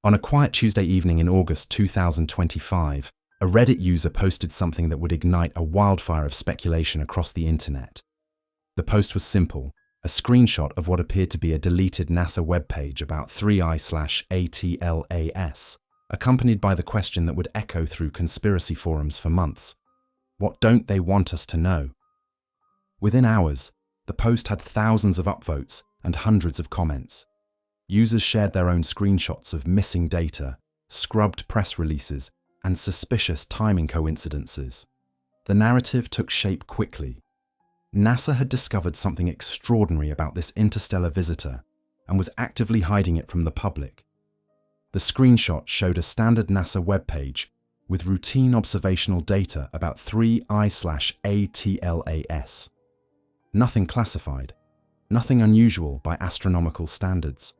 On a quiet Tuesday evening in August 2025, a Reddit user posted something that would ignite a wildfire of speculation across the internet. The post was simple, a screenshot of what appeared to be a deleted NASA webpage about 3i/ATLAS, accompanied by the question that would echo through conspiracy forums for months. What don't they want us to know? Within hours, the post had thousands of upvotes and hundreds of comments. Users shared their own screenshots of missing data, scrubbed press releases, and suspicious timing coincidences. The narrative took shape quickly. NASA had discovered something extraordinary about this interstellar visitor and was actively hiding it from the public. The screenshot showed a standard NASA webpage with routine observational data about 3i/ATLAS. Nothing classified, nothing unusual by astronomical standards.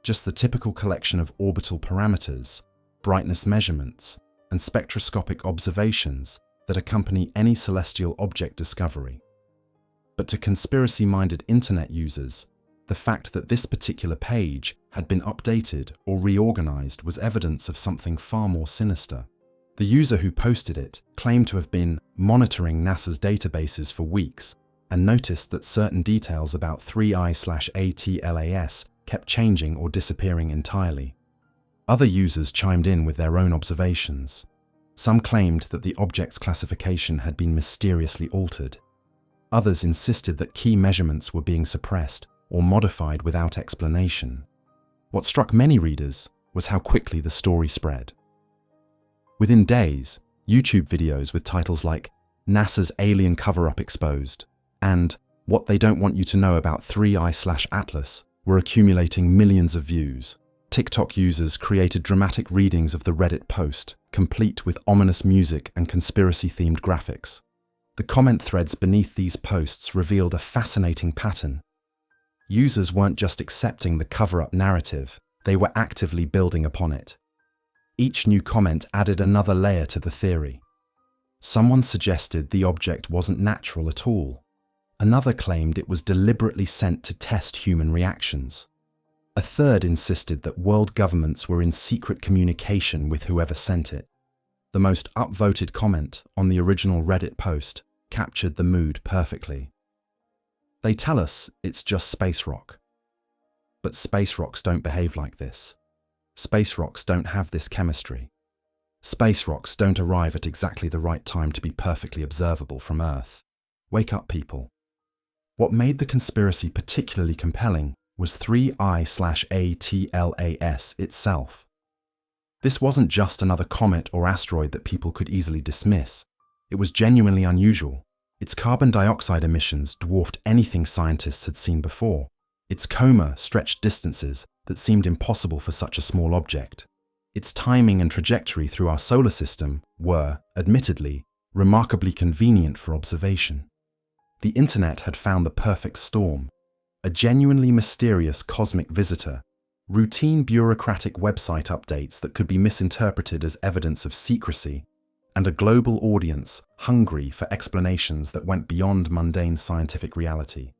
Just the typical collection of orbital parameters, brightness measurements, and spectroscopic observations that accompany any celestial object discovery. But to conspiracy-minded internet users, the fact that this particular page had been updated or reorganized was evidence of something far more sinister. The user who posted it claimed to have been monitoring NASA's databases for weeks and noticed that certain details about 3i/ATLAS kept changing or disappearing entirely. Other users chimed in with their own observations. Some claimed that the object's classification had been mysteriously altered. Others insisted that key measurements were being suppressed or modified without explanation. What struck many readers was how quickly the story spread. Within days, YouTube videos with titles like NASA's Alien Cover-Up Exposed and What They Don't Want You to Know About 3i/ATLAS were accumulating millions of views. TikTok users created dramatic readings of the Reddit post, complete with ominous music and conspiracy-themed graphics. The comment threads beneath these posts revealed a fascinating pattern. Users weren't just accepting the cover-up narrative, they were actively building upon it. Each new comment added another layer to the theory. Someone suggested the object wasn't natural at all. Another claimed it was deliberately sent to test human reactions. A third insisted that world governments were in secret communication with whoever sent it. The most upvoted comment on the original Reddit post captured the mood perfectly. They tell us it's just space rock. But space rocks don't behave like this. Space rocks don't have this chemistry. Space rocks don't arrive at exactly the right time to be perfectly observable from Earth. Wake up, people. What made the conspiracy particularly compelling was 3i/ATLAS itself. This wasn't just another comet or asteroid that people could easily dismiss. It was genuinely unusual. Its carbon dioxide emissions dwarfed anything scientists had seen before. Its coma stretched distances that seemed impossible for such a small object. Its timing and trajectory through our solar system were, admittedly, remarkably convenient for observation. The internet had found the perfect storm: a genuinely mysterious cosmic visitor, routine bureaucratic website updates that could be misinterpreted as evidence of secrecy, and a global audience hungry for explanations that went beyond mundane scientific reality.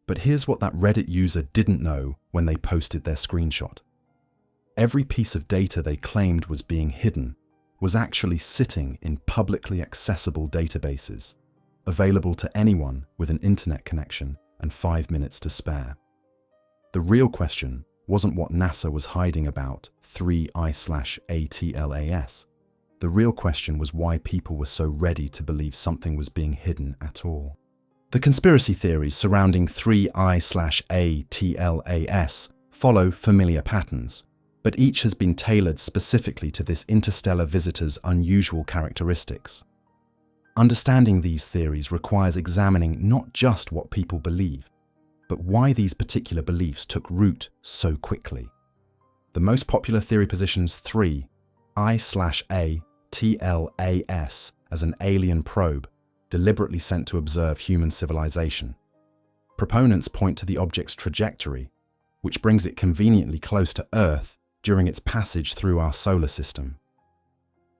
But here's what that Reddit user didn't know when they posted their screenshot. Every piece of data they claimed was being hidden was actually sitting in publicly accessible databases, available to anyone with an internet connection and 5 minutes to spare. The real question wasn't what NASA was hiding about 3i/ATLAS. The real question was why people were so ready to believe something was being hidden at all. The conspiracy theories surrounding 3i/ATLAS follow familiar patterns, but each has been tailored specifically to this interstellar visitor's unusual characteristics. Understanding these theories requires examining not just what people believe, but why these particular beliefs took root so quickly. The most popular theory positions 3i/ATLAS as an alien probe deliberately sent to observe human civilization. Proponents point to the object's trajectory, which brings it conveniently close to Earth during its passage through our solar system.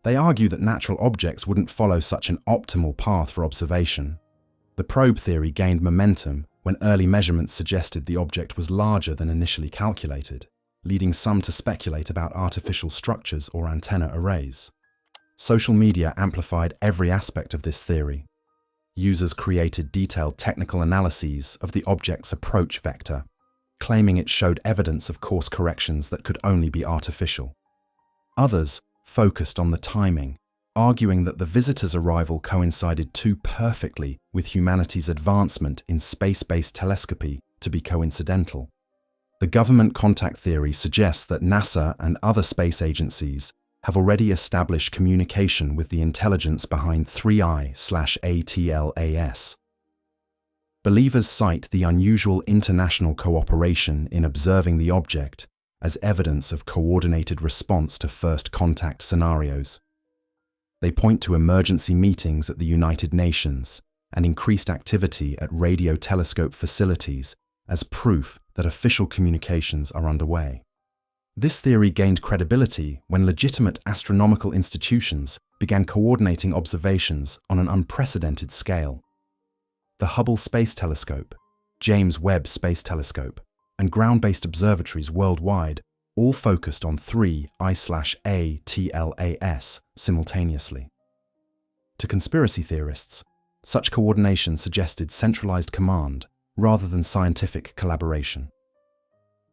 They argue that natural objects wouldn't follow such an optimal path for observation. The probe theory gained momentum when early measurements suggested the object was larger than initially calculated. leading some to speculate about artificial structures or antenna arrays. Social media amplified every aspect of this theory. Users created detailed technical analyses of the object's approach vector, claiming it showed evidence of course corrections that could only be artificial. Others focused on the timing, arguing that the visitor's arrival coincided too perfectly with humanity's advancement in space-based telescopy to be coincidental. The government contact theory suggests that NASA and other space agencies have already established communication with the intelligence behind 3I/ATLAS. Believers cite the unusual international cooperation in observing the object as evidence of coordinated response to first contact scenarios. They point to emergency meetings at the United Nations and increased activity at radio telescope facilities as proof that official communications are underway. This theory gained credibility when legitimate astronomical institutions began coordinating observations on an unprecedented scale. The Hubble Space Telescope, James Webb Space Telescope, and ground-based observatories worldwide all focused on 3I/ATLAS simultaneously. To conspiracy theorists, such coordination suggested centralized command rather than scientific collaboration.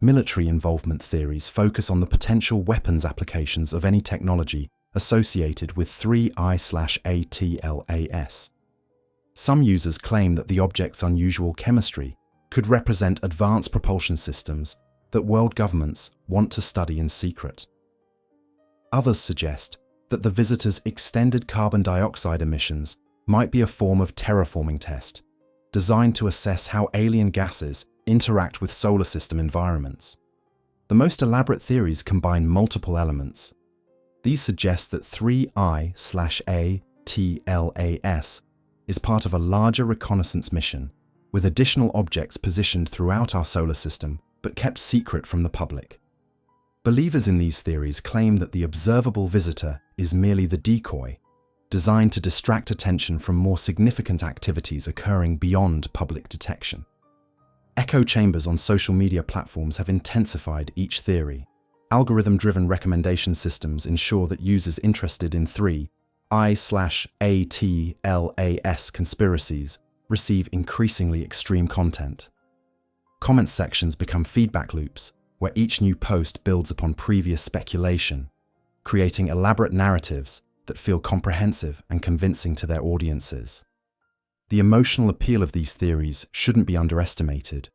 Military involvement theories focus on the potential weapons applications of any technology associated with 3I/ATLAS. Some users claim that the object's unusual chemistry could represent advanced propulsion systems that world governments want to study in secret. Others suggest that the visitor's extended carbon dioxide emissions might be a form of terraforming test, designed to assess how alien gases interact with solar system environments. The most elaborate theories combine multiple elements. These suggest that 3I/ATLAS is part of a larger reconnaissance mission, with additional objects positioned throughout our solar system but kept secret from the public. Believers in these theories claim that the observable visitor is merely the decoy, designed to distract attention from more significant activities occurring beyond public detection. Echo chambers on social media platforms have intensified each theory. Algorithm-driven recommendation systems ensure that users interested in 3I/ATLAS conspiracies receive increasingly extreme content. Comment sections become feedback loops, where each new post builds upon previous speculation, creating elaborate narratives that feel comprehensive and convincing to their audiences. The emotional appeal of these theories shouldn't be underestimated.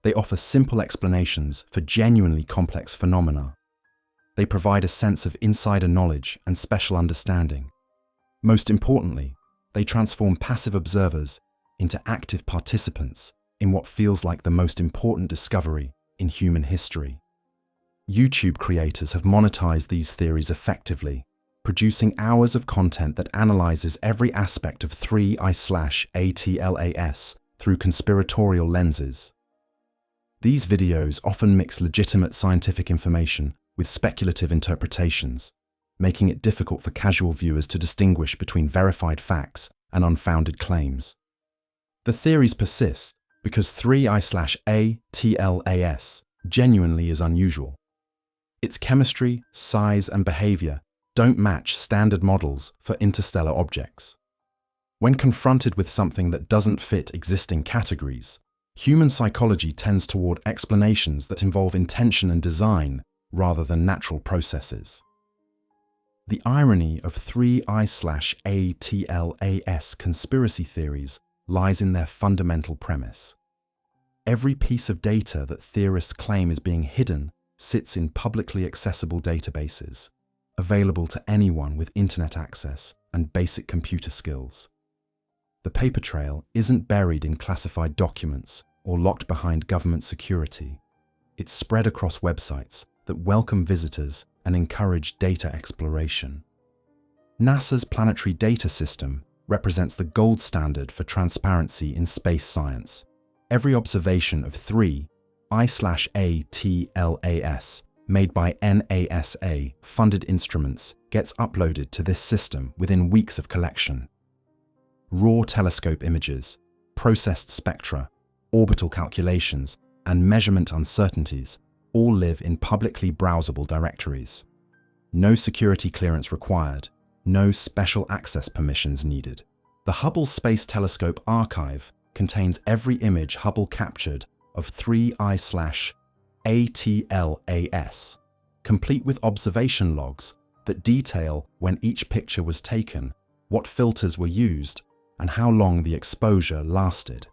They offer simple explanations for genuinely complex phenomena. They provide a sense of insider knowledge and special understanding. Most importantly, they transform passive observers into active participants in what feels like the most important discovery in human history. YouTube creators have monetized these theories effectively, producing hours of content that analyzes every aspect of 3I/ATLAS through conspiratorial lenses. These videos often mix legitimate scientific information with speculative interpretations, making it difficult for casual viewers to distinguish between verified facts and unfounded claims. The theories persist because 3I/ATLAS genuinely is unusual. Its chemistry, size, and behavior don't match standard models for interstellar objects. When confronted with something that doesn't fit existing categories, human psychology tends toward explanations that involve intention and design rather than natural processes. The irony of 3I/ATLAS conspiracy theories lies in their fundamental premise. Every piece of data that theorists claim is being hidden sits in publicly accessible databases, available to anyone with internet access and basic computer skills. The paper trail isn't buried in classified documents or locked behind government security. It's spread across websites that welcome visitors and encourage data exploration. NASA's Planetary Data System represents the gold standard for transparency in space science. Every observation of 3I/ATLAS made by NASA-funded instruments gets uploaded to this system within weeks of collection. Raw telescope images, processed spectra, orbital calculations, and measurement uncertainties all live in publicly browsable directories. No security clearance required, no special access permissions needed. The Hubble Space Telescope archive contains every image Hubble captured of 3I/ATLAS, complete with observation logs that detail when each picture was taken, what filters were used, and how long the exposure lasted.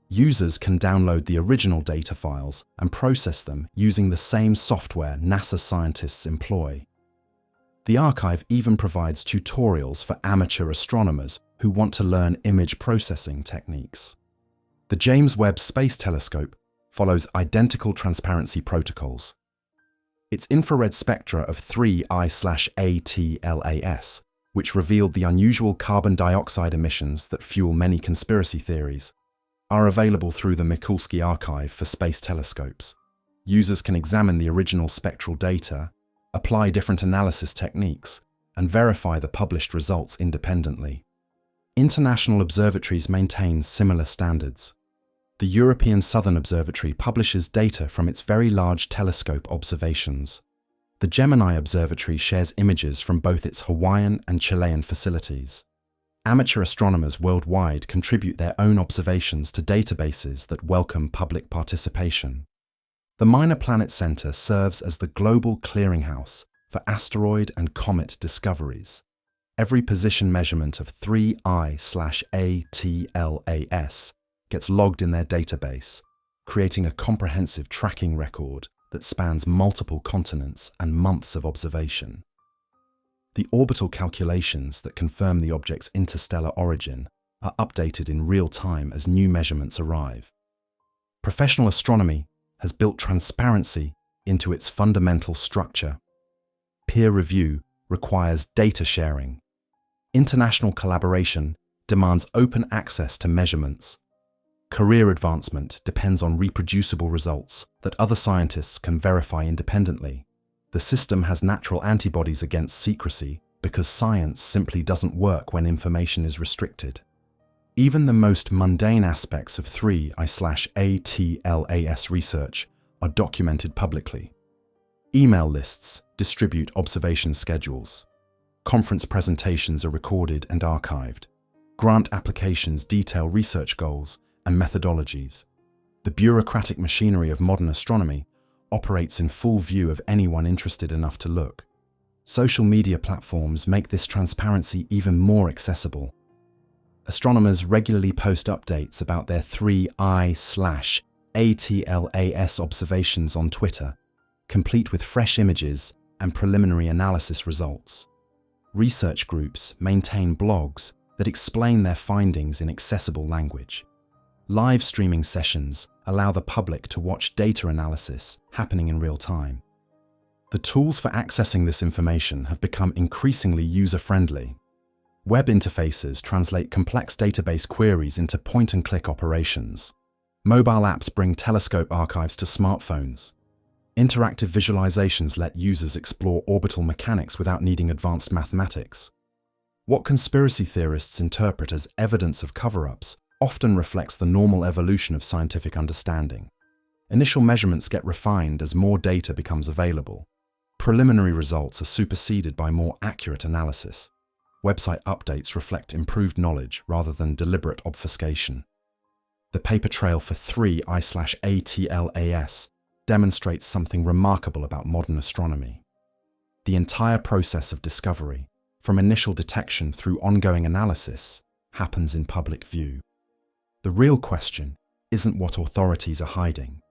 Users can download the original data files and process them using the same software NASA scientists employ. The archive even provides tutorials for amateur astronomers who want to learn image processing techniques. The James Webb Space Telescope follows identical transparency protocols. Its infrared spectra of 3I/ATLAS, which revealed the unusual carbon dioxide emissions that fuel many conspiracy theories, are available through the Mikulski archive for space telescopes. Users can examine the original spectral data, apply different analysis techniques, and verify the published results independently. International observatories maintain similar standards. The European Southern Observatory publishes data from its Very Large Telescope observations. The Gemini Observatory shares images from both its Hawaiian and Chilean facilities. Amateur astronomers worldwide contribute their own observations to databases that welcome public participation. The Minor Planet Center serves as the global clearinghouse for asteroid and comet discoveries. Every position measurement of 3I/ATLAS gets logged in their database, creating a comprehensive tracking record that spans multiple continents and months of observation. The orbital calculations that confirm the object's interstellar origin are updated in real time as new measurements arrive. Professional astronomy has built transparency into its fundamental structure. Peer review requires data sharing. International collaboration demands open access to measurements. Career advancement depends on reproducible results that other scientists can verify independently. The system has natural antibodies against secrecy because science simply doesn't work when information is restricted. Even the most mundane aspects of 3I/ATLAS research are documented publicly. Email lists distribute observation schedules. Conference presentations are recorded and archived. Grant applications detail research goals and methodologies. The bureaucratic machinery of modern astronomy operates in full view of anyone interested enough to look. Social media platforms make this transparency even more accessible. Astronomers regularly post updates about their 3I/ATLAS observations on Twitter, complete with fresh images and preliminary analysis results. Research groups maintain blogs that explain their findings in accessible language. Live streaming sessions allow the public to watch data analysis happening in real time. The tools for accessing this information have become increasingly user-friendly. Web interfaces translate complex database queries into point-and-click operations. Mobile apps bring telescope archives to smartphones. Interactive visualizations let users explore orbital mechanics without needing advanced mathematics. What conspiracy theorists interpret as evidence of cover-ups often reflects the normal evolution of scientific understanding. Initial measurements get refined as more data becomes available. Preliminary results are superseded by more accurate analysis. Website updates reflect improved knowledge rather than deliberate obfuscation. The paper trail for 3I/ATLAS demonstrates something remarkable about modern astronomy. The entire process of discovery, from initial detection through ongoing analysis, happens in public view. The real question isn't what authorities are hiding.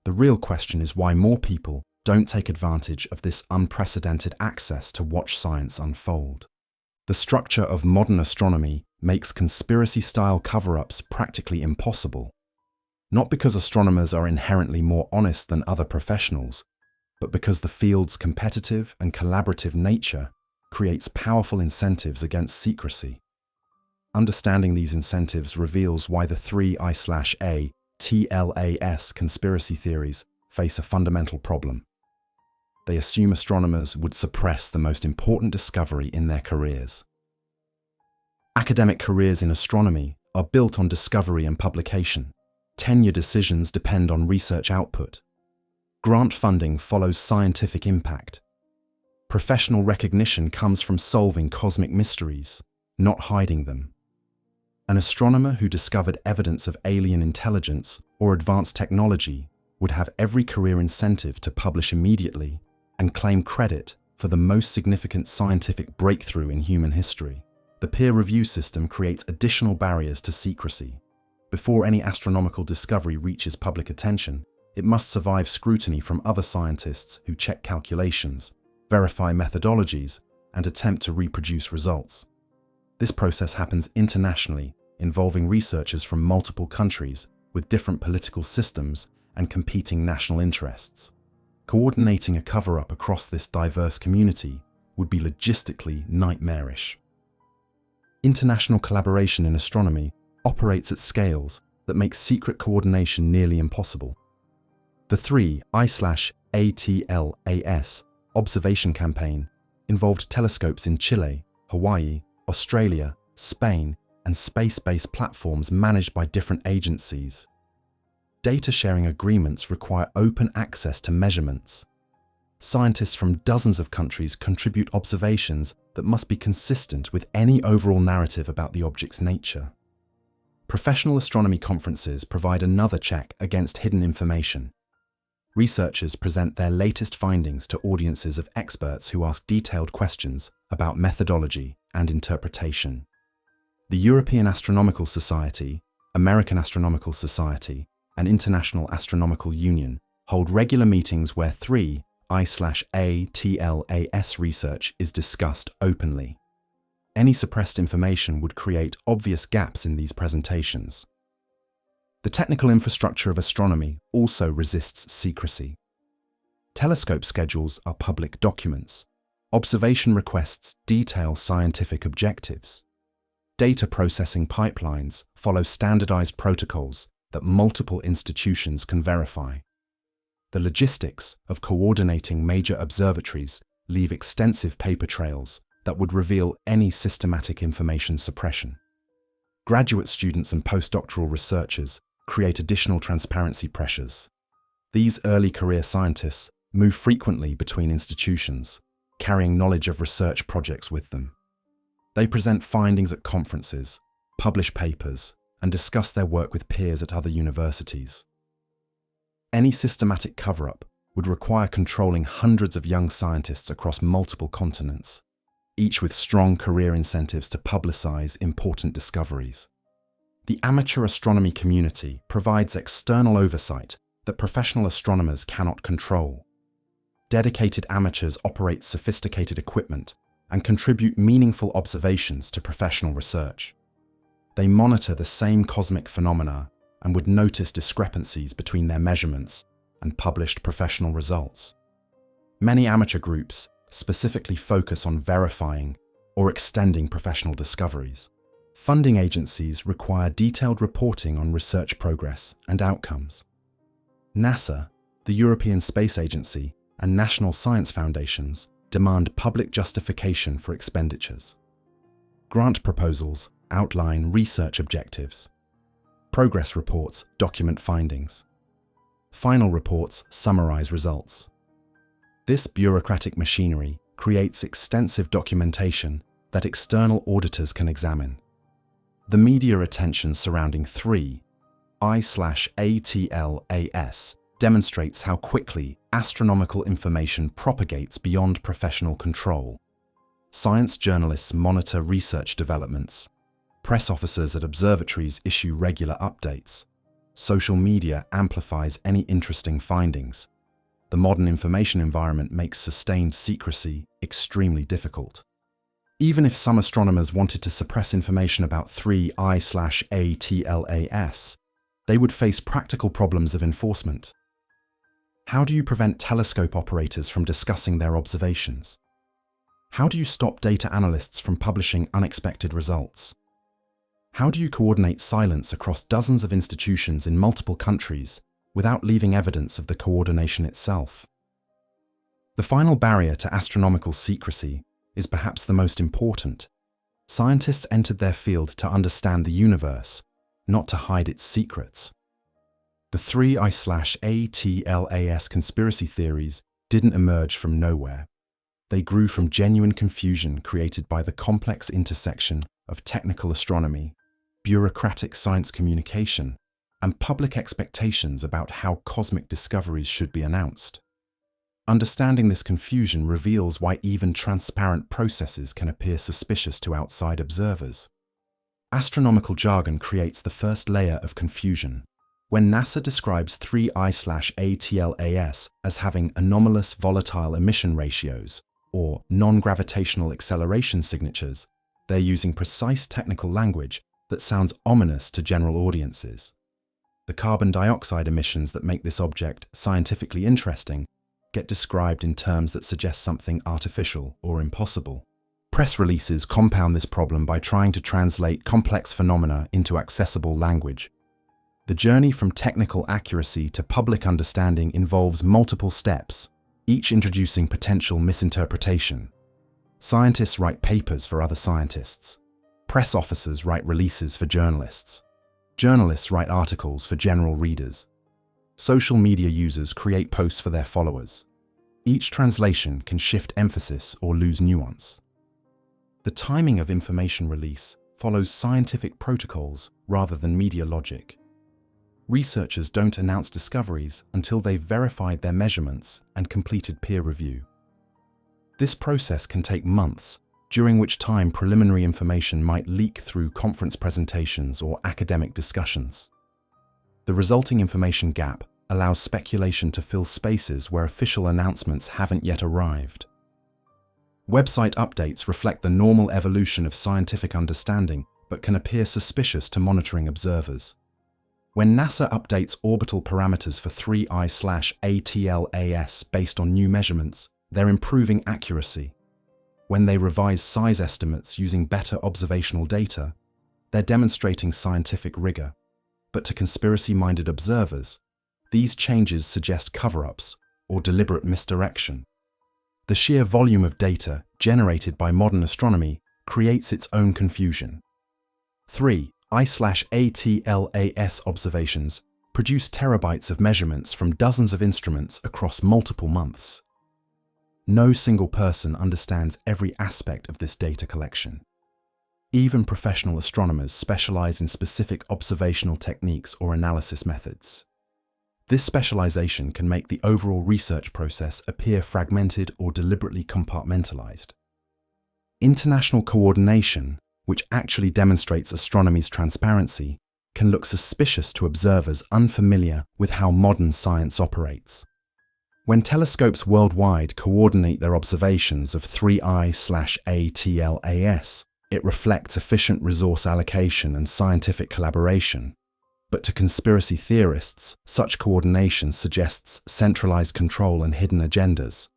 The real question is why more people don't take advantage of this unprecedented access to watch science unfold. The structure of modern astronomy makes conspiracy-style cover-ups practically impossible. Not because astronomers are inherently more honest than other professionals, but because the field's competitive and collaborative nature creates powerful incentives against secrecy. Understanding these incentives reveals why the 3I/ATLAS conspiracy theories face a fundamental problem. They assume astronomers would suppress the most important discovery in their careers. Academic careers in astronomy are built on discovery and publication. Tenure decisions depend on research output. Grant funding follows scientific impact. Professional recognition comes from solving cosmic mysteries, not hiding them. An astronomer who discovered evidence of alien intelligence or advanced technology would have every career incentive to publish immediately and claim credit for the most significant scientific breakthrough in human history. The peer review system creates additional barriers to secrecy. Before any astronomical discovery reaches public attention, it must survive scrutiny from other scientists who check calculations, verify methodologies, and attempt to reproduce results. This process happens internationally, involving researchers from multiple countries with different political systems and competing national interests. Coordinating a cover-up across this diverse community would be logistically nightmarish. International collaboration in astronomy operates at scales that make secret coordination nearly impossible. The 3I/ATLAS observation campaign involved telescopes in Chile, Hawaii, Australia, Spain, and space-based platforms managed by different agencies. Data sharing agreements require open access to measurements. Scientists from dozens of countries contribute observations that must be consistent with any overall narrative about the object's nature. Professional astronomy conferences provide another check against hidden information. Researchers present their latest findings to audiences of experts who ask detailed questions about methodology and interpretation. The European Astronomical Society, American Astronomical Society, and International Astronomical Union hold regular meetings where 3I/ATLAS research is discussed openly. Any suppressed information would create obvious gaps in these presentations. The technical infrastructure of astronomy also resists secrecy. Telescope schedules are public documents. Observation requests detail scientific objectives. Data processing pipelines follow standardized protocols that multiple institutions can verify. The logistics of coordinating major observatories leave extensive paper trails that would reveal any systematic information suppression. Graduate students and postdoctoral researchers create additional transparency pressures. These early career scientists move frequently between institutions, carrying knowledge of research projects with them. They present findings at conferences, publish papers, and discuss their work with peers at other universities. Any systematic cover-up would require controlling hundreds of young scientists across multiple continents, each with strong career incentives to publicize important discoveries. The amateur astronomy community provides external oversight that professional astronomers cannot control. Dedicated amateurs operate sophisticated equipment and contribute meaningful observations to professional research. They monitor the same cosmic phenomena and would notice discrepancies between their measurements and published professional results. Many amateur groups specifically focus on verifying or extending professional discoveries. Funding agencies require detailed reporting on research progress and outcomes. NASA, the European Space Agency, and national science foundations demand public justification for expenditures. Grant proposals outline research objectives. Progress reports document findings. Final reports summarize results. This bureaucratic machinery creates extensive documentation that external auditors can examine. The media attention surrounding 3I/ATLAS demonstrates how quickly astronomical information propagates beyond professional control. Science journalists monitor research developments. Press officers at observatories issue regular updates. Social media amplifies any interesting findings. The modern information environment makes sustained secrecy extremely difficult. Even if some astronomers wanted to suppress information about 3I/ATLAS, they would face practical problems of enforcement. How do you prevent telescope operators from discussing their observations? How do you stop data analysts from publishing unexpected results? How do you coordinate silence across dozens of institutions in multiple countries without leaving evidence of the coordination itself? The final barrier to astronomical secrecy is perhaps the most important. Scientists entered their field to understand the universe, not to hide its secrets. The 3I/ATLAS conspiracy theories didn't emerge from nowhere. They grew from genuine confusion created by the complex intersection of technical astronomy, bureaucratic science communication, and public expectations about how cosmic discoveries should be announced. Understanding this confusion reveals why even transparent processes can appear suspicious to outside observers. Astronomical jargon creates the first layer of confusion. When NASA describes 3I/ATLAS as having anomalous volatile emission ratios, or non-gravitational acceleration signatures, they're using precise technical language that sounds ominous to general audiences. The carbon dioxide emissions that make this object scientifically interesting get described in terms that suggest something artificial or impossible. Press releases compound this problem by trying to translate complex phenomena into accessible language. The journey from technical accuracy to public understanding involves multiple steps, each introducing potential misinterpretation. Scientists write papers for other scientists. Press officers write releases for journalists. Journalists write articles for general readers. Social media users create posts for their followers. Each translation can shift emphasis or lose nuance. The timing of information release follows scientific protocols rather than media logic. Researchers don't announce discoveries until they've verified their measurements and completed peer review. This process can take months, during which time preliminary information might leak through conference presentations or academic discussions. The resulting information gap allows speculation to fill spaces where official announcements haven't yet arrived. Website updates reflect the normal evolution of scientific understanding, but can appear suspicious to monitoring observers. When NASA updates orbital parameters for 3I/ATLAS based on new measurements, they're improving accuracy. When they revise size estimates using better observational data, they're demonstrating scientific rigor. But to conspiracy-minded observers, these changes suggest cover-ups or deliberate misdirection. The sheer volume of data generated by modern astronomy creates its own confusion. 3I/ATLAS observations produce terabytes of measurements from dozens of instruments across multiple months. No single person understands every aspect of this data collection. Even professional astronomers specialize in specific observational techniques or analysis methods. This specialization can make the overall research process appear fragmented or deliberately compartmentalized. International coordination, which actually demonstrates astronomy's transparency, can look suspicious to observers unfamiliar with how modern science operates. When telescopes worldwide coordinate their observations of 3I/ATLAS, it reflects efficient resource allocation and scientific collaboration. But to conspiracy theorists, such coordination suggests centralized control and hidden agendas.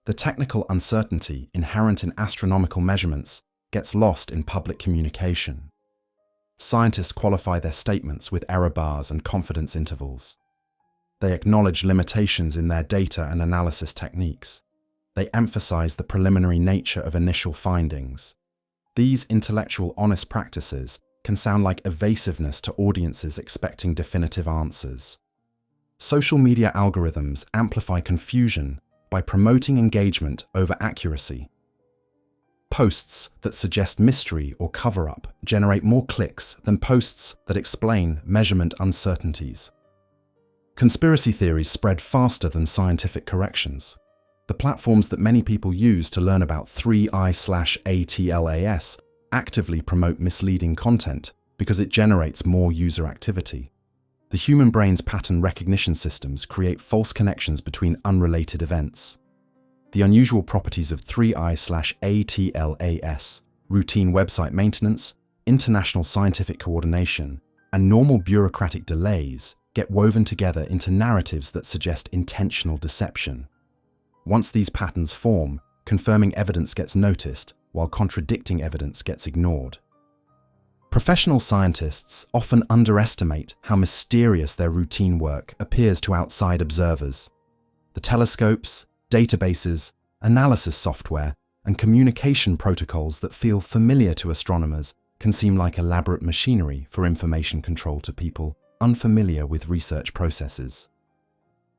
The technical uncertainty inherent in astronomical measurements gets lost in public communication. Scientists qualify their statements with error bars and confidence intervals. They acknowledge limitations in their data and analysis techniques. They emphasize the preliminary nature of initial findings. These intellectual honest practices can sound like evasiveness to audiences expecting definitive answers. Social media algorithms amplify confusion by promoting engagement over accuracy. Posts that suggest mystery or cover-up generate more clicks than posts that explain measurement uncertainties. Conspiracy theories spread faster than scientific corrections. The platforms that many people use to learn about 3I/ATLAS actively promote misleading content because it generates more user activity. The human brain's pattern recognition systems create false connections between unrelated events. The unusual properties of 3I/ATLAS, routine website maintenance, international scientific coordination, and normal bureaucratic delays get woven together into narratives that suggest intentional deception. Once these patterns form, confirming evidence gets noticed, while contradicting evidence gets ignored. Professional scientists often underestimate how mysterious their routine work appears to outside observers. The telescopes, databases, analysis software, and communication protocols that feel familiar to astronomers can seem like elaborate machinery for information control to people unfamiliar with research processes.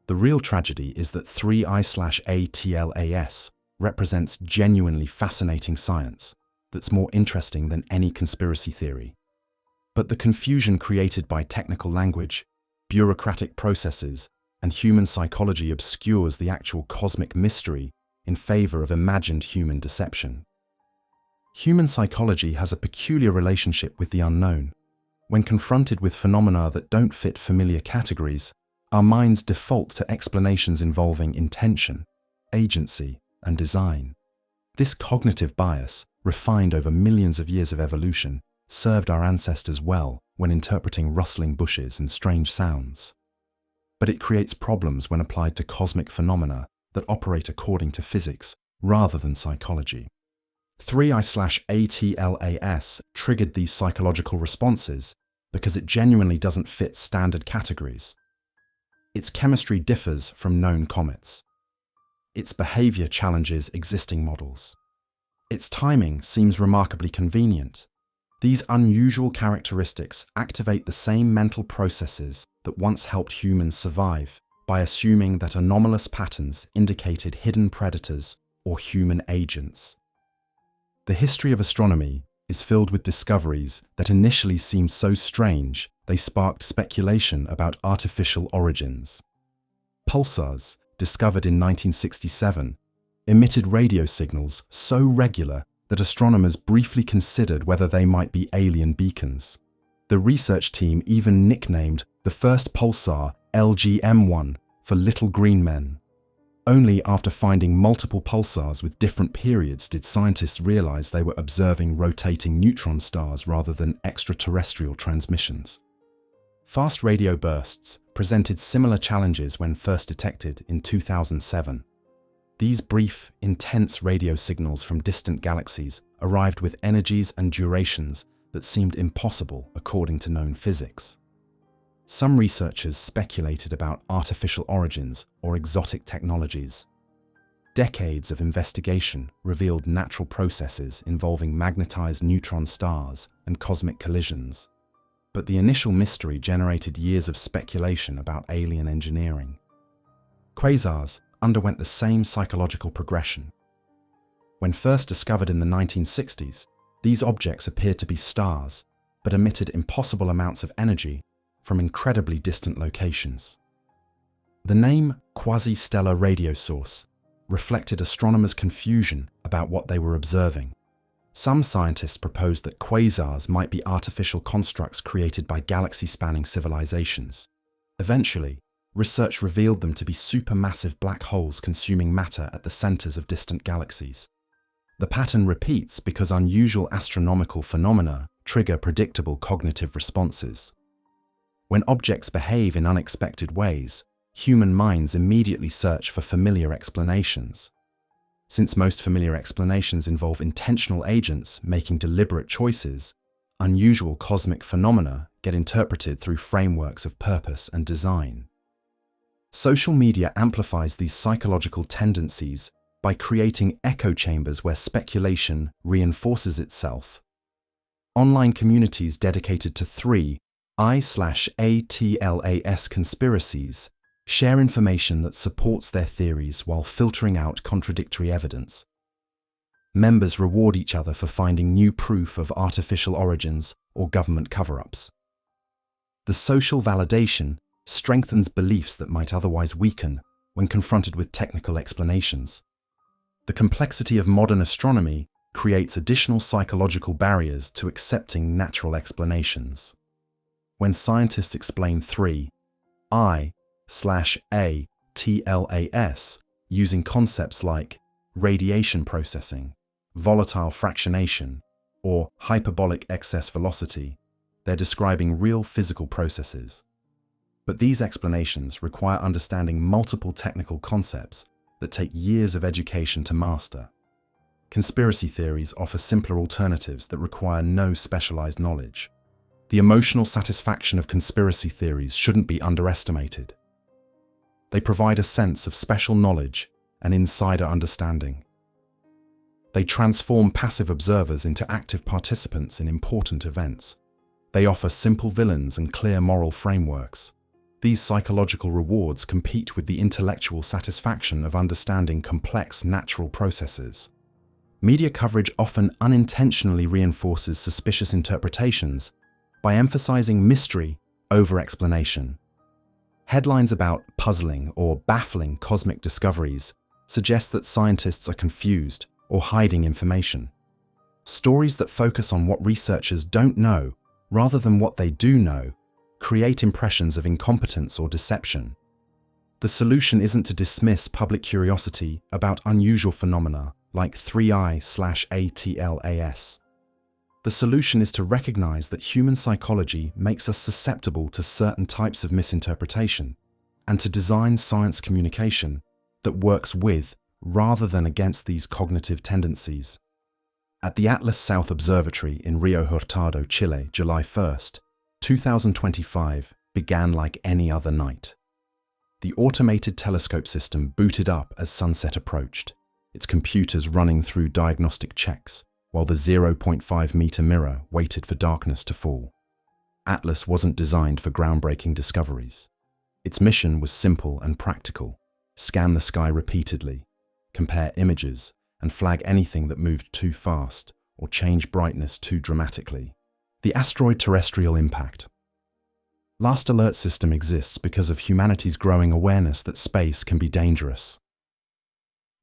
The real tragedy is that 3I/ATLAS represents genuinely fascinating science that's more interesting than any conspiracy theory. But the confusion created by technical language, bureaucratic processes, and human psychology obscures the actual cosmic mystery in favor of imagined human deception. Human psychology has a peculiar relationship with the unknown. When confronted with phenomena that don't fit familiar categories, our minds default to explanations involving intention, agency, and design. This cognitive bias, refined over millions of years of evolution, served our ancestors well when interpreting rustling bushes and strange sounds. But it creates problems when applied to cosmic phenomena that operate according to physics rather than psychology. 3I/ATLAS triggered these psychological responses because it genuinely doesn't fit standard categories. Its chemistry differs from known comets. Its behavior challenges existing models. Its timing seems remarkably convenient. These unusual characteristics activate the same mental processes that once helped humans survive by assuming that anomalous patterns indicated hidden predators or human agents. The history of astronomy is filled with discoveries that initially seemed so strange they sparked speculation about artificial origins. Pulsars, discovered in 1967, emitted radio signals so regular that astronomers briefly considered whether they might be alien beacons. The research team even nicknamed the first pulsar LGM-1 for Little Green Men. Only after finding multiple pulsars with different periods did scientists realize they were observing rotating neutron stars rather than extraterrestrial transmissions. Fast radio bursts presented similar challenges when first detected in 2007. These brief, intense radio signals from distant galaxies arrived with energies and durations that seemed impossible according to known physics. Some researchers speculated about artificial origins or exotic technologies. Decades of investigation revealed natural processes involving magnetized neutron stars and cosmic collisions. But the initial mystery generated years of speculation about alien engineering. Quasars underwent the same psychological progression. When first discovered in the 1960s, these objects appeared to be stars, but emitted impossible amounts of energy from incredibly distant locations. The name quasi-stellar radio source reflected astronomers' confusion about what they were observing. Some scientists proposed that quasars might be artificial constructs created by galaxy-spanning civilizations. Eventually, research revealed them to be supermassive black holes consuming matter at the centers of distant galaxies. The pattern repeats because unusual astronomical phenomena trigger predictable cognitive responses. When objects behave in unexpected ways, human minds immediately search for familiar explanations. Since most familiar explanations involve intentional agents making deliberate choices, unusual cosmic phenomena get interpreted through frameworks of purpose and design. Social media amplifies these psychological tendencies by creating echo chambers where speculation reinforces itself. Online communities dedicated to 3I/ATLAS conspiracies share information that supports their theories while filtering out contradictory evidence. Members reward each other for finding new proof of artificial origins or government cover-ups. The social validation strengthens beliefs that might otherwise weaken when confronted with technical explanations. The complexity of modern astronomy creates additional psychological barriers to accepting natural explanations. When scientists explain 3I/ATLAS using concepts like radiation processing, volatile fractionation, or hyperbolic excess velocity, they're describing real physical processes. But these explanations require understanding multiple technical concepts that take years of education to master. Conspiracy theories offer simpler alternatives that require no specialized knowledge. The emotional satisfaction of conspiracy theories shouldn't be underestimated. They provide a sense of special knowledge and insider understanding. They transform passive observers into active participants in important events. They offer simple villains and clear moral frameworks. These psychological rewards compete with the intellectual satisfaction of understanding complex natural processes. Media coverage often unintentionally reinforces suspicious interpretations by emphasizing mystery over explanation. Headlines about puzzling or baffling cosmic discoveries suggest that scientists are confused or hiding information. Stories that focus on what researchers don't know rather than what they do know create impressions of incompetence or deception. The solution isn't to dismiss public curiosity about unusual phenomena like 3i/ATLAS. The solution is to recognize that human psychology makes us susceptible to certain types of misinterpretation, and to design science communication that works with rather than against these cognitive tendencies. At the Atlas South Observatory in Rio Hurtado, Chile, July 1st, 2025 began like any other night. The automated telescope system booted up as sunset approached, its computers running through diagnostic checks, while the 0.5-meter mirror waited for darkness to fall. Atlas wasn't designed for groundbreaking discoveries. Its mission was simple and practical: scan the sky repeatedly, compare images, and flag anything that moved too fast or changed brightness too dramatically. The asteroid terrestrial impact. Last alert system exists because of humanity's growing awareness that space can be dangerous.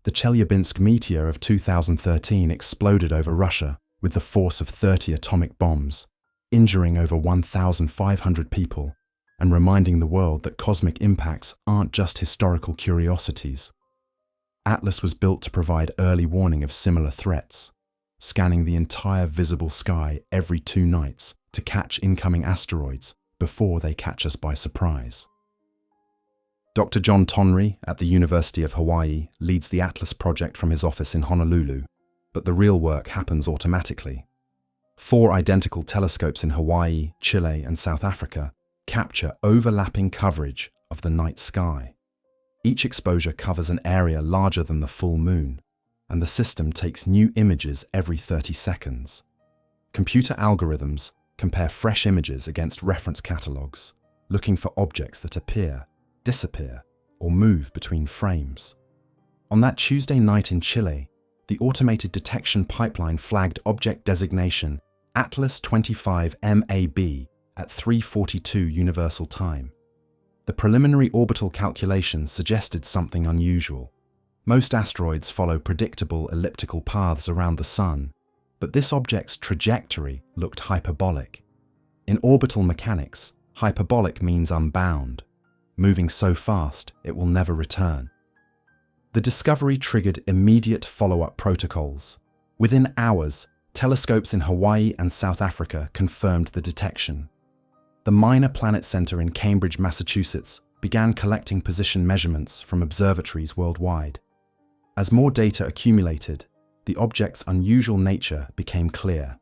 The Chelyabinsk meteor of 2013 exploded over Russia with the force of 30 atomic bombs, injuring over 1,500 people and reminding the world that cosmic impacts aren't just historical curiosities. Atlas was built to provide early warning of similar threats, scanning the entire visible sky every 2 nights to catch incoming asteroids before they catch us by surprise. Dr. John Tonry at the University of Hawaii leads the Atlas project from his office in Honolulu, but the real work happens automatically. 4 identical telescopes in Hawaii, Chile, and South Africa capture overlapping coverage of the night sky. Each exposure covers an area larger than the full moon, and the system takes new images every 30 seconds. Computer algorithms compare fresh images against reference catalogs, looking for objects that appear, disappear, or move between frames. On that Tuesday night in Chile, the automated detection pipeline flagged object designation Atlas 25 MAB at 3:42 Universal Time. The preliminary orbital calculations suggested something unusual. Most asteroids follow predictable elliptical paths around the Sun, but this object's trajectory looked hyperbolic. In orbital mechanics, hyperbolic means unbound, moving so fast it will never return. The discovery triggered immediate follow-up protocols. Within hours, telescopes in Hawaii and South Africa confirmed the detection. The Minor Planet Center in Cambridge, Massachusetts, began collecting position measurements from observatories worldwide. As more data accumulated, the object's unusual nature became clear.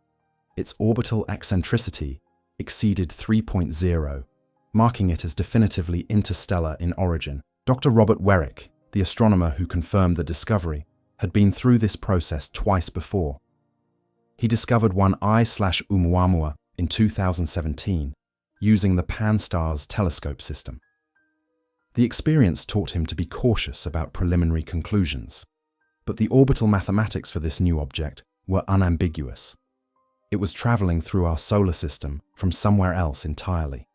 Its orbital eccentricity exceeded 3.0, marking it as definitively interstellar in origin. Dr. Robert Werrick, the astronomer who confirmed the discovery, had been through this process twice before. He discovered one I/Oumuamua in 2017 using the Pan-STARRS telescope system. The experience taught him to be cautious about preliminary conclusions, but the orbital mathematics for this new object were unambiguous. It was traveling through our solar system from somewhere else entirely.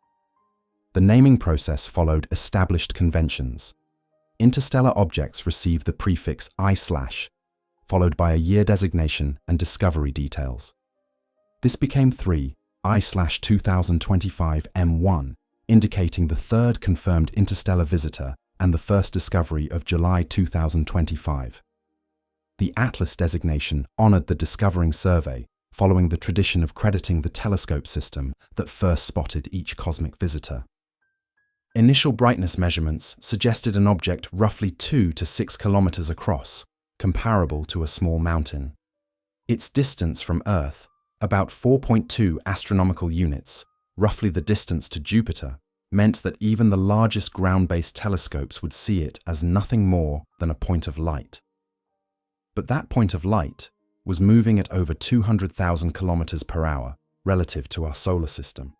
The naming process followed established conventions. Interstellar objects received the prefix I/, followed by a year designation and discovery details. This became 3 I/2025 M1, indicating the third confirmed interstellar visitor and the first discovery of July 2025. The Atlas designation honored the discovering survey, following the tradition of crediting the telescope system that first spotted each cosmic visitor. Initial brightness measurements suggested an object roughly 2 to 6 kilometers across, comparable to a small mountain. Its distance from Earth, about 4.2 astronomical units, roughly the distance to Jupiter, meant that even the largest ground-based telescopes would see it as nothing more than a point of light. But that point of light was moving at over 200,000 kilometers per hour, relative to our solar system.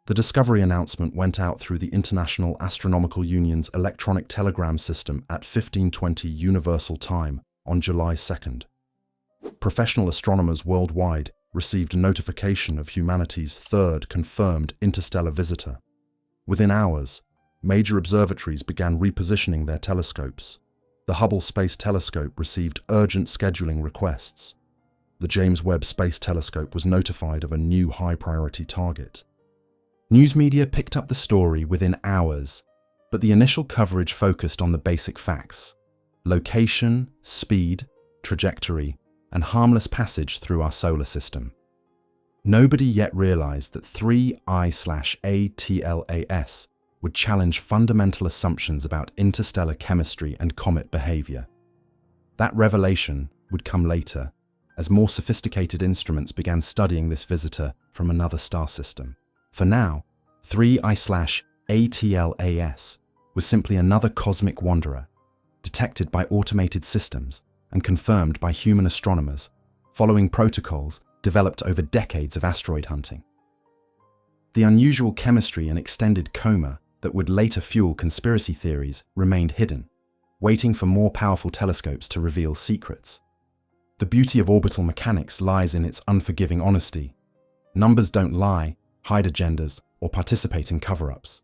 The discovery announcement went out through the International Astronomical Union's electronic telegram system at 1520 Universal Time on July 2nd. Professional astronomers worldwide received notification of humanity's third confirmed interstellar visitor. Within hours, major observatories began repositioning their telescopes. The Hubble Space Telescope received urgent scheduling requests. The James Webb Space Telescope was notified of a new high-priority target. News media picked up the story within hours, but the initial coverage focused on the basic facts: location, speed, trajectory, and harmless passage through our solar system. Nobody yet realized that 3I/ATLAS would challenge fundamental assumptions about interstellar chemistry and comet behavior. That revelation would come later, as more sophisticated instruments began studying this visitor from another star system. For now, 3I/ATLAS was simply another cosmic wanderer, detected by automated systems and confirmed by human astronomers, following protocols developed over decades of asteroid hunting. The unusual chemistry and extended coma that would later fuel conspiracy theories remained hidden, waiting for more powerful telescopes to reveal secrets. The beauty of orbital mechanics lies in its unforgiving honesty. Numbers don't lie, hide agendas, or participate in cover-ups.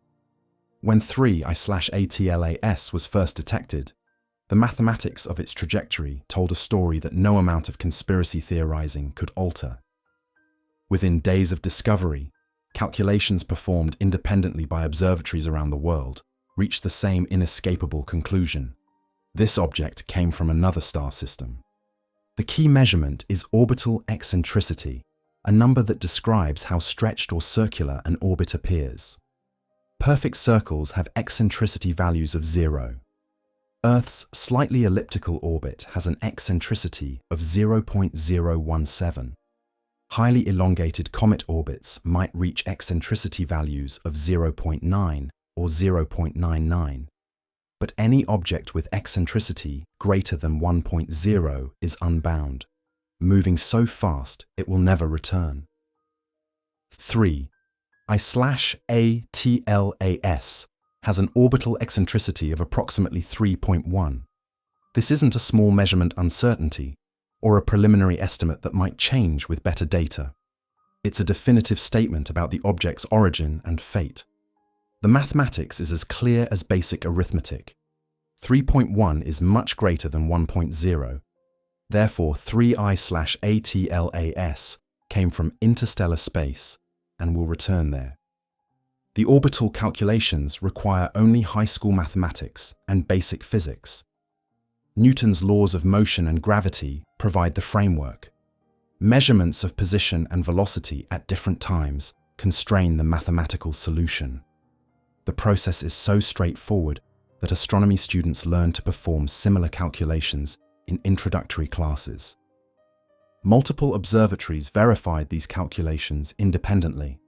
When 3I/ATLAS was first detected, the mathematics of its trajectory told a story that no amount of conspiracy theorizing could alter. Within days of discovery, calculations performed independently by observatories around the world reached the same inescapable conclusion. This object came from another star system. The key measurement is orbital eccentricity, a number that describes how stretched or circular an orbit appears. Perfect circles have eccentricity values of 0. Earth's slightly elliptical orbit has an eccentricity of 0.017. Highly elongated comet orbits might reach eccentricity values of 0.9 or 0.99. But any object with eccentricity greater than 1.0 is unbound, moving so fast it will never return. 3I/ATLAS has an orbital eccentricity of approximately 3.1. This isn't a small measurement uncertainty or a preliminary estimate that might change with better data. It's a definitive statement about the object's origin and fate. The mathematics is as clear as basic arithmetic. 3.1 is much greater than 1.0. Therefore, 3I/ATLAS came from interstellar space and will return there. The orbital calculations require only high school mathematics and basic physics. Newton's laws of motion and gravity provide the framework. Measurements of position and velocity at different times constrain the mathematical solution. The process is so straightforward that astronomy students learn to perform similar calculations in introductory classes. Multiple observatories verified these calculations independently.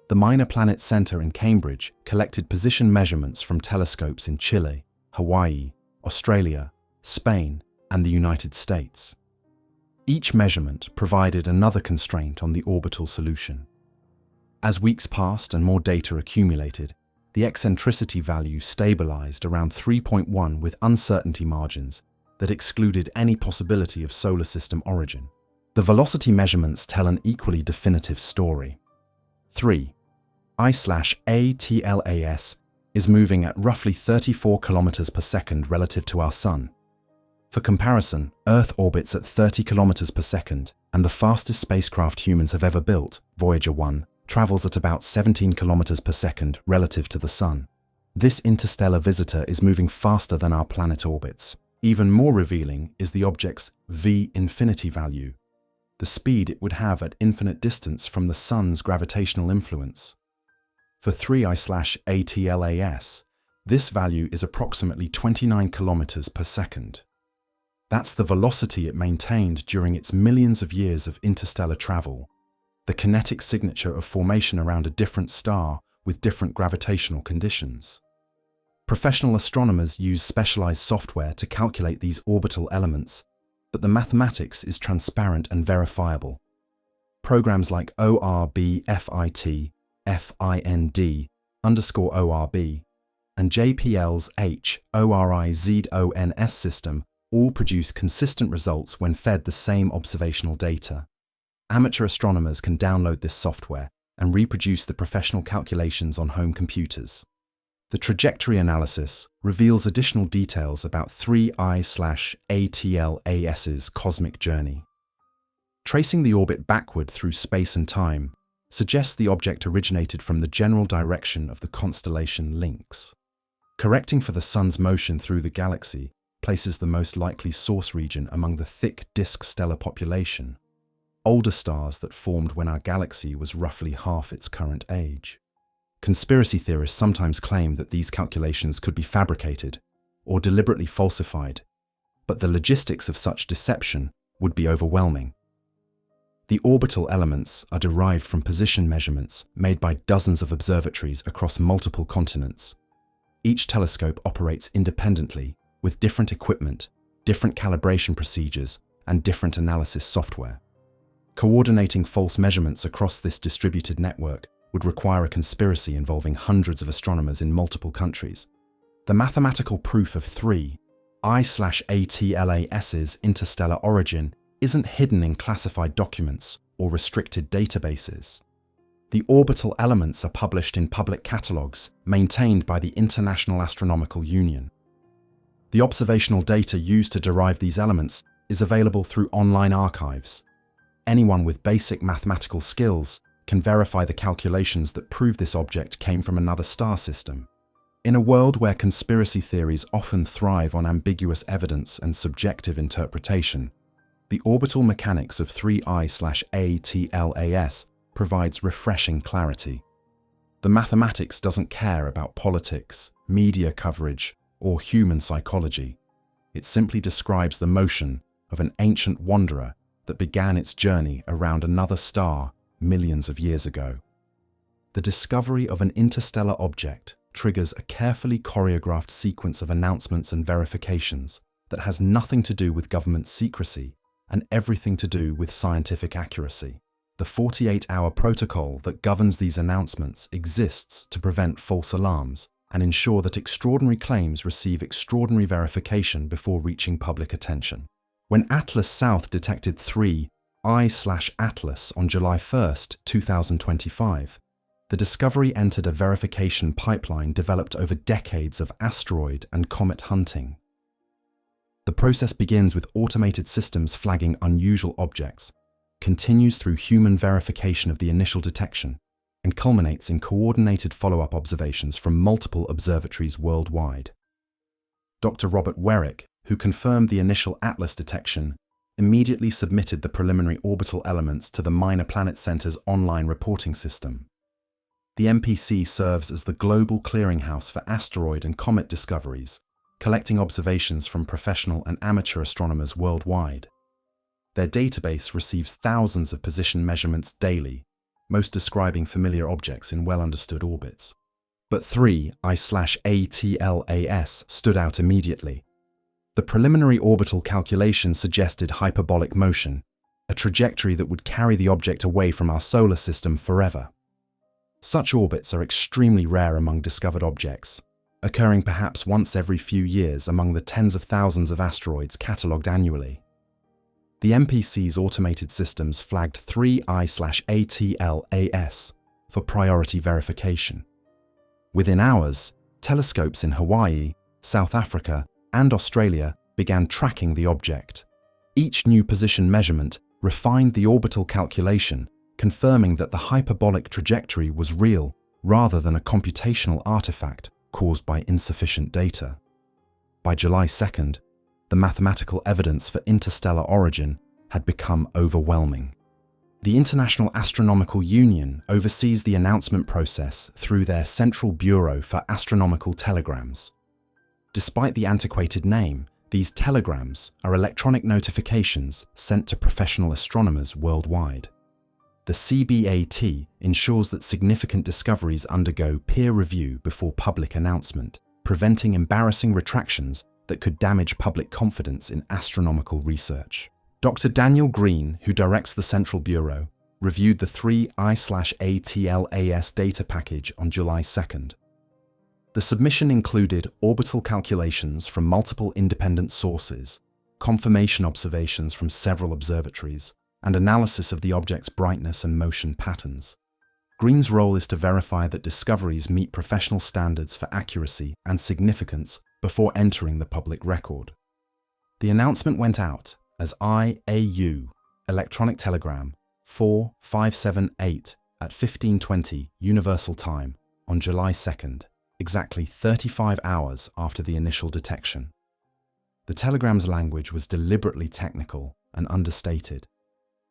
The Minor Planet Center in Cambridge collected position measurements from telescopes in Chile, Hawaii, Australia, Spain, and the United States. Each measurement provided another constraint on the orbital solution. As weeks passed and more data accumulated, the eccentricity value stabilized around 3.1 with uncertainty margins that excluded any possibility of solar system origin. The velocity measurements tell an equally definitive story. 3I/ATLAS is moving at roughly 34 kilometers per second relative to our Sun. For comparison, Earth orbits at 30 kilometers per second, and the fastest spacecraft humans have ever built, Voyager 1, travels at about 17 kilometers per second relative to the Sun. This interstellar visitor is moving faster than our planet orbits. Even more revealing is the object's V-infinity value, the speed it would have at infinite distance from the Sun's gravitational influence. For 3I/ATLAS, this value is approximately 29 kilometers per second. That's the velocity it maintained during its millions of years of interstellar travel, the kinetic signature of formation around a different star with different gravitational conditions. Professional astronomers use specialized software to calculate these orbital elements, but the mathematics is transparent and verifiable. Programs like ORBFIT-FIND_ORB and JPL's HORIZONS system all produce consistent results when fed the same observational data. Amateur astronomers can download this software and reproduce the professional calculations on home computers. The trajectory analysis reveals additional details about 3I/ATLAS's cosmic journey. Tracing the orbit backward through space and time suggests the object originated from the general direction of the constellation Lynx. Correcting for the Sun's motion through the galaxy places the most likely source region among the thick disk stellar population, older stars that formed when our galaxy was roughly half its current age. Conspiracy theorists sometimes claim that these calculations could be fabricated or deliberately falsified, but the logistics of such deception would be overwhelming. The orbital elements are derived from position measurements made by dozens of observatories across multiple continents. Each telescope operates independently with different equipment, different calibration procedures, and different analysis software. Coordinating false measurements across this distributed network would require a conspiracy involving hundreds of astronomers in multiple countries. The mathematical proof of 3I/ATLAS's interstellar origin isn't hidden in classified documents or restricted databases. The orbital elements are published in public catalogues maintained by the International Astronomical Union. The observational data used to derive these elements is available through online archives. Anyone with basic mathematical skills can verify the calculations that prove this object came from another star system. In a world where conspiracy theories often thrive on ambiguous evidence and subjective interpretation, the orbital mechanics of 3I/ATLAS provides refreshing clarity. The mathematics doesn't care about politics, media coverage, or human psychology. It simply describes the motion of an ancient wanderer that began its journey around another star millions of years ago. The discovery of an interstellar object triggers a carefully choreographed sequence of announcements and verifications that has nothing to do with government secrecy and everything to do with scientific accuracy. The 48-hour protocol that governs these announcements exists to prevent false alarms and ensure that extraordinary claims receive extraordinary verification before reaching public attention. When Atlas South detected 3I/ATLAS on July 1, 2025, the discovery entered a verification pipeline developed over decades of asteroid and comet hunting. The process begins with automated systems flagging unusual objects, continues through human verification of the initial detection, and culminates in coordinated follow-up observations from multiple observatories worldwide. Dr. Robert Werrick, who confirmed the initial Atlas detection, immediately submitted the preliminary orbital elements to the Minor Planet Center's online reporting system. The MPC serves as the global clearinghouse for asteroid and comet discoveries, collecting observations from professional and amateur astronomers worldwide. Their database receives thousands of position measurements daily, most describing familiar objects in well-understood orbits. But 3I/ATLAS stood out immediately. The preliminary orbital calculation suggested hyperbolic motion, a trajectory that would carry the object away from our solar system forever. Such orbits are extremely rare among discovered objects, occurring perhaps once every few years among the tens of thousands of asteroids catalogued annually. The MPC's automated systems flagged 3I/ATLAS for priority verification. Within hours, telescopes in Hawaii, South Africa, and Australia began tracking the object. Each new position measurement refined the orbital calculation, confirming that the hyperbolic trajectory was real rather than a computational artifact caused by insufficient data. By July 2nd, the mathematical evidence for interstellar origin had become overwhelming. The International Astronomical Union oversees the announcement process through their Central Bureau for Astronomical Telegrams. Despite the antiquated name, these telegrams are electronic notifications sent to professional astronomers worldwide. The CBAT ensures that significant discoveries undergo peer review before public announcement, preventing embarrassing retractions that could damage public confidence in astronomical research. Dr. Daniel Green, who directs the Central Bureau, reviewed the 3I/ATLAS data package on July 2nd. The submission included orbital calculations from multiple independent sources, confirmation observations from several observatories, and analysis of the object's brightness and motion patterns. Green's role is to verify that discoveries meet professional standards for accuracy and significance before entering the public record. The announcement went out as IAU, Electronic Telegram, 4578 at 15:20 Universal Time on July 2nd, exactly 35 hours after the initial detection. The telegram's language was deliberately technical and understated.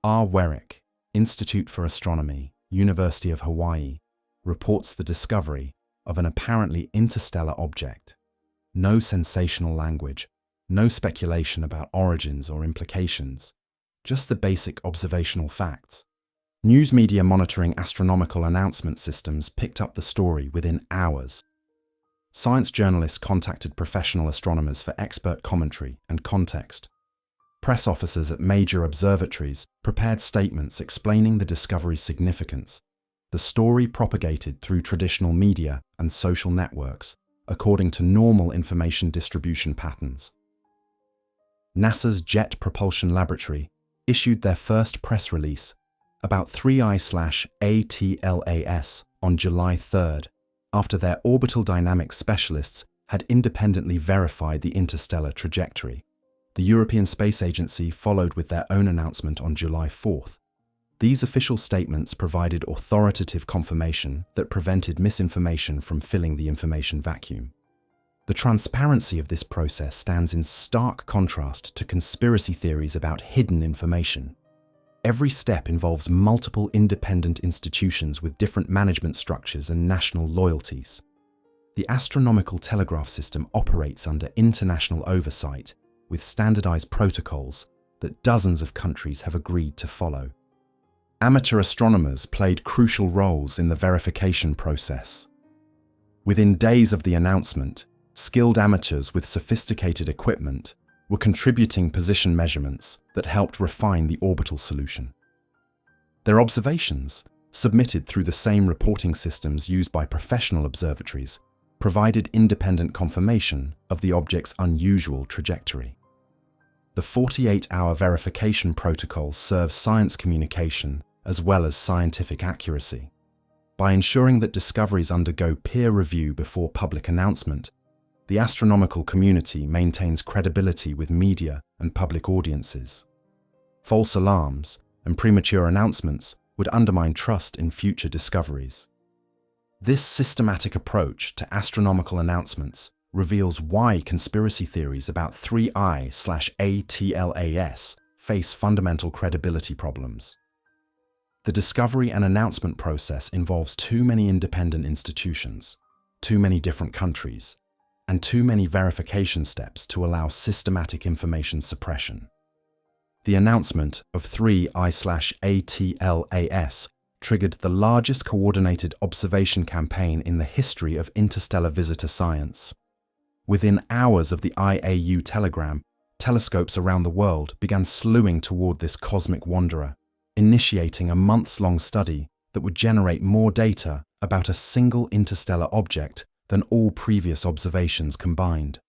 R. Werrick, Institute for Astronomy, University of Hawaii, reports the discovery of an apparently interstellar object. No sensational language, no speculation about origins or implications, just the basic observational facts. News media monitoring astronomical announcement systems picked up the story within hours. Science journalists contacted professional astronomers for expert commentary and context. Press officers at major observatories prepared statements explaining the discovery's significance. The story propagated through traditional media and social networks, according to normal information distribution patterns. NASA's Jet Propulsion Laboratory issued their first press release about 3I/ATLAS on July 3rd, after their orbital dynamics specialists had independently verified the interstellar trajectory. The European Space Agency followed with their own announcement on July 4th. These official statements provided authoritative confirmation that prevented misinformation from filling the information vacuum. The transparency of this process stands in stark contrast to conspiracy theories about hidden information. Every step involves multiple independent institutions with different management structures and national loyalties. The astronomical telegraph system operates under international oversight, with standardized protocols that dozens of countries have agreed to follow. Amateur astronomers played crucial roles in the verification process. Within days of the announcement, skilled amateurs with sophisticated equipment were contributing position measurements that helped refine the orbital solution. Their observations, submitted through the same reporting systems used by professional observatories, provided independent confirmation of the object's unusual trajectory. The 48-hour verification protocol serves science communication as well as scientific accuracy. By ensuring that discoveries undergo peer review before public announcement, the astronomical community maintains credibility with media and public audiences. False alarms and premature announcements would undermine trust in future discoveries. This systematic approach to astronomical announcements reveals why conspiracy theories about 3I/ATLAS face fundamental credibility problems. The discovery and announcement process involves too many independent institutions, too many different countries, and too many verification steps to allow systematic information suppression. The announcement of 3I/ATLAS triggered the largest coordinated observation campaign in the history of interstellar visitor science. Within hours of the IAU telegram, telescopes around the world began slewing toward this cosmic wanderer, initiating a months-long study that would generate more data about a single interstellar object than all previous observations combined.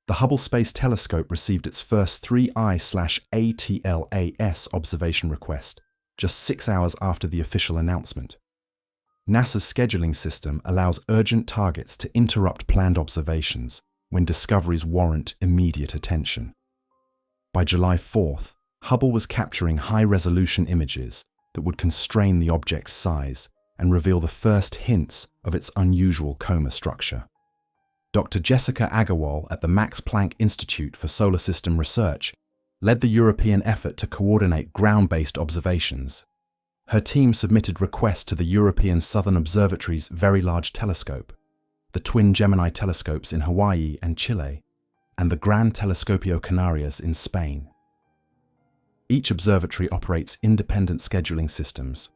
The Hubble Space Telescope received its first 3I/ATLAS observation request just 6 hours after the official announcement. NASA's scheduling system allows urgent targets to interrupt planned observations when discoveries warrant immediate attention. By July 4th, Hubble was capturing high-resolution images that would constrain the object's size and reveal the first hints of its unusual coma structure. Dr. Jessica Agarwal at the Max Planck Institute for Solar System Research led the European effort to coordinate ground-based observations. Her team submitted requests to the European Southern Observatory's Very Large Telescope, the twin Gemini telescopes in Hawaii and Chile, and the Gran Telescopio Canarias in Spain. Each observatory operates independent scheduling systems,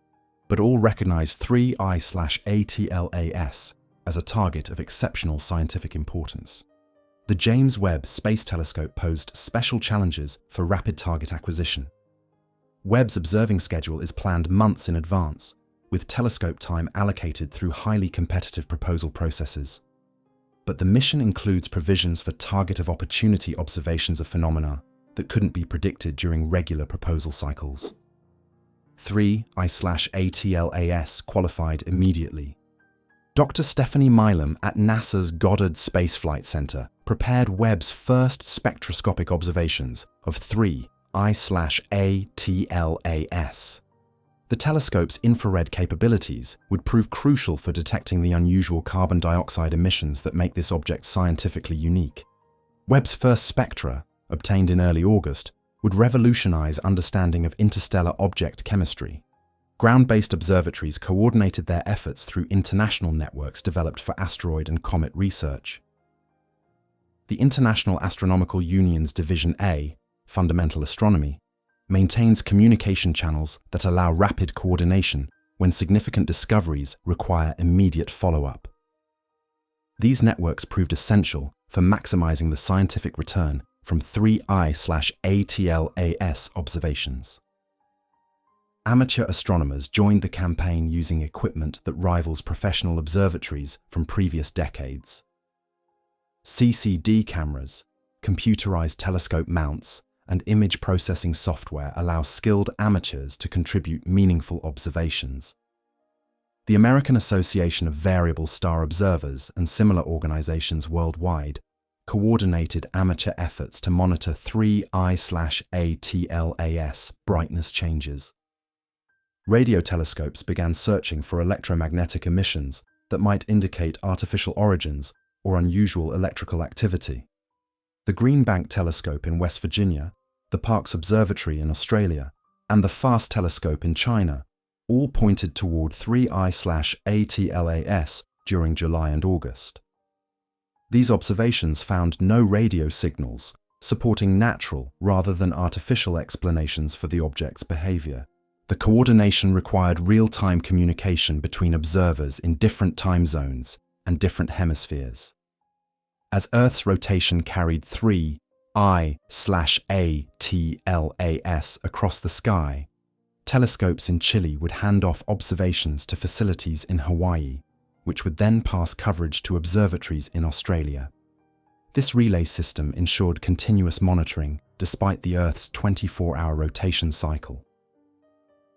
but all recognize 3I/ATLAS as a target of exceptional scientific importance. The James Webb Space Telescope posed special challenges for rapid target acquisition. Webb's observing schedule is planned months in advance, with telescope time allocated through highly competitive proposal processes. But the mission includes provisions for target of opportunity observations of phenomena that couldn't be predicted during regular proposal cycles. 3 I/ATLAS qualified immediately. Dr. Stephanie Milam at NASA's Goddard Space Flight Center prepared Webb's first spectroscopic observations of 3 I/ATLAS. The telescope's infrared capabilities would prove crucial for detecting the unusual carbon dioxide emissions that make this object scientifically unique. Webb's first spectra, obtained in early August, would revolutionize understanding of interstellar object chemistry. Ground-based observatories coordinated their efforts through international networks developed for asteroid and comet research. The International Astronomical Union's Division A, Fundamental Astronomy, maintains communication channels that allow rapid coordination when significant discoveries require immediate follow-up. These networks proved essential for maximizing the scientific return from 3 I/ATLAS observations. Amateur astronomers joined the campaign using equipment that rivals professional observatories from previous decades. CCD cameras, computerized telescope mounts, and image processing software allow skilled amateurs to contribute meaningful observations. The American Association of Variable Star Observers and similar organizations worldwide coordinated amateur efforts to monitor 3 I/ATLAS brightness changes. Radio telescopes began searching for electromagnetic emissions that might indicate artificial origins or unusual electrical activity. The Green Bank Telescope in West Virginia, the Parkes Observatory in Australia, and the FAST Telescope in China all pointed toward 3 I/ATLAS during July and August. These observations found no radio signals, supporting natural rather than artificial explanations for the object's behavior. The coordination required real-time communication between observers in different time zones and different hemispheres. As Earth's rotation carried 3 I/ATLAS across the sky, telescopes in Chile would hand off observations to facilities in Hawaii, which would then pass coverage to observatories in Australia. This relay system ensured continuous monitoring despite the Earth's 24-hour rotation cycle.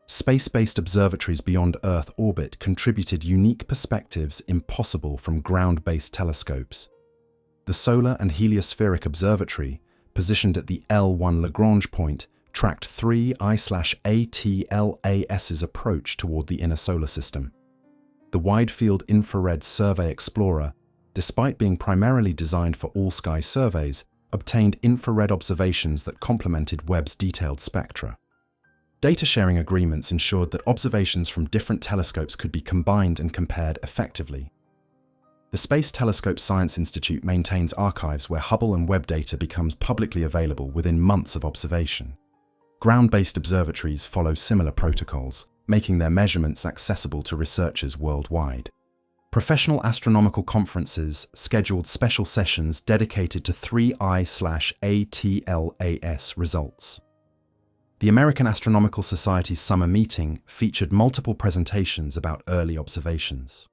Space-based observatories beyond Earth orbit contributed unique perspectives impossible from ground-based telescopes. The Solar and Heliospheric Observatory, positioned at the L1 Lagrange point, tracked 3 I/ATLAS's approach toward the inner solar system. The Wide-Field Infrared Survey Explorer, despite being primarily designed for all-sky surveys, obtained infrared observations that complemented Webb's detailed spectra. Data sharing agreements ensured that observations from different telescopes could be combined and compared effectively. The Space Telescope Science Institute maintains archives where Hubble and Webb data becomes publicly available within months of observation. Ground-based observatories follow similar protocols, making their measurements accessible to researchers worldwide. Professional astronomical conferences scheduled special sessions dedicated to 3 I/ATLAS results. The American Astronomical Society's summer meeting featured multiple presentations about early observations.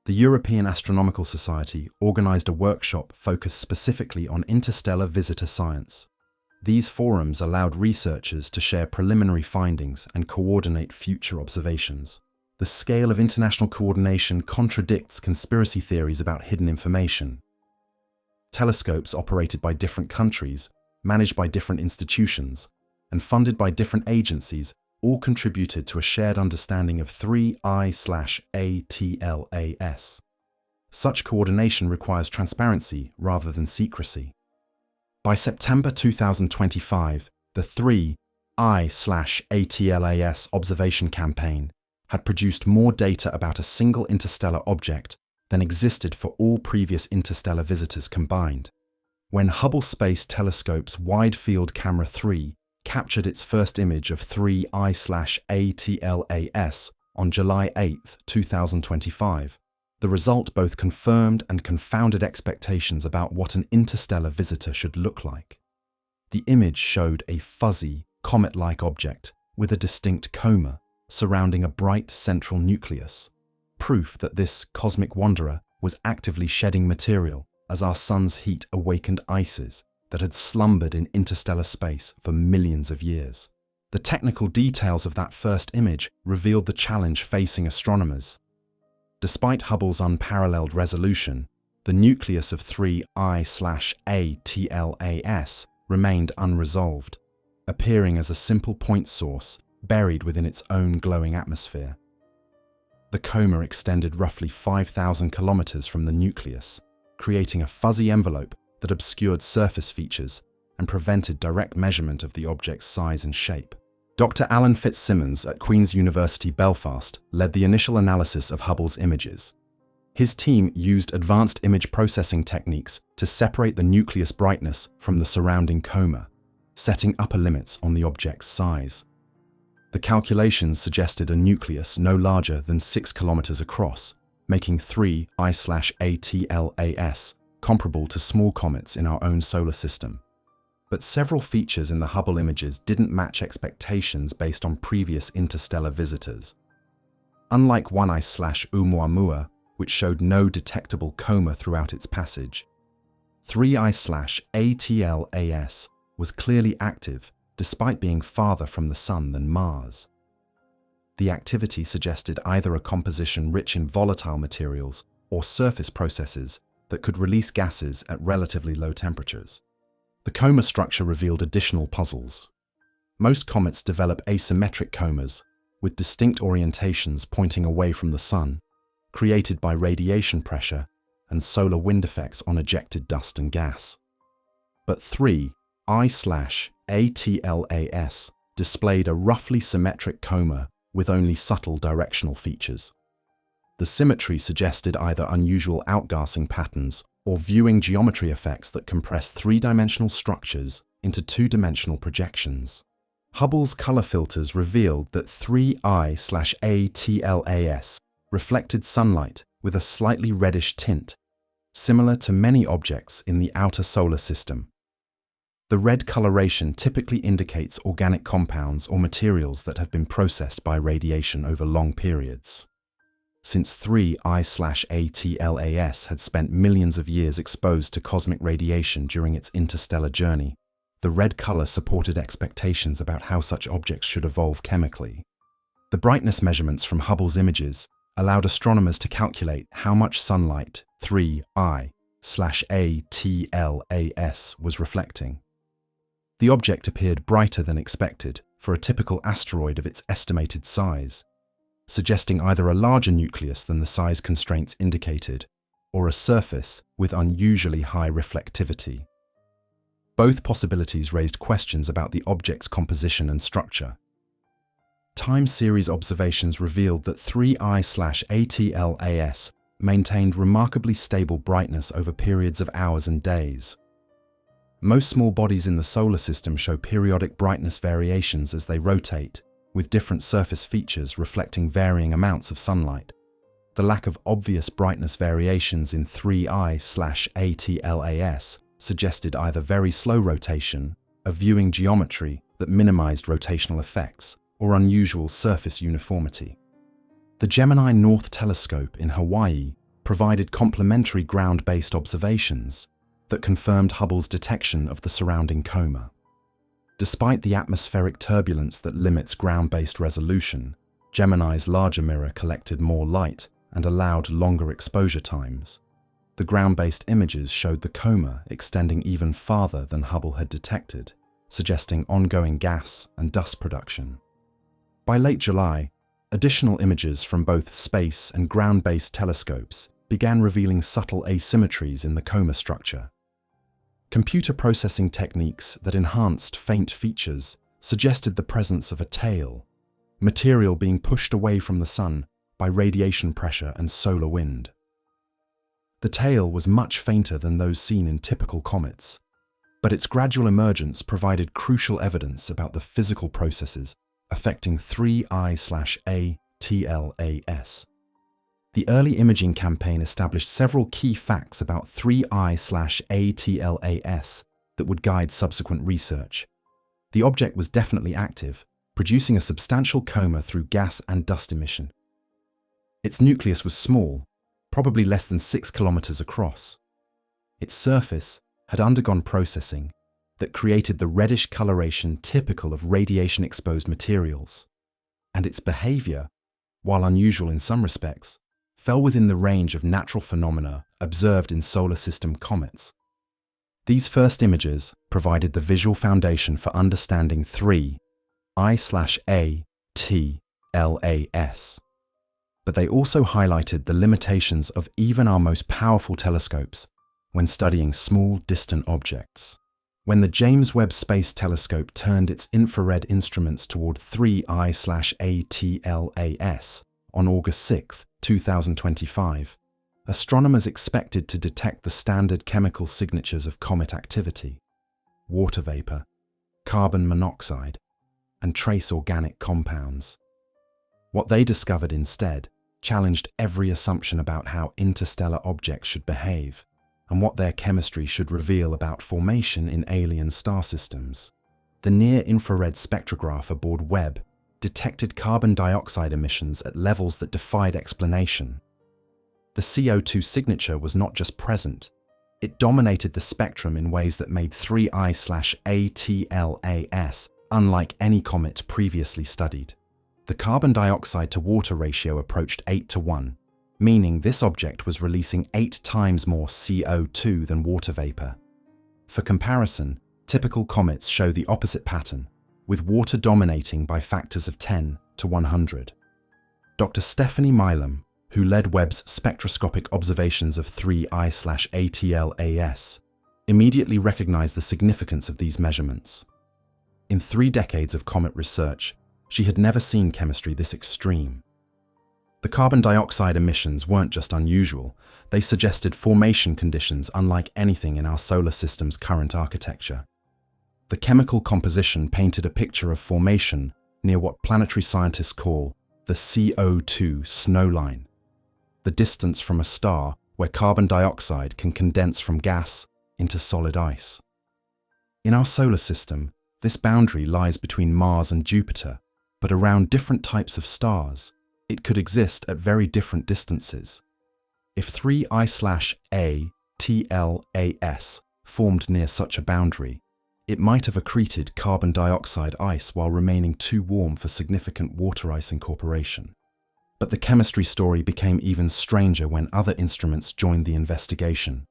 The European Astronomical Society organized a workshop focused specifically on interstellar visitor science. These forums allowed researchers to share preliminary findings and coordinate future observations. The scale of international coordination contradicts conspiracy theories about hidden information. Telescopes operated by different countries, managed by different institutions, and funded by different agencies all contributed to a shared understanding of 3 I/ATLAS. Such coordination requires transparency rather than secrecy. By September 2025, the 3 I/ATLAS observation campaign had produced more data about a single interstellar object than existed for all previous interstellar visitors combined. When Hubble Space Telescope's Wide Field Camera 3 captured its first image of 3 I/ATLAS on July 8, 2025. The result both confirmed and confounded expectations about what an interstellar visitor should look like. The image showed a fuzzy, comet-like object with a distinct coma surrounding a bright central nucleus, proof that this cosmic wanderer was actively shedding material as our sun's heat awakened ices that had slumbered in interstellar space for millions of years. The technical details of that first image revealed the challenge facing astronomers. Despite Hubble's unparalleled resolution, the nucleus of 3I/ATLAS remained unresolved, appearing as a simple point source buried within its own glowing atmosphere. The coma extended roughly 5,000 kilometers from the nucleus, creating a fuzzy envelope that obscured surface features and prevented direct measurement of the object's size and shape. Dr. Alan Fitzsimmons at Queen's University Belfast led the initial analysis of Hubble's images. His team used advanced image processing techniques to separate the nucleus brightness from the surrounding coma, setting upper limits on the object's size. The calculations suggested a nucleus no larger than 6 kilometers across, making 3I/ATLAS comparable to small comets in our own solar system. But several features in the Hubble images didn't match expectations based on previous interstellar visitors. Unlike 1I/Oumuamua, which showed no detectable coma throughout its passage, 3I/ATLAS was clearly active despite being farther from the Sun than Mars. The activity suggested either a composition rich in volatile materials or surface processes that could release gases at relatively low temperatures. The coma structure revealed additional puzzles. Most comets develop asymmetric comas, with distinct orientations pointing away from the Sun, created by radiation pressure and solar wind effects on ejected dust and gas. But 3I/ATLAS displayed a roughly symmetric coma with only subtle directional features. The symmetry suggested either unusual outgassing patterns or viewing geometry effects that compress three-dimensional structures into two-dimensional projections. Hubble's color filters revealed that 3I/ATLAS reflected sunlight with a slightly reddish tint, similar to many objects in the outer solar system. The red coloration typically indicates organic compounds or materials that have been processed by radiation over long periods. Since 3I/ATLAS had spent millions of years exposed to cosmic radiation during its interstellar journey, the red color supported expectations about how such objects should evolve chemically. The brightness measurements from Hubble's images allowed astronomers to calculate how much sunlight 3I/ATLAS was reflecting. The object appeared brighter than expected for a typical asteroid of its estimated size, suggesting either a larger nucleus than the size constraints indicated, or a surface with unusually high reflectivity. Both possibilities raised questions about the object's composition and structure. Time series observations revealed that 3I/ATLAS maintained remarkably stable brightness over periods of hours and days. Most small bodies in the solar system show periodic brightness variations as they rotate, with different surface features reflecting varying amounts of sunlight. The lack of obvious brightness variations in 3I/ATLAS suggested either very slow rotation, a viewing geometry that minimized rotational effects, or unusual surface uniformity. The Gemini North Telescope in Hawaii provided complementary ground-based observations that confirmed Hubble's detection of the surrounding coma. Despite the atmospheric turbulence that limits ground-based resolution, Gemini's larger mirror collected more light and allowed longer exposure times. The ground-based images showed the coma extending even farther than Hubble had detected, suggesting ongoing gas and dust production. By late July, additional images from both space and ground-based telescopes began revealing subtle asymmetries in the coma structure. Computer processing techniques that enhanced faint features suggested the presence of a tail, material being pushed away from the Sun by radiation pressure and solar wind. The tail was much fainter than those seen in typical comets, but its gradual emergence provided crucial evidence about the physical processes affecting 3I/ATLAS. The early imaging campaign established several key facts about 3I/ATLAS that would guide subsequent research. The object was definitely active, producing a substantial coma through gas and dust emission. Its nucleus was small, probably less than 6 kilometers across. Its surface had undergone processing that created the reddish coloration typical of radiation-exposed materials, and its behavior, while unusual in some respects, fell within the range of natural phenomena observed in solar system comets. These first images provided the visual foundation for understanding three I/ATLAS, but they also highlighted the limitations of even our most powerful telescopes when studying small, distant objects. When the James Webb Space Telescope turned its infrared instruments toward 3I/ATLAS on August 6, 2025, astronomers expected to detect the standard chemical signatures of comet activity: water vapor, carbon monoxide, and trace organic compounds. What they discovered instead challenged every assumption about how interstellar objects should behave and what their chemistry should reveal about formation in alien star systems. The near-infrared spectrograph aboard Webb detected carbon dioxide emissions at levels that defied explanation. The CO2 signature was not just present, it dominated the spectrum in ways that made 3I/ATLAS unlike any comet previously studied. The carbon dioxide to water ratio approached 8:1, meaning this object was releasing 8 times more CO2 than water vapor. For comparison, typical comets show the opposite pattern, with water dominating by factors of 10 to 100. Dr. Stephanie Milam, who led Webb's spectroscopic observations of 3I/ATLAS, immediately recognized the significance of these measurements. In 3 decades of comet research, she had never seen chemistry this extreme. The carbon dioxide emissions weren't just unusual, they suggested formation conditions unlike anything in our solar system's current architecture. The chemical composition painted a picture of formation near what planetary scientists call the CO2 snowline, the distance from a star where carbon dioxide can condense from gas into solid ice. In our solar system, this boundary lies between Mars and Jupiter, but around different types of stars, it could exist at very different distances. If 3I/ATLAS formed near such a boundary, it might have accreted carbon dioxide ice while remaining too warm for significant water ice incorporation. But the chemistry story became even stranger when other instruments joined the investigation.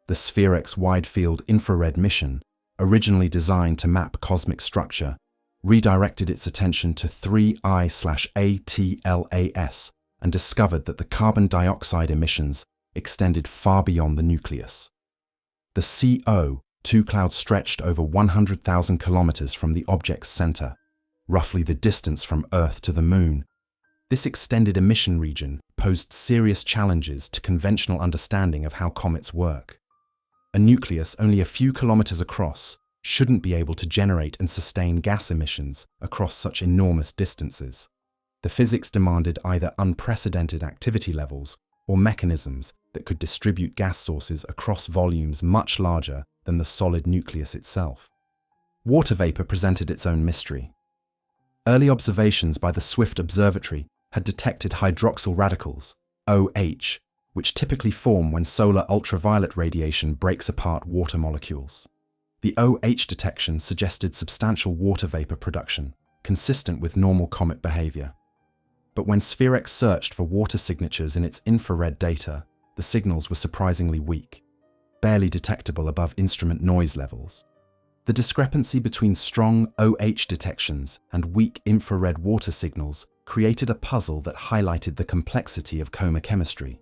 The Spherex Wide-Field Infrared mission, originally designed to map cosmic structure, redirected its attention to 3I/ATLAS and discovered that the carbon dioxide emissions extended far beyond the nucleus. The CO2 cloud stretched over 100,000 kilometers from the object's center, roughly the distance from Earth to the Moon. This extended emission region posed serious challenges to conventional understanding of how comets work. A nucleus only a few kilometers across shouldn't be able to generate and sustain gas emissions across such enormous distances. The physics demanded either unprecedented activity levels or mechanisms that could distribute gas sources across volumes much larger than the solid nucleus itself. Water vapor presented its own mystery. Early observations by the Swift Observatory had detected hydroxyl radicals, OH, which typically form when solar ultraviolet radiation breaks apart water molecules. The OH detection suggested substantial water vapor production, consistent with normal comet behavior. But when Spherex searched for water signatures in its infrared data, the signals were surprisingly weak, barely detectable above instrument noise levels. The discrepancy between strong OH detections and weak infrared water signals created a puzzle that highlighted the complexity of coma chemistry.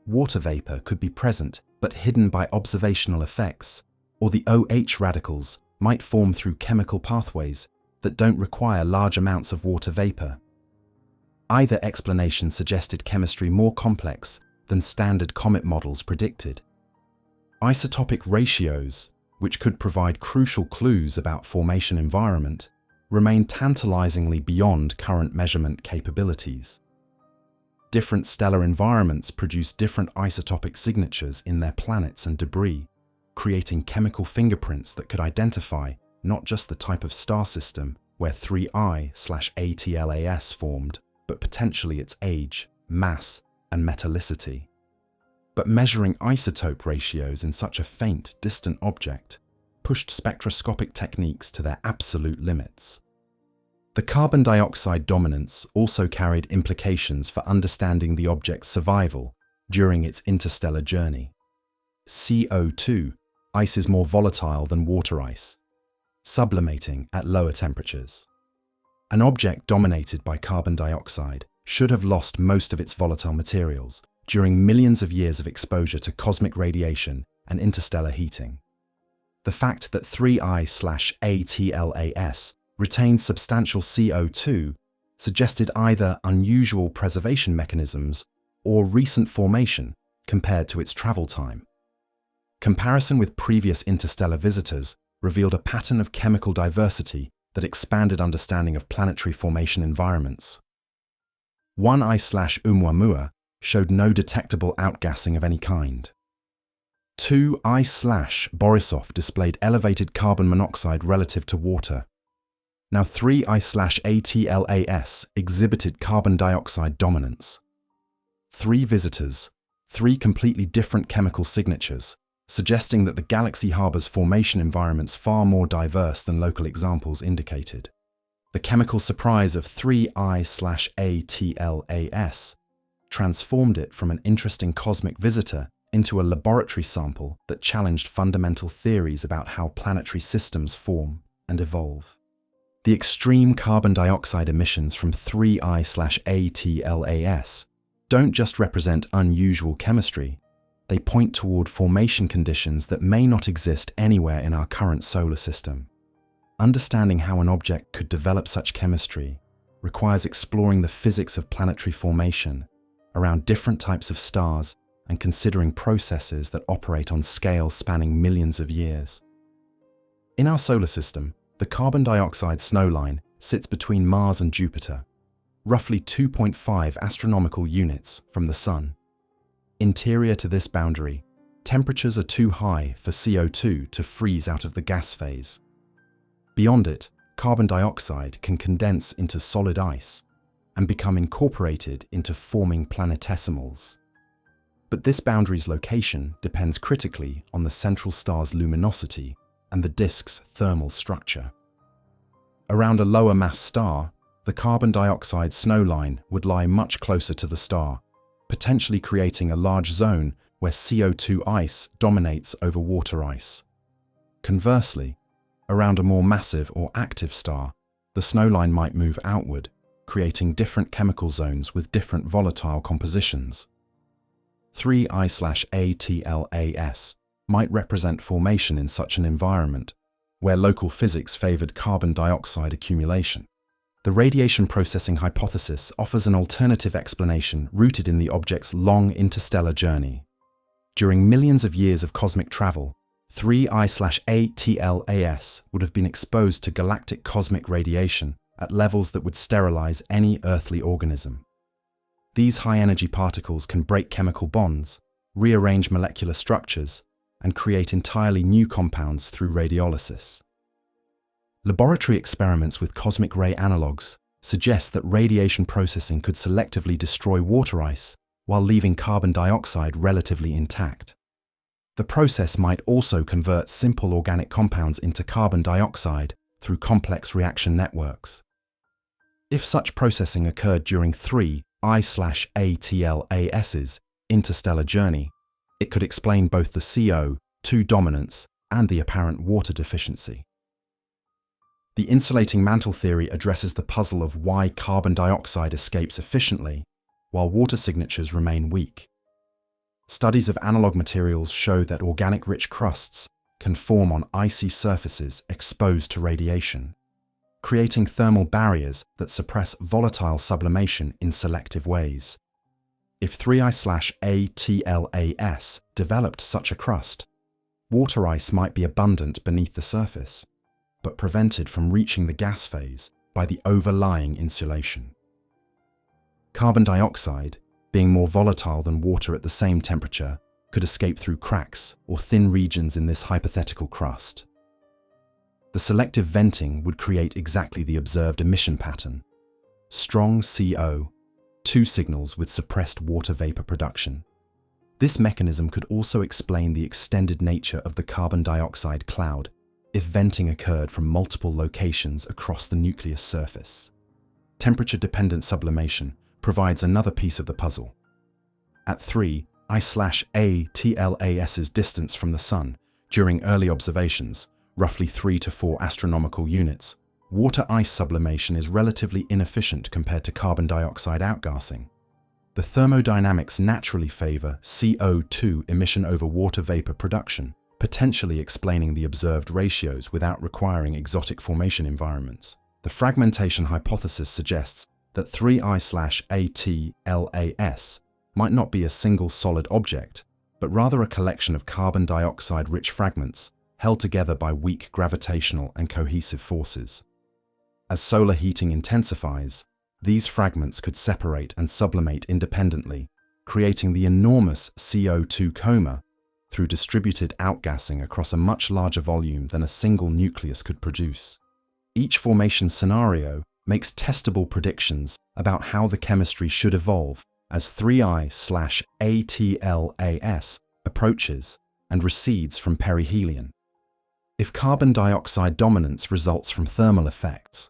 Water vapor could be present but hidden by observational effects, or the OH radicals might form through chemical pathways that don't require large amounts of water vapor. Either explanation suggested chemistry more complex than standard comet models predicted. Isotopic ratios, which could provide crucial clues about formation environment, remain tantalizingly beyond current measurement capabilities. Different stellar environments produce different isotopic signatures in their planets and debris, creating chemical fingerprints that could identify not just the type of star system where 3I/ATLAS formed, but potentially its age, mass, and metallicity. But measuring isotope ratios in such a faint, distant object pushed spectroscopic techniques to their absolute limits. The carbon dioxide dominance also carried implications for understanding the object's survival during its interstellar journey. CO2, ice is more volatile than water ice, sublimating at lower temperatures. An object dominated by carbon dioxide should have lost most of its volatile materials during millions of years of exposure to cosmic radiation and interstellar heating. The fact that 3I/ATLAS retained substantial CO2 suggested either unusual preservation mechanisms or recent formation compared to its travel time. Comparison with previous interstellar visitors revealed a pattern of chemical diversity that expanded understanding of planetary formation environments. 1I/Oumuamua showed no detectable outgassing of any kind. 2I/Borisov displayed elevated carbon monoxide relative to water. Now 3I/ATLAS exhibited carbon dioxide dominance. 3 visitors, 3 completely different chemical signatures, suggesting that the galaxy harbors formation environments far more diverse than local examples indicated. The chemical surprise of 3I/ATLAS transformed it from an interesting cosmic visitor into a laboratory sample that challenged fundamental theories about how planetary systems form and evolve. The extreme carbon dioxide emissions from 3I/ATLAS don't just represent unusual chemistry, they point toward formation conditions that may not exist anywhere in our current solar system. Understanding how an object could develop such chemistry requires exploring the physics of planetary formation around different types of stars and considering processes that operate on scales spanning millions of years. In our solar system, the carbon dioxide snowline sits between Mars and Jupiter, roughly 2.5 astronomical units from the Sun. Interior to this boundary, temperatures are too high for CO2 to freeze out of the gas phase. Beyond it, carbon dioxide can condense into solid ice and become incorporated into forming planetesimals. But this boundary's location depends critically on the central star's luminosity and the disk's thermal structure. Around a lower mass star, the carbon dioxide snowline would lie much closer to the star, potentially creating a large zone where CO2 ice dominates over water ice. Conversely, around a more massive or active star, the snowline might move outward, creating different chemical zones with different volatile compositions. 3I/ATLAS might represent formation in such an environment, where local physics favored carbon dioxide accumulation. The radiation processing hypothesis offers an alternative explanation rooted in the object's long interstellar journey. During millions of years of cosmic travel, 3I/ATLAS would have been exposed to galactic cosmic radiation at levels that would sterilize any earthly organism. These high-energy particles can break chemical bonds, rearrange molecular structures, and create entirely new compounds through radiolysis. Laboratory experiments with cosmic ray analogues suggest that radiation processing could selectively destroy water ice while leaving carbon dioxide relatively intact. The process might also convert simple organic compounds into carbon dioxide through complex reaction networks. If such processing occurred during 3I/ATLAS's interstellar journey, it could explain both the CO2 dominance and the apparent water deficiency. The insulating mantle theory addresses the puzzle of why carbon dioxide escapes efficiently while water signatures remain weak. Studies of analog materials show that organic-rich crusts can form on icy surfaces exposed to radiation, creating thermal barriers that suppress volatile sublimation in selective ways. If 3I/ATLAS developed such a crust, water ice might be abundant beneath the surface, but prevented from reaching the gas phase by the overlying insulation. Carbon dioxide, being more volatile than water at the same temperature, could escape through cracks or thin regions in this hypothetical crust. The selective venting would create exactly the observed emission pattern. Strong CO2 signals with suppressed water vapor production. This mechanism could also explain the extended nature of the carbon dioxide cloud if venting occurred from multiple locations across the nucleus surface. Temperature-dependent sublimation provides another piece of the puzzle. At 3I/ATLAS's distance from the Sun, during early observations, roughly 3 to 4 astronomical units, water ice sublimation is relatively inefficient compared to carbon dioxide outgassing. The thermodynamics naturally favor CO2 emission over water vapor production, potentially explaining the observed ratios without requiring exotic formation environments. The fragmentation hypothesis suggests that 3I/ATLAS might not be a single solid object, but rather a collection of carbon dioxide-rich fragments held together by weak gravitational and cohesive forces. As solar heating intensifies, these fragments could separate and sublimate independently, creating the enormous CO2 coma through distributed outgassing across a much larger volume than a single nucleus could produce. Each formation scenario makes testable predictions about how the chemistry should evolve as 3I/ATLAS approaches and recedes from perihelion. If carbon dioxide dominance results from thermal effects,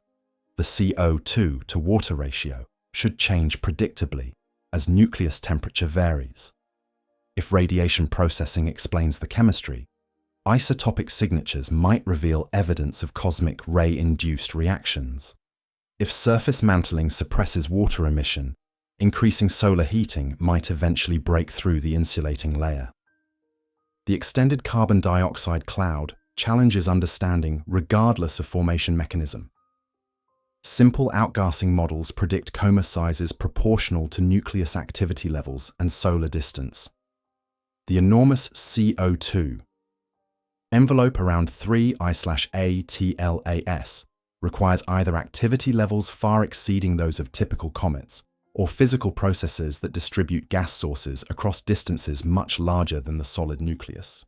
the CO2 to water ratio should change predictably as nucleus temperature varies. If radiation processing explains the chemistry, isotopic signatures might reveal evidence of cosmic ray-induced reactions. If surface mantling suppresses water emission, increasing solar heating might eventually break through the insulating layer. The extended carbon dioxide cloud challenges understanding regardless of formation mechanism. Simple outgassing models predict coma sizes proportional to nucleus activity levels and solar distance. The enormous CO2 envelope around 3I/ATLAS requires either activity levels far exceeding those of typical comets or physical processes that distribute gas sources across distances much larger than the solid nucleus.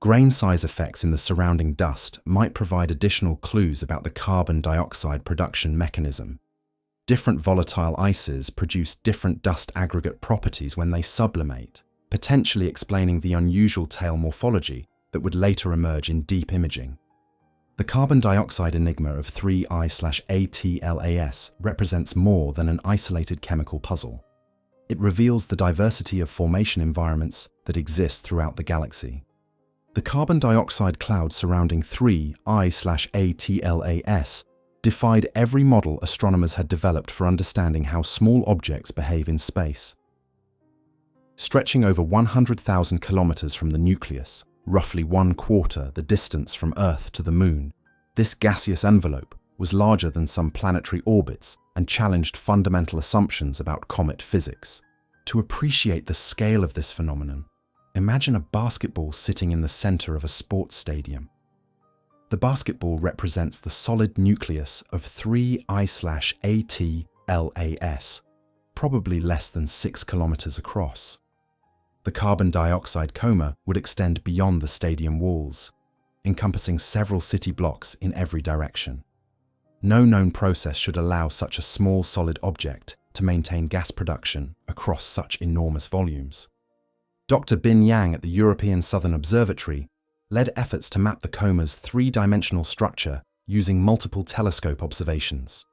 Grain size effects in the surrounding dust might provide additional clues about the carbon dioxide production mechanism. Different volatile ices produce different dust aggregate properties when they sublimate, potentially explaining the unusual tail morphology that would later emerge in deep imaging. The carbon dioxide enigma of 3I/ATLAS represents more than an isolated chemical puzzle. It reveals the diversity of formation environments that exist throughout the galaxy. The carbon dioxide cloud surrounding 3I/ATLAS defied every model astronomers had developed for understanding how small objects behave in space. Stretching over 100,000 kilometers from the nucleus, roughly 1/4 the distance from Earth to the Moon, this gaseous envelope was larger than some planetary orbits and challenged fundamental assumptions about comet physics. To appreciate the scale of this phenomenon, imagine a basketball sitting in the center of a sports stadium. The basketball represents the solid nucleus of 3I/ATLAS, probably less than 6 kilometers across. The carbon dioxide coma would extend beyond the stadium walls, encompassing several city blocks in every direction. No known process should allow such a small solid object to maintain gas production across such enormous volumes. Dr. Bin Yang at the European Southern Observatory led efforts to map the coma's three-dimensional structure using multiple telescope observations.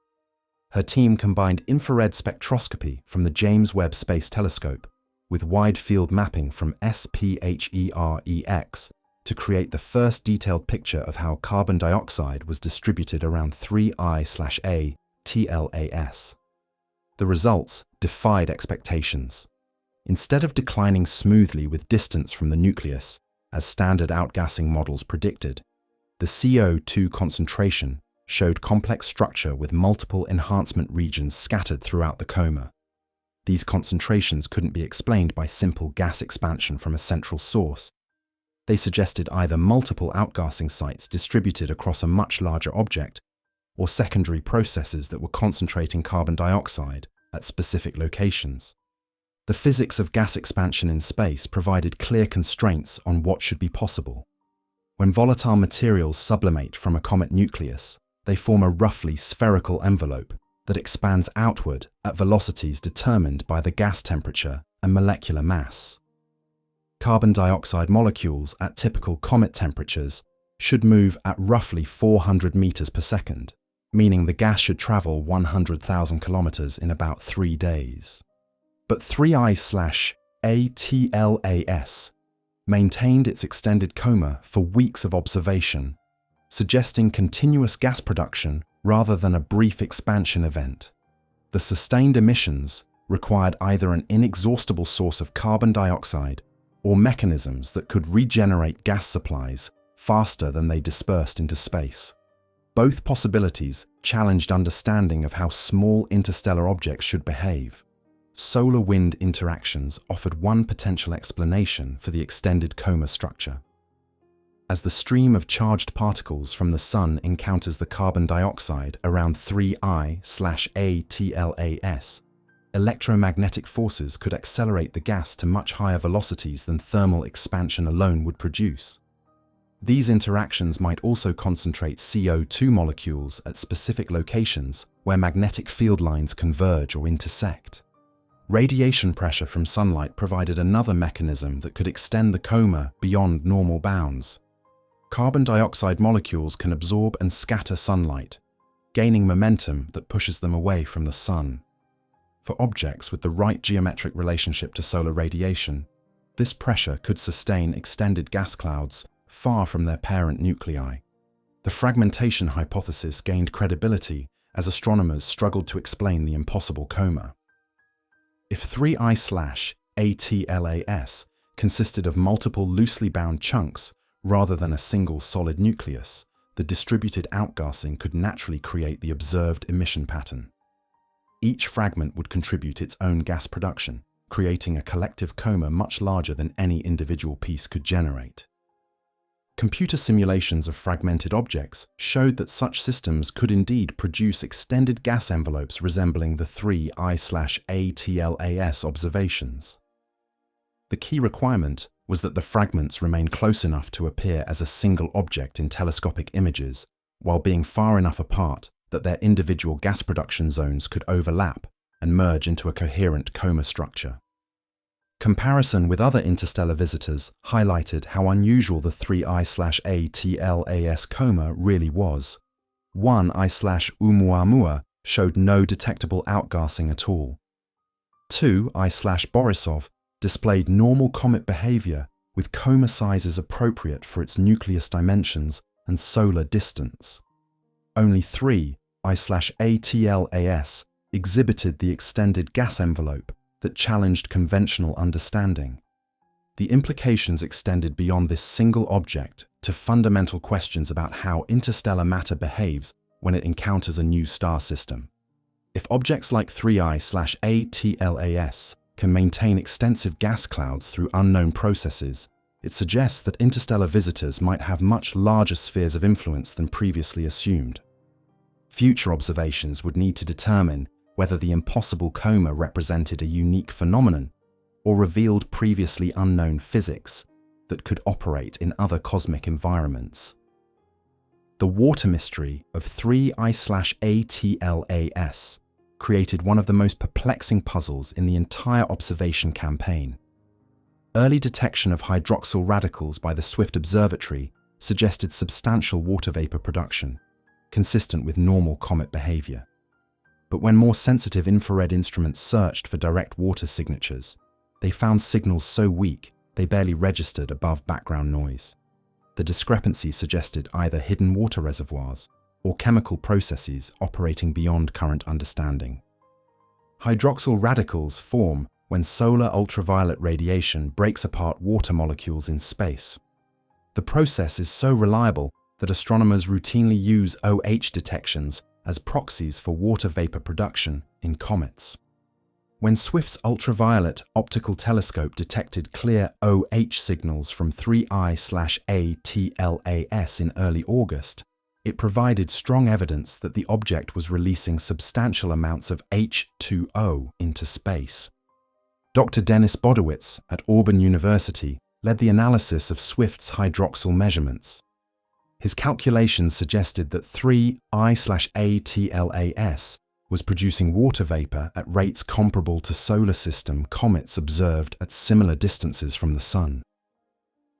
Her team combined infrared spectroscopy from the James Webb Space Telescope with wide-field mapping from SPHEREX to create the first detailed picture of how carbon dioxide was distributed around 3I/ATLAS. The results defied expectations. Instead of declining smoothly with distance from the nucleus, as standard outgassing models predicted, the CO2 concentration showed complex structure with multiple enhancement regions scattered throughout the coma. These concentrations couldn't be explained by simple gas expansion from a central source. They suggested either multiple outgassing sites distributed across a much larger object, or secondary processes that were concentrating carbon dioxide at specific locations. The physics of gas expansion in space provided clear constraints on what should be possible. When volatile materials sublimate from a comet nucleus, they form a roughly spherical envelope that expands outward at velocities determined by the gas temperature and molecular mass. Carbon dioxide molecules at typical comet temperatures should move at roughly 400 meters per second, meaning the gas should travel 100,000 kilometers in about 3 days. But 3I/ATLAS maintained its extended coma for weeks of observation, suggesting continuous gas production rather than a brief expansion event. The sustained emissions required either an inexhaustible source of carbon dioxide or mechanisms that could regenerate gas supplies faster than they dispersed into space. Both possibilities challenged understanding of how small interstellar objects should behave. Solar-wind interactions offered one potential explanation for the extended coma structure. As the stream of charged particles from the Sun encounters the carbon dioxide around 3I/ATLAS, electromagnetic forces could accelerate the gas to much higher velocities than thermal expansion alone would produce. These interactions might also concentrate CO2 molecules at specific locations where magnetic field lines converge or intersect. Radiation pressure from sunlight provided another mechanism that could extend the coma beyond normal bounds. Carbon dioxide molecules can absorb and scatter sunlight, gaining momentum that pushes them away from the Sun. For objects with the right geometric relationship to solar radiation, this pressure could sustain extended gas clouds far from their parent nuclei. The fragmentation hypothesis gained credibility as astronomers struggled to explain the impossible coma. If 3I/ATLAS consisted of multiple loosely bound chunks rather than a single solid nucleus, the distributed outgassing could naturally create the observed emission pattern. Each fragment would contribute its own gas production, creating a collective coma much larger than any individual piece could generate. Computer simulations of fragmented objects showed that such systems could indeed produce extended gas envelopes resembling the 3I/ATLAS observations. The key requirement was that the fragments remain close enough to appear as a single object in telescopic images, while being far enough apart that their individual gas production zones could overlap and merge into a coherent coma structure. Comparison with other interstellar visitors highlighted how unusual the 3I/ATLAS coma really was. 1I/Oumuamua showed no detectable outgassing at all. 2I/Borisov displayed normal comet behavior with coma sizes appropriate for its nucleus dimensions and solar distance. Only 3I/ATLAS exhibited the extended gas envelope that challenged conventional understanding. The implications extended beyond this single object to fundamental questions about how interstellar matter behaves when it encounters a new star system. If objects like 3I/ATLAS can maintain extensive gas clouds through unknown processes, it suggests that interstellar visitors might have much larger spheres of influence than previously assumed. Future observations would need to determine whether the impossible coma represented a unique phenomenon or revealed previously unknown physics that could operate in other cosmic environments. The water mystery of 3I/ATLAS created one of the most perplexing puzzles in the entire observation campaign. Early detection of hydroxyl radicals by the Swift Observatory suggested substantial water vapor production, consistent with normal comet behavior. But when more sensitive infrared instruments searched for direct water signatures, they found signals so weak they barely registered above background noise. The discrepancy suggested either hidden water reservoirs or chemical processes operating beyond current understanding. Hydroxyl radicals form when solar ultraviolet radiation breaks apart water molecules in space. The process is so reliable that astronomers routinely use OH detections as proxies for water vapor production in comets. When Swift's ultraviolet optical telescope detected clear OH signals from 3I/ATLAS in early August, it provided strong evidence that the object was releasing substantial amounts of H2O into space. Dr. Dennis Bodowitz at Auburn University led the analysis of Swift's hydroxyl measurements. His calculations suggested that 3I/ATLAS was producing water vapor at rates comparable to solar system comets observed at similar distances from the Sun.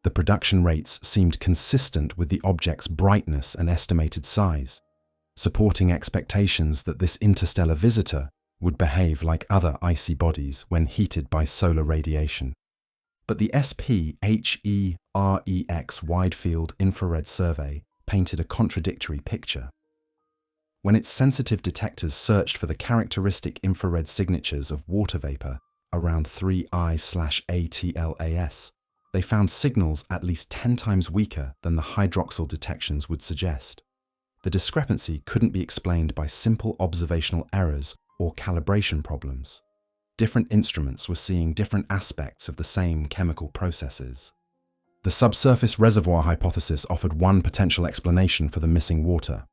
The production rates seemed consistent with the object's brightness and estimated size, supporting expectations that this interstellar visitor would behave like other icy bodies when heated by solar radiation. But the SPHEREX Wide-Field Infrared Survey painted a contradictory picture. When its sensitive detectors searched for the characteristic infrared signatures of water vapor around 3I/ATLAS, they found signals at least 10 times weaker than the hydroxyl detections would suggest. The discrepancy couldn't be explained by simple observational errors or calibration problems. Different instruments were seeing different aspects of the same chemical processes. The subsurface reservoir hypothesis offered one potential explanation for the missing water.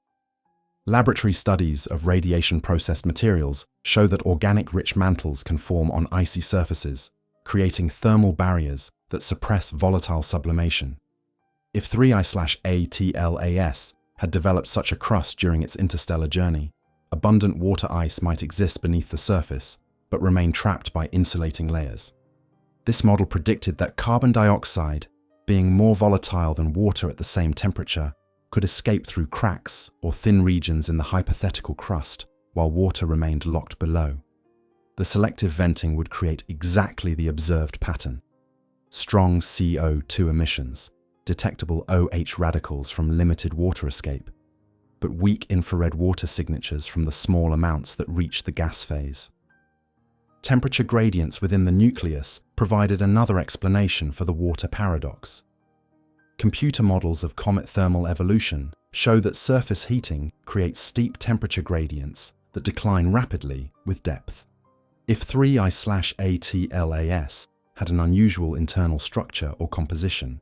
Laboratory studies of radiation-processed materials show that organic-rich mantles can form on icy surfaces, creating thermal barriers that suppress volatile sublimation. If 3I/ATLAS had developed such a crust during its interstellar journey, abundant water ice might exist beneath the surface, but remain trapped by insulating layers. This model predicted that carbon dioxide, being more volatile than water at the same temperature, could escape through cracks or thin regions in the hypothetical crust, while water remained locked below. The selective venting would create exactly the observed pattern: strong CO2 emissions, detectable OH radicals from limited water escape, but weak infrared water signatures from the small amounts that reach the gas phase. Temperature gradients within the nucleus provided another explanation for the water paradox. Computer models of comet thermal evolution show that surface heating creates steep temperature gradients that decline rapidly with depth. If 3I/ATLAS had an unusual internal structure or composition,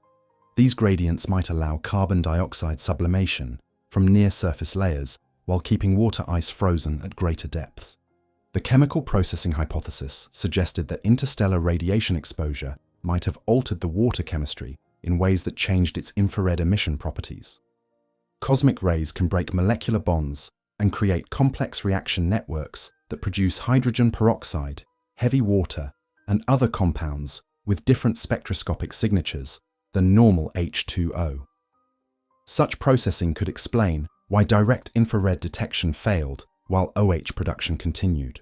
these gradients might allow carbon dioxide sublimation from near-surface layers while keeping water ice frozen at greater depths. The chemical processing hypothesis suggested that interstellar radiation exposure might have altered the water chemistry in ways that changed its infrared emission properties. Cosmic rays can break molecular bonds and create complex reaction networks that produce hydrogen peroxide, heavy water, and other compounds with different spectroscopic signatures than normal H2O. Such processing could explain why direct infrared detection failed while OH production continued.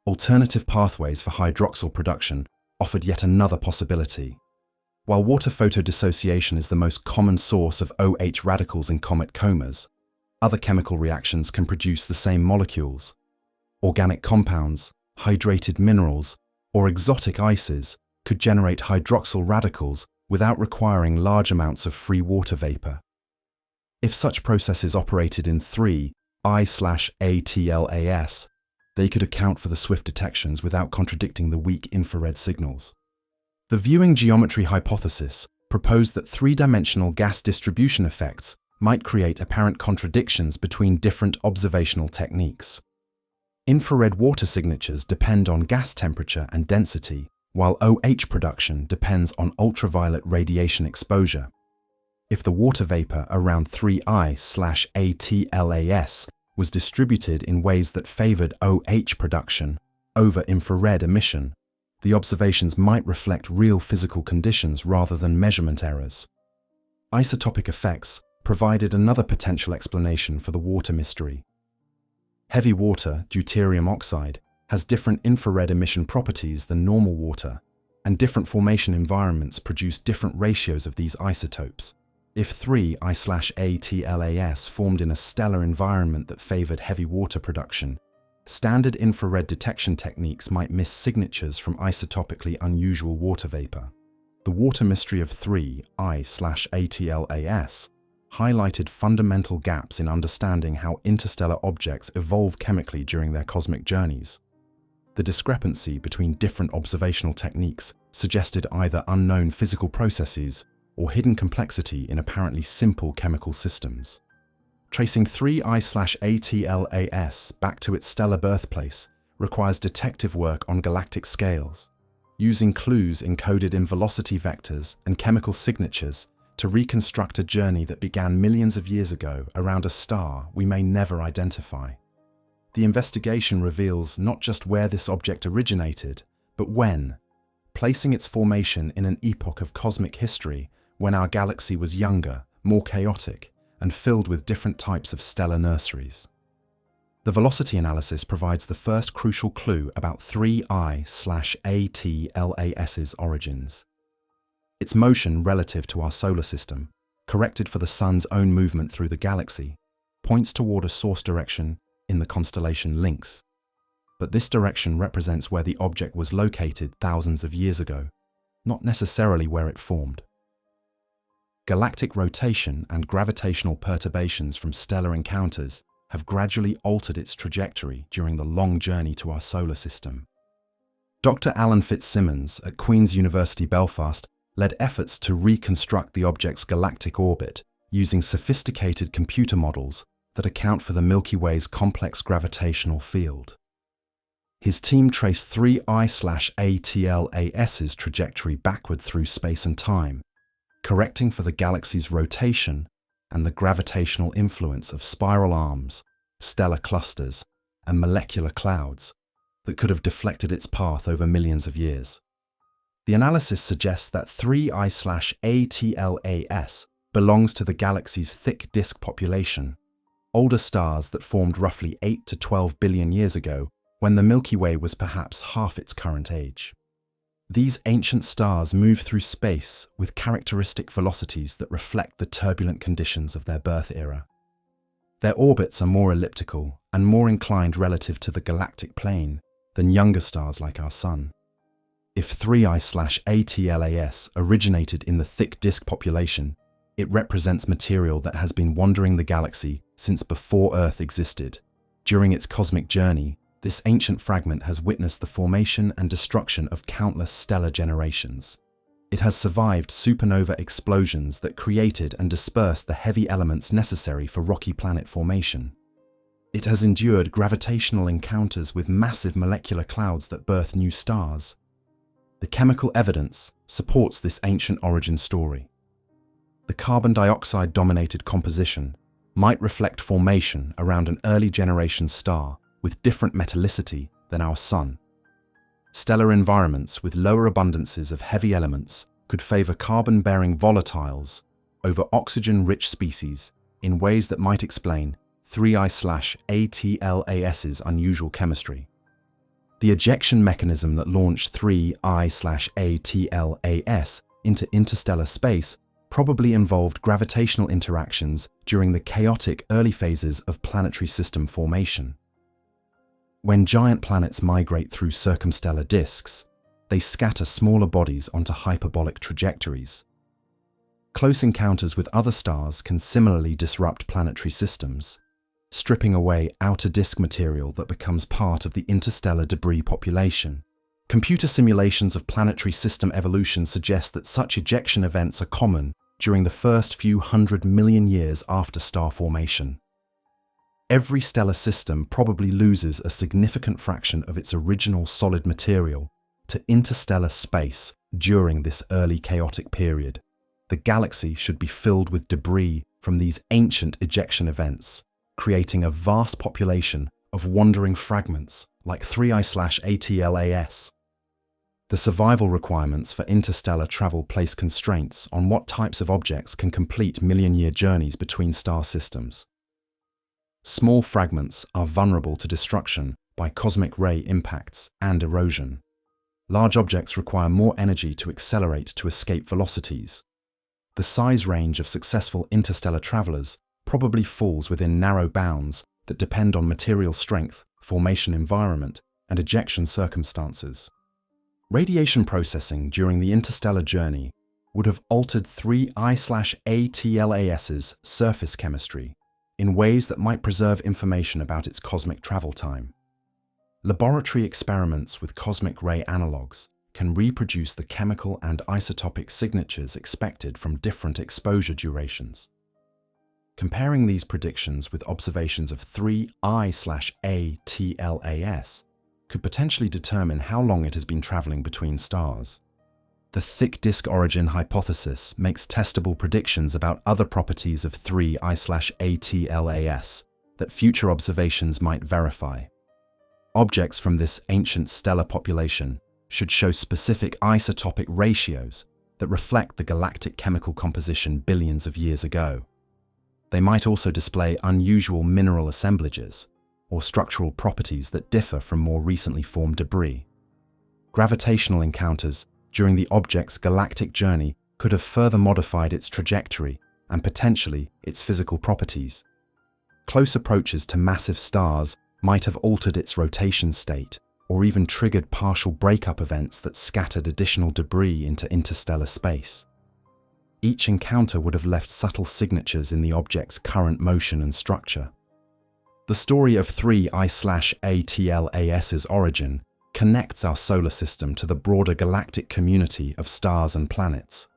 Alternative pathways for hydroxyl production offered yet another possibility. While water photodissociation is the most common source of OH radicals in comet comas, other chemical reactions can produce the same molecules. Organic compounds, hydrated minerals, or exotic ices could generate hydroxyl radicals without requiring large amounts of free water vapor. If such processes operated in 3I/ATLAS, they could account for the swift detections without contradicting the weak infrared signals. The viewing geometry hypothesis proposed that three-dimensional gas distribution effects might create apparent contradictions between different observational techniques. Infrared water signatures depend on gas temperature and density, while OH production depends on ultraviolet radiation exposure. If the water vapor around 3I/ATLAS was distributed in ways that favored OH production over infrared emission, the observations might reflect real physical conditions rather than measurement errors. Isotopic effects provided another potential explanation for the water mystery. Heavy water, deuterium oxide, has different infrared emission properties than normal water, and different formation environments produce different ratios of these isotopes. If 3I/ATLAS formed in a stellar environment that favored heavy water production, standard infrared detection techniques might miss signatures from isotopically unusual water vapor. The water mystery of 3I/ATLAS highlighted fundamental gaps in understanding how interstellar objects evolve chemically during their cosmic journeys. The discrepancy between different observational techniques suggested either unknown physical processes or hidden complexity in apparently simple chemical systems. Tracing 3I/ATLAS back to its stellar birthplace requires detective work on galactic scales, using clues encoded in velocity vectors and chemical signatures to reconstruct a journey that began millions of years ago around a star we may never identify. The investigation reveals not just where this object originated, but when, placing its formation in an epoch of cosmic history when our galaxy was younger, more chaotic, and filled with different types of stellar nurseries. The velocity analysis provides the first crucial clue about 3I/ATLAS's origins. Its motion relative to our solar system, corrected for the Sun's own movement through the galaxy, points toward a source direction in the constellation Lynx. But this direction represents where the object was located thousands of years ago, not necessarily where it formed. Galactic rotation and gravitational perturbations from stellar encounters have gradually altered its trajectory during the long journey to our solar system. Dr. Alan Fitzsimmons at Queen's University Belfast led efforts to reconstruct the object's galactic orbit using sophisticated computer models that account for the Milky Way's complex gravitational field. His team traced 3I/ATLAS's trajectory backward through space and time, correcting for the galaxy's rotation and the gravitational influence of spiral arms, stellar clusters, and molecular clouds that could have deflected its path over millions of years. The analysis suggests that 3I/ATLAS belongs to the galaxy's thick disk population, older stars that formed roughly 8 to 12 billion years ago when the Milky Way was perhaps half its current age. These ancient stars move through space with characteristic velocities that reflect the turbulent conditions of their birth era. Their orbits are more elliptical and more inclined relative to the galactic plane than younger stars like our Sun. If 3I/ATLAS originated in the thick disk population, it represents material that has been wandering the galaxy since before Earth existed. During its cosmic journey, this ancient fragment has witnessed the formation and destruction of countless stellar generations. It has survived supernova explosions that created and dispersed the heavy elements necessary for rocky planet formation. It has endured gravitational encounters with massive molecular clouds that birth new stars. The chemical evidence supports this ancient origin story. The carbon dioxide-dominated composition might reflect formation around an early generation star with different metallicity than our Sun. Stellar environments with lower abundances of heavy elements could favor carbon-bearing volatiles over oxygen-rich species in ways that might explain 3I/ATLAS's unusual chemistry. The ejection mechanism that launched 3I/ATLAS into interstellar space probably involved gravitational interactions during the chaotic early phases of planetary system formation. When giant planets migrate through circumstellar disks, they scatter smaller bodies onto hyperbolic trajectories. Close encounters with other stars can similarly disrupt planetary systems, stripping away outer disk material that becomes part of the interstellar debris population. Computer simulations of planetary system evolution suggest that such ejection events are common during the first few 100 million years after star formation. Every stellar system probably loses a significant fraction of its original solid material to interstellar space during this early chaotic period. The galaxy should be filled with debris from these ancient ejection events, creating a vast population of wandering fragments like 3I/ATLAS. The survival requirements for interstellar travel place constraints on what types of objects can complete million-year journeys between star systems. Small fragments are vulnerable to destruction by cosmic ray impacts and erosion. Large objects require more energy to accelerate to escape velocities. The size range of successful interstellar travelers probably falls within narrow bounds that depend on material strength, formation environment, and ejection circumstances. Radiation processing during the interstellar journey would have altered 3I/ATLAS's surface chemistry in ways that might preserve information about its cosmic travel time. Laboratory experiments with cosmic ray analogues can reproduce the chemical and isotopic signatures expected from different exposure durations. Comparing these predictions with observations of 3I/ATLAS could potentially determine how long it has been traveling between stars. The thick disk origin hypothesis makes testable predictions about other properties of 3I/ATLAS that future observations might verify. Objects from this ancient stellar population should show specific isotopic ratios that reflect the galactic chemical composition billions of years ago. They might also display unusual mineral assemblages or structural properties that differ from more recently formed debris. Gravitational encounters during the object's galactic journey could have further modified its trajectory and potentially its physical properties. Close approaches to massive stars might have altered its rotation state or even triggered partial breakup events that scattered additional debris into interstellar space. Each encounter would have left subtle signatures in the object's current motion and structure. The story of 3I/ATLAS's origin connects our solar system to the broader galactic community of stars and planets.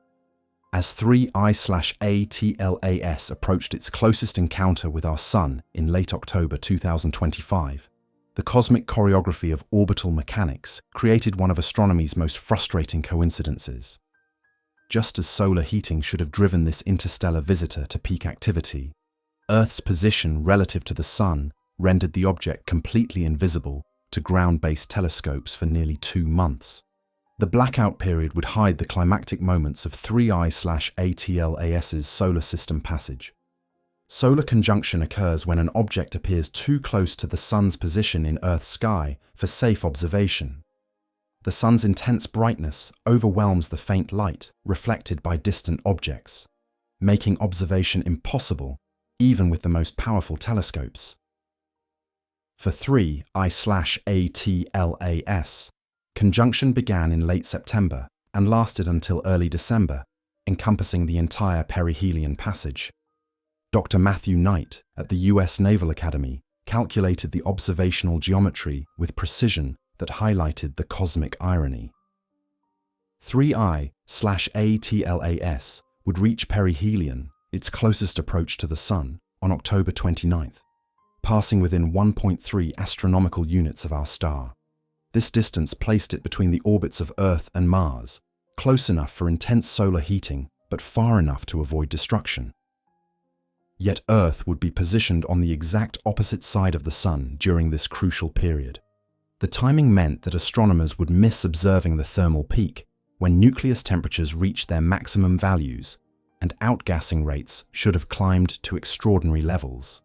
As 3I/ATLAS approached its closest encounter with our Sun in late October 2025, the cosmic choreography of orbital mechanics created one of astronomy's most frustrating coincidences. Just as solar heating should have driven this interstellar visitor to peak activity, Earth's position relative to the Sun rendered the object completely invisible to ground-based telescopes for nearly 2 months. The blackout period would hide the climactic moments of 3I/ATLAS's solar system passage. Solar conjunction occurs when an object appears too close to the Sun's position in Earth's sky for safe observation. The Sun's intense brightness overwhelms the faint light reflected by distant objects, making observation impossible even with the most powerful telescopes. For 3I/ATLAS, conjunction began in late September and lasted until early December, encompassing the entire perihelion passage. Dr. Matthew Knight at the US Naval Academy calculated the observational geometry with precision that highlighted the cosmic irony. 3I/ATLAS would reach perihelion, its closest approach to the Sun, on October 29th, passing within 1.3 astronomical units of our star. This distance placed it between the orbits of Earth and Mars, close enough for intense solar heating, but far enough to avoid destruction. Yet Earth would be positioned on the exact opposite side of the Sun during this crucial period. The timing meant that astronomers would miss observing the thermal peak when nucleus temperatures reached their maximum values, and outgassing rates should have climbed to extraordinary levels.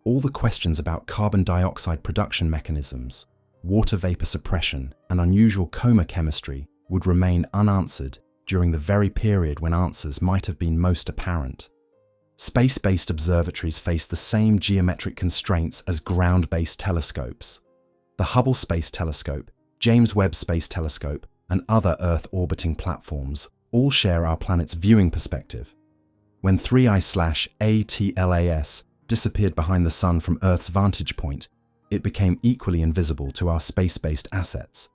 All the questions about carbon dioxide production mechanisms, water vapor suppression, and unusual coma chemistry would remain unanswered during the very period when answers might have been most apparent. Space-based observatories face the same geometric constraints as ground-based telescopes. The Hubble Space Telescope, James Webb Space Telescope, and other Earth-orbiting platforms all share our planet's viewing perspective. When 3I/ATLAS disappeared behind the Sun from Earth's vantage point, it became equally invisible to our space-based assets.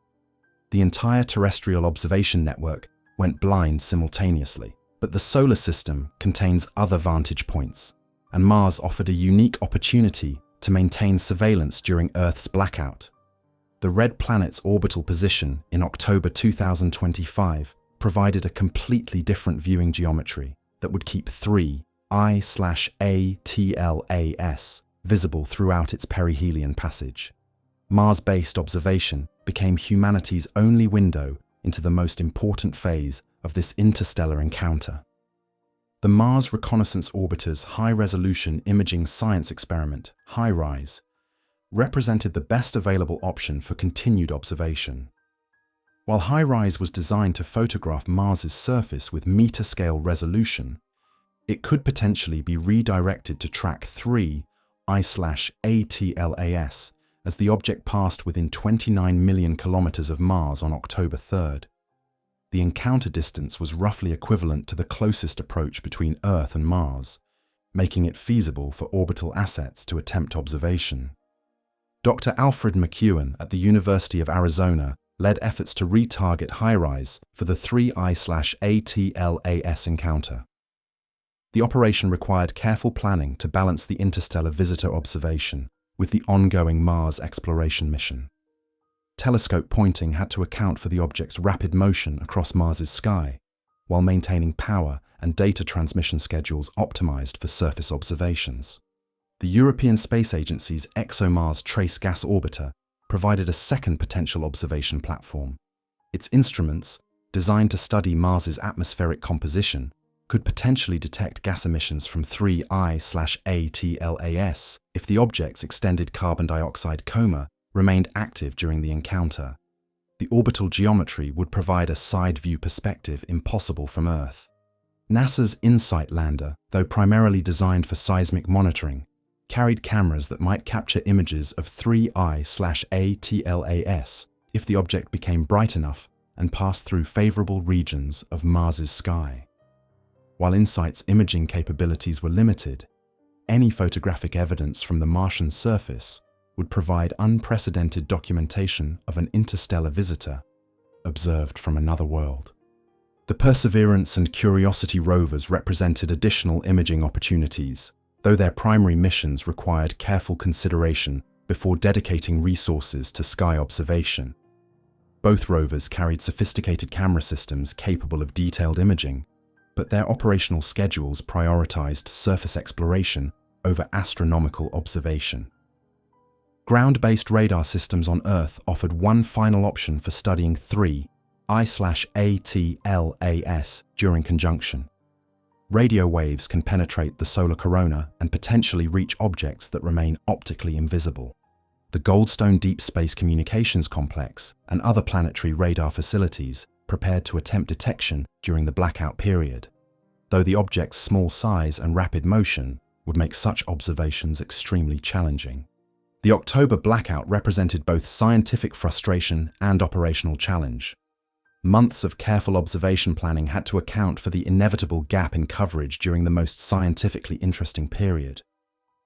The entire terrestrial observation network went blind simultaneously. But the solar system contains other vantage points, and Mars offered a unique opportunity to maintain surveillance during Earth's blackout. The red planet's orbital position in October 2025 provided a completely different viewing geometry that would keep 3I/ATLAS visible throughout its perihelion passage. Mars-based observation became humanity's only window into the most important phase of this interstellar encounter. The Mars Reconnaissance Orbiter's high-resolution imaging science experiment, HiRISE, represented the best available option for continued observation. While HiRISE was designed to photograph Mars's surface with meter-scale resolution, it could potentially be redirected to track 3I/ATLAS as the object passed within 29 million kilometers of Mars on October 3rd. The encounter distance was roughly equivalent to the closest approach between Earth and Mars, making it feasible for orbital assets to attempt observation. Dr. Alfred McEwen at the University of Arizona led efforts to retarget HiRISE for the 3I/ATLAS encounter. The operation required careful planning to balance the interstellar visitor observation with the ongoing Mars exploration mission. telescope pointing had to account for the object's rapid motion across Mars's sky, while maintaining power and data transmission schedules optimized for surface observations. The European Space Agency's ExoMars Trace Gas Orbiter provided a second potential observation platform. Its instruments, designed to study Mars's atmospheric composition, could potentially detect gas emissions from 3I/ATLAS if the object's extended carbon dioxide coma remained active during the encounter. The orbital geometry would provide a side-view perspective impossible from Earth. NASA's InSight lander, though primarily designed for seismic monitoring, carried cameras that might capture images of 3I/ATLAS if the object became bright enough and passed through favorable regions of Mars's sky. While InSight's imaging capabilities were limited, any photographic evidence from the Martian surface would provide unprecedented documentation of an interstellar visitor observed from another world. The Perseverance and Curiosity rovers represented additional imaging opportunities, though their primary missions required careful consideration before dedicating resources to sky observation. Both rovers carried sophisticated camera systems capable of detailed imaging, but their operational schedules prioritized surface exploration over astronomical observation. Ground-based radar systems on Earth offered one final option for studying 3I/ATLAS during conjunction. Radio waves can penetrate the solar corona and potentially reach objects that remain optically invisible. The Goldstone Deep Space Communications Complex and other planetary radar facilities prepared to attempt detection during the blackout period, though the object's small size and rapid motion would make such observations extremely challenging. The October blackout represented both scientific frustration and operational challenge. Months of careful observation planning had to account for the inevitable gap in coverage during the most scientifically interesting period.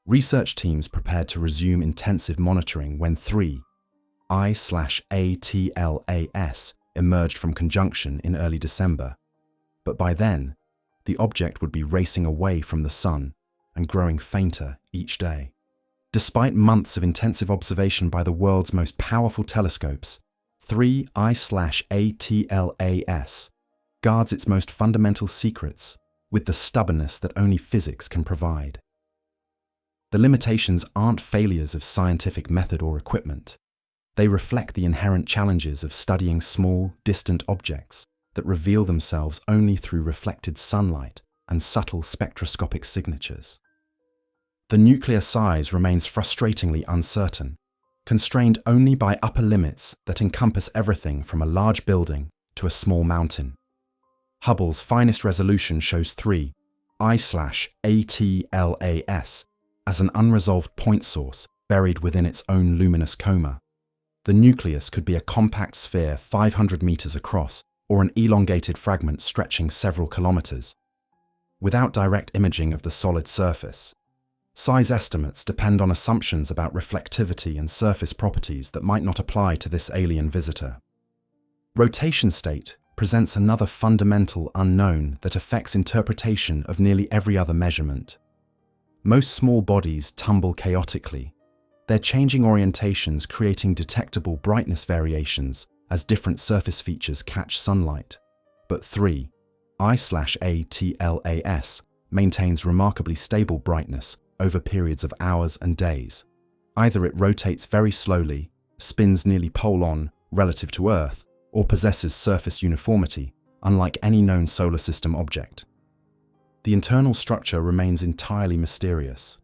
Research teams prepared to resume intensive monitoring when 3I/ATLAS emerged from conjunction in early December. But by then, the object would be racing away from the sun and growing fainter each day. Despite months of intensive observation by the world's most powerful telescopes, 3I/ATLAS guards its most fundamental secrets with the stubbornness that only physics can provide. The limitations aren't failures of scientific method or equipment. They reflect the inherent challenges of studying small, distant objects that reveal themselves only through reflected sunlight and subtle spectroscopic signatures. The nuclear size remains frustratingly uncertain, constrained only by upper limits that encompass everything from a large building to a small mountain. Hubble's finest resolution shows 3I/ATLAS as an unresolved point source buried within its own luminous coma. The nucleus could be a compact sphere 500 meters across or an elongated fragment stretching several kilometers. Without direct imaging of the solid surface, size estimates depend on assumptions about reflectivity and surface properties that might not apply to this alien visitor. Rotation state presents another fundamental unknown that affects interpretation of nearly every other measurement. Most small bodies tumble chaotically, their changing orientations creating detectable brightness variations as different surface features catch sunlight. But 3I/ATLAS maintains remarkably stable brightness over periods of hours and days. Either it rotates very slowly, spins nearly pole-on relative to Earth, or possesses surface uniformity, unlike any known solar system object. The internal structure remains entirely mysterious.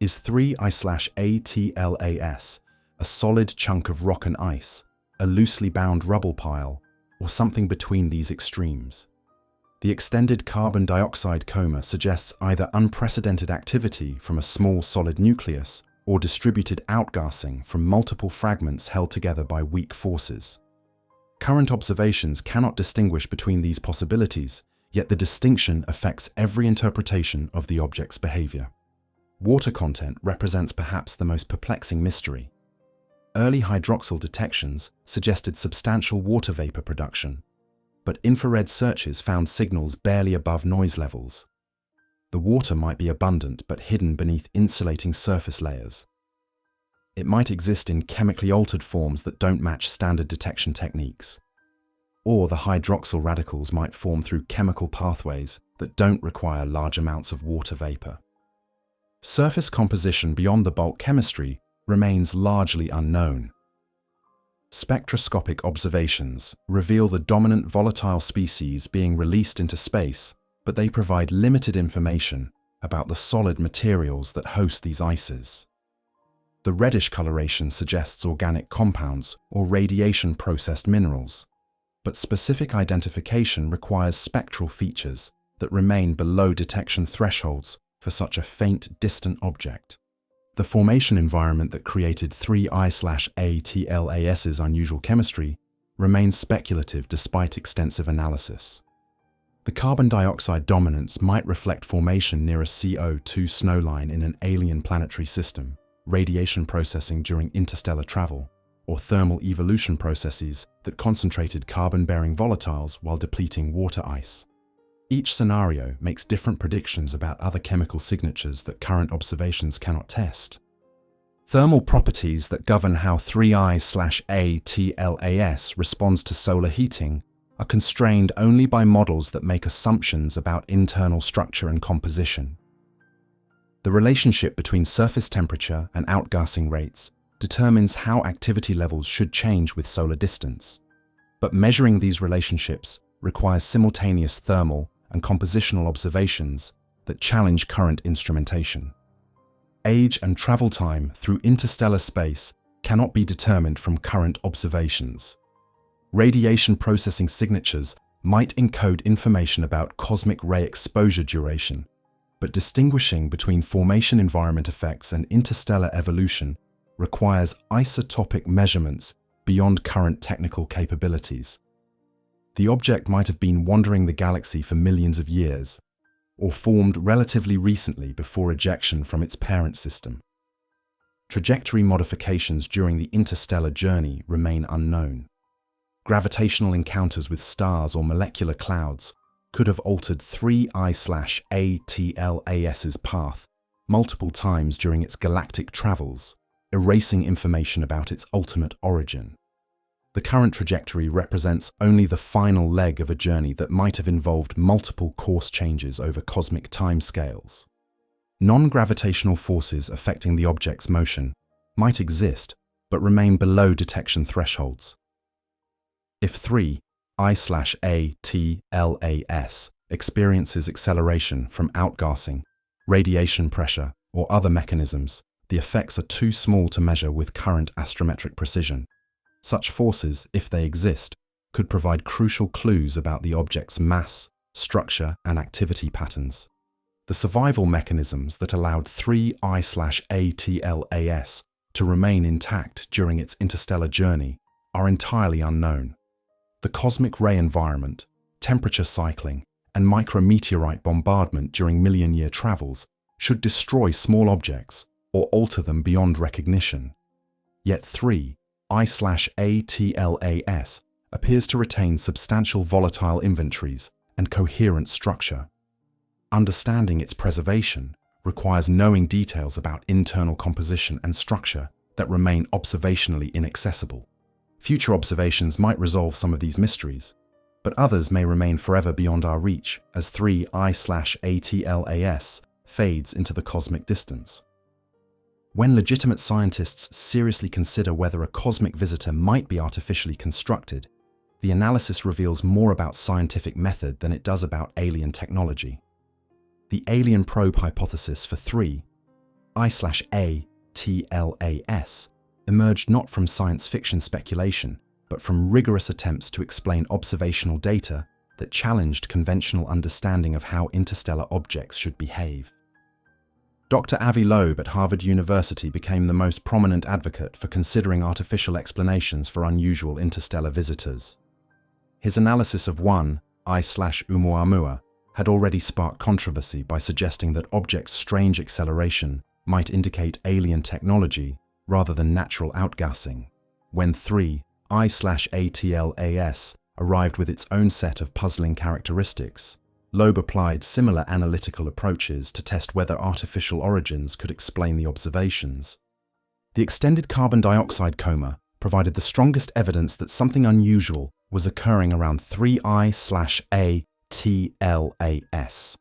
Is 3I/ATLAS a solid chunk of rock and ice, a loosely bound rubble pile, or something between these extremes? The extended carbon dioxide coma suggests either unprecedented activity from a small solid nucleus or distributed outgassing from multiple fragments held together by weak forces. Current observations cannot distinguish between these possibilities, yet the distinction affects every interpretation of the object's behavior. Water content represents perhaps the most perplexing mystery. Early hydroxyl detections suggested substantial water vapor production, but infrared searches found signals barely above noise levels. The water might be abundant but hidden beneath insulating surface layers. It might exist in chemically altered forms that don't match standard detection techniques. Or the hydroxyl radicals might form through chemical pathways that don't require large amounts of water vapor. Surface composition beyond the bulk chemistry remains largely unknown. Spectroscopic observations reveal the dominant volatile species being released into space, but they provide limited information about the solid materials that host these ices. The reddish coloration suggests organic compounds or radiation-processed minerals, but specific identification requires spectral features that remain below detection thresholds for such a faint, distant object. The formation environment that created 3I/ATLAS's unusual chemistry remains speculative despite extensive analysis. The carbon dioxide dominance might reflect formation near a CO2 snowline in an alien planetary system, radiation processing during interstellar travel, or thermal evolution processes that concentrated carbon-bearing volatiles while depleting water ice. Each scenario makes different predictions about other chemical signatures that current observations cannot test. Thermal properties that govern how 3I/ATLAS responds to solar heating are constrained only by models that make assumptions about internal structure and composition. The relationship between surface temperature and outgassing rates determines how activity levels should change with solar distance. But measuring these relationships requires simultaneous thermal and compositional observations that challenge current instrumentation. Age and travel time through interstellar space cannot be determined from current observations. Radiation processing signatures might encode information about cosmic ray exposure duration, but distinguishing between formation environment effects and interstellar evolution requires isotopic measurements beyond current technical capabilities. The object might have been wandering the galaxy for millions of years, or formed relatively recently before ejection from its parent system. Trajectory modifications during the interstellar journey remain unknown. Gravitational encounters with stars or molecular clouds could have altered 3I/ATLAS's path multiple times during its galactic travels, erasing information about its ultimate origin. The current trajectory represents only the final leg of a journey that might have involved multiple course changes over cosmic timescales. Non-gravitational forces affecting the object's motion might exist, but remain below detection thresholds. If 3I/ATLAS experiences acceleration from outgassing, radiation pressure, or other mechanisms, the effects are too small to measure with current astrometric precision. Such forces, if they exist, could provide crucial clues about the object's mass, structure, and activity patterns. The survival mechanisms that allowed 3I/ATLAS to remain intact during its interstellar journey are entirely unknown. The cosmic ray environment, temperature cycling, and micrometeorite bombardment during million-year travels should destroy small objects or alter them beyond recognition. Yet 3I/ATLAS appears to retain substantial volatile inventories and coherent structure. Understanding its preservation requires knowing details about internal composition and structure that remain observationally inaccessible. Future observations might resolve some of these mysteries, but others may remain forever beyond our reach as 3I/ATLAS fades into the cosmic distance. When legitimate scientists seriously consider whether a cosmic visitor might be artificially constructed, the analysis reveals more about scientific method than it does about alien technology. The alien probe hypothesis for 3I/ATLAS emerged not from science fiction speculation, but from rigorous attempts to explain observational data that challenged conventional understanding of how interstellar objects should behave. Dr. Avi Loeb at Harvard University became the most prominent advocate for considering artificial explanations for unusual interstellar visitors. His analysis of 1I/Oumuamua had already sparked controversy by suggesting that objects' strange acceleration might indicate alien technology rather than natural outgassing. When 3I/ATLAS arrived with its own set of puzzling characteristics, Loeb applied similar analytical approaches to test whether artificial origins could explain the observations. The extended carbon dioxide coma provided the strongest evidence that something unusual was occurring around 3I/ATLAS.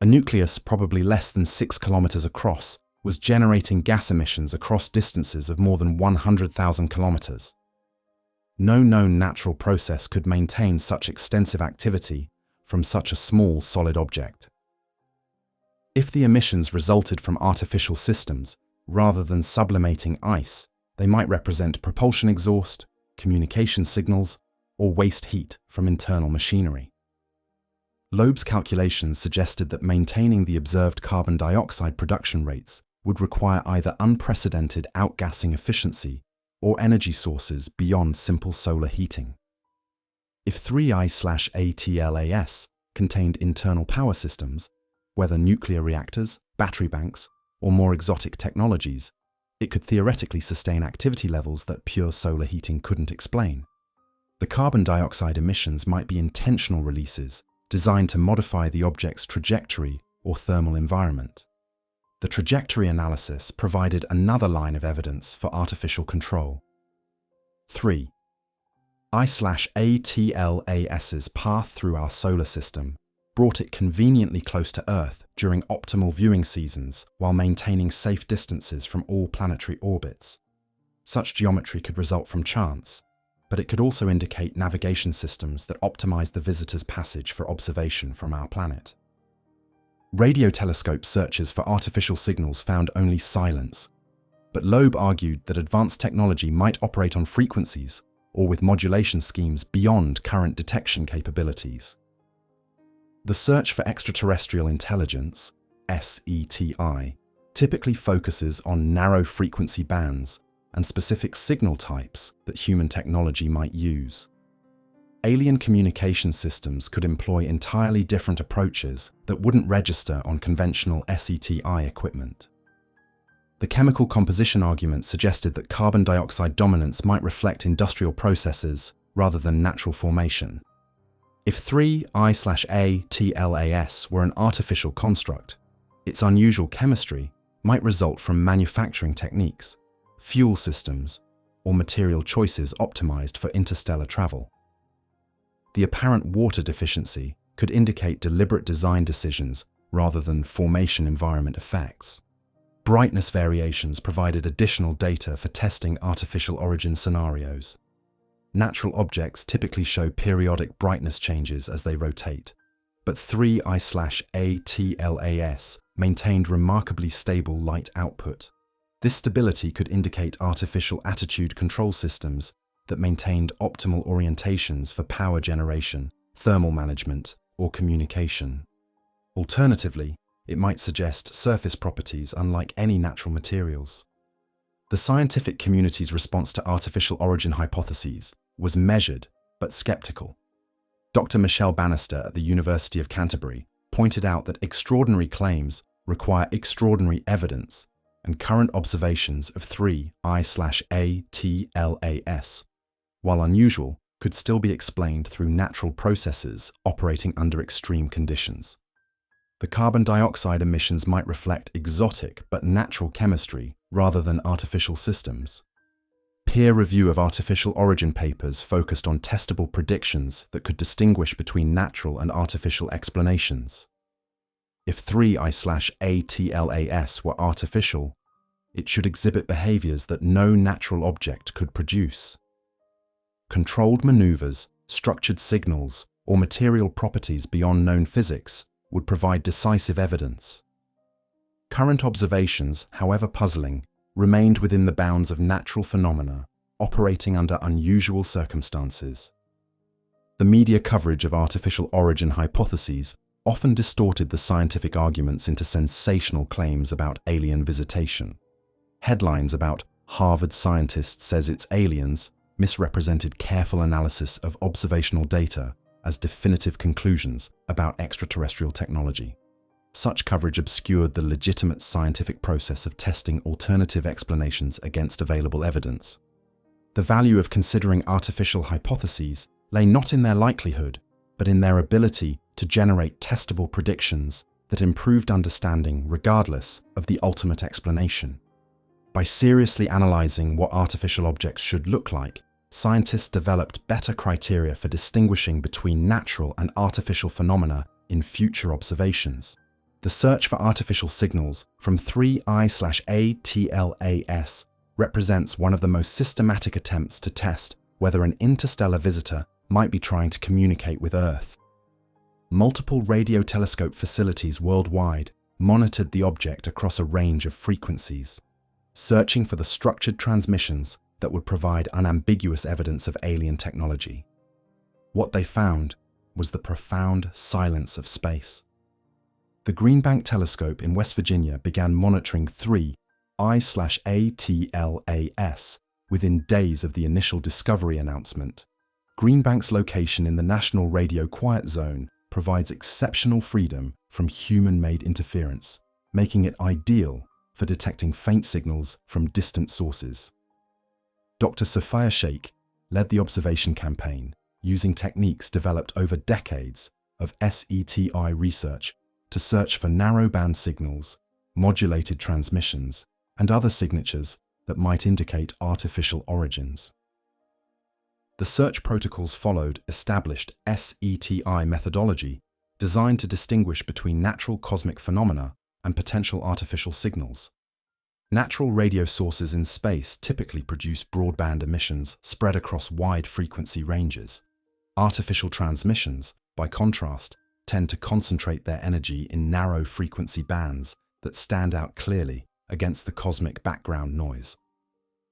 A nucleus probably less than 6 kilometers across was generating gas emissions across distances of more than 100,000 kilometers. No known natural process could maintain such extensive activity from such a small solid object. If the emissions resulted from artificial systems rather than sublimating ice, they might represent propulsion exhaust, communication signals, or waste heat from internal machinery. Loeb's calculations suggested that maintaining the observed carbon dioxide production rates would require either unprecedented outgassing efficiency or energy sources beyond simple solar heating. If 3I/ATLAS contained internal power systems, whether nuclear reactors, battery banks, or more exotic technologies, it could theoretically sustain activity levels that pure solar heating couldn't explain. The carbon dioxide emissions might be intentional releases designed to modify the object's trajectory or thermal environment. The trajectory analysis provided another line of evidence for artificial control. 3. I/ATLAS's path through our solar system brought it conveniently close to Earth during optimal viewing seasons while maintaining safe distances from all planetary orbits. Such geometry could result from chance, but it could also indicate navigation systems that optimize the visitor's passage for observation from our planet. Radio telescope searches for artificial signals found only silence, but Loeb argued that advanced technology might operate on frequencies or with modulation schemes beyond current detection capabilities. The search for extraterrestrial intelligence, SETI, typically focuses on narrow frequency bands and specific signal types that human technology might use. Alien communication systems could employ entirely different approaches that wouldn't register on conventional SETI equipment. The chemical composition argument suggested that carbon dioxide dominance might reflect industrial processes rather than natural formation. If 3I/ATLAS were an artificial construct, its unusual chemistry might result from manufacturing techniques, fuel systems, or material choices optimized for interstellar travel. The apparent water deficiency could indicate deliberate design decisions rather than formation environment effects. Brightness variations provided additional data for testing artificial origin scenarios. Natural objects typically show periodic brightness changes as they rotate, but 3I/ATLAS maintained remarkably stable light output. This stability could indicate artificial attitude control systems that maintained optimal orientations for power generation, thermal management, or communication. Alternatively, it might suggest surface properties unlike any natural materials. The scientific community's response to artificial origin hypotheses was measured but skeptical. Dr. Michelle Bannister at the University of Canterbury pointed out that extraordinary claims require extraordinary evidence, and current observations of 3I/ATLAS, while unusual, could still be explained through natural processes operating under extreme conditions. The carbon dioxide emissions might reflect exotic but natural chemistry rather than artificial systems. Peer review of artificial origin papers focused on testable predictions that could distinguish between natural and artificial explanations. If 3I/ATLAS were artificial, it should exhibit behaviors that no natural object could produce. Controlled maneuvers, structured signals, or material properties beyond known physics would provide decisive evidence. Current observations, however puzzling, remained within the bounds of natural phenomena, operating under unusual circumstances. The media coverage of artificial origin hypotheses often distorted the scientific arguments into sensational claims about alien visitation. Headlines about "Harvard scientist says it's aliens" misrepresented careful analysis of observational data as definitive conclusions about extraterrestrial technology. Such coverage obscured the legitimate scientific process of testing alternative explanations against available evidence. The value of considering artificial hypotheses lay not in their likelihood, but in their ability to generate testable predictions that improved understanding regardless of the ultimate explanation. By seriously analyzing what artificial objects should look like, scientists developed better criteria for distinguishing between natural and artificial phenomena in future observations. The search for artificial signals from 3I/ATLAS represents one of the most systematic attempts to test whether an interstellar visitor might be trying to communicate with Earth. Multiple radio telescope facilities worldwide monitored the object across a range of frequencies, searching for the structured transmissions that would provide unambiguous evidence of alien technology. What they found was the profound silence of space. The Greenbank Telescope in West Virginia began monitoring 3I/ATLAS within days of the initial discovery announcement. Greenbank's location in the National Radio Quiet Zone provides exceptional freedom from human-made interference, making it ideal for detecting faint signals from distant sources. Dr. Sophia Sheikh led the observation campaign using techniques developed over decades of SETI research to search for narrowband signals, modulated transmissions, and other signatures that might indicate artificial origins. The search protocols followed established SETI methodology designed to distinguish between natural cosmic phenomena and potential artificial signals. Natural radio sources in space typically produce broadband emissions spread across wide frequency ranges. Artificial transmissions, by contrast, tend to concentrate their energy in narrow frequency bands that stand out clearly against the cosmic background noise.